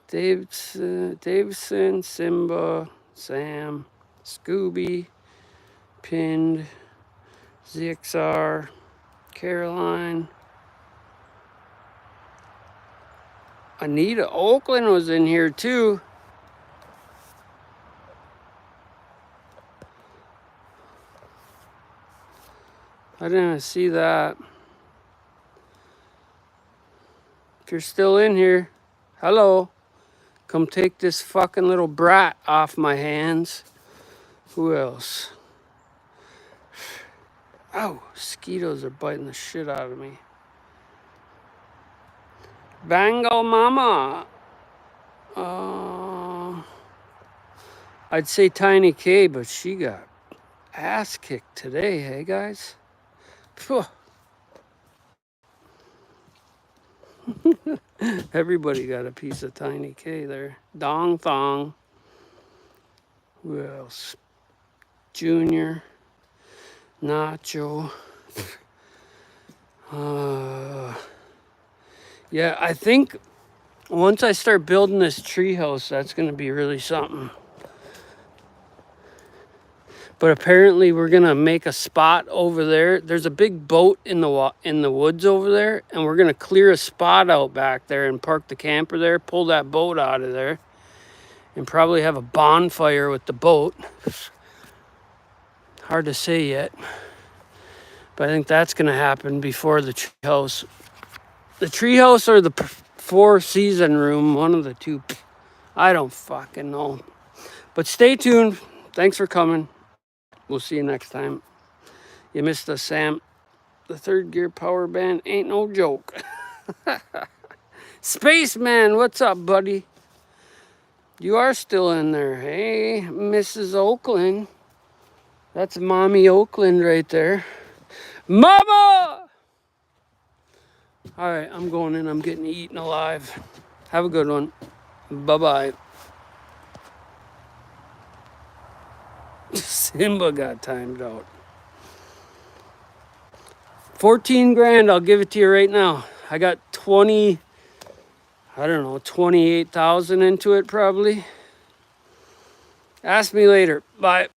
Davison, Simba, Sam, Scooby, Pinned, ZXR, Caroline. Anita Oakland was in here too. I didn't see that. If you're still in here, hello. Come take this fucking little brat off my hands. Who else? Oh, mosquitoes are biting the shit out of me. Bango Mama. I'd say Tiny K, but she got ass kicked today, hey guys? Phew. Everybody got a piece of Tiny K there. Dong Thong. Who else? Junior. Nacho. Yeah, I think once I start building this treehouse, that's going to be really something. But apparently we're going to make a spot over there. There's a big boat in the woods over there, and we're going to clear a spot out back there and park the camper there, pull that boat out of there, and probably have a bonfire with the boat. Hard to say yet. But I think that's going to happen before the treehouse. The treehouse or the four-season room, one of the two. I don't fucking know. But stay tuned. Thanks for coming. We'll see you next time. You missed us, Sam. The third gear power band ain't no joke. Spaceman, what's up, buddy? You are still in there. Hey, Mrs. Oakland. That's Mommy Oakland right there. Mama! All right, I'm going in. I'm getting eaten alive. Have a good one. Bye-bye. Simba got timed out. 14 grand, I'll give it to you right now. I got 28,000 into it probably. Ask me later. Bye.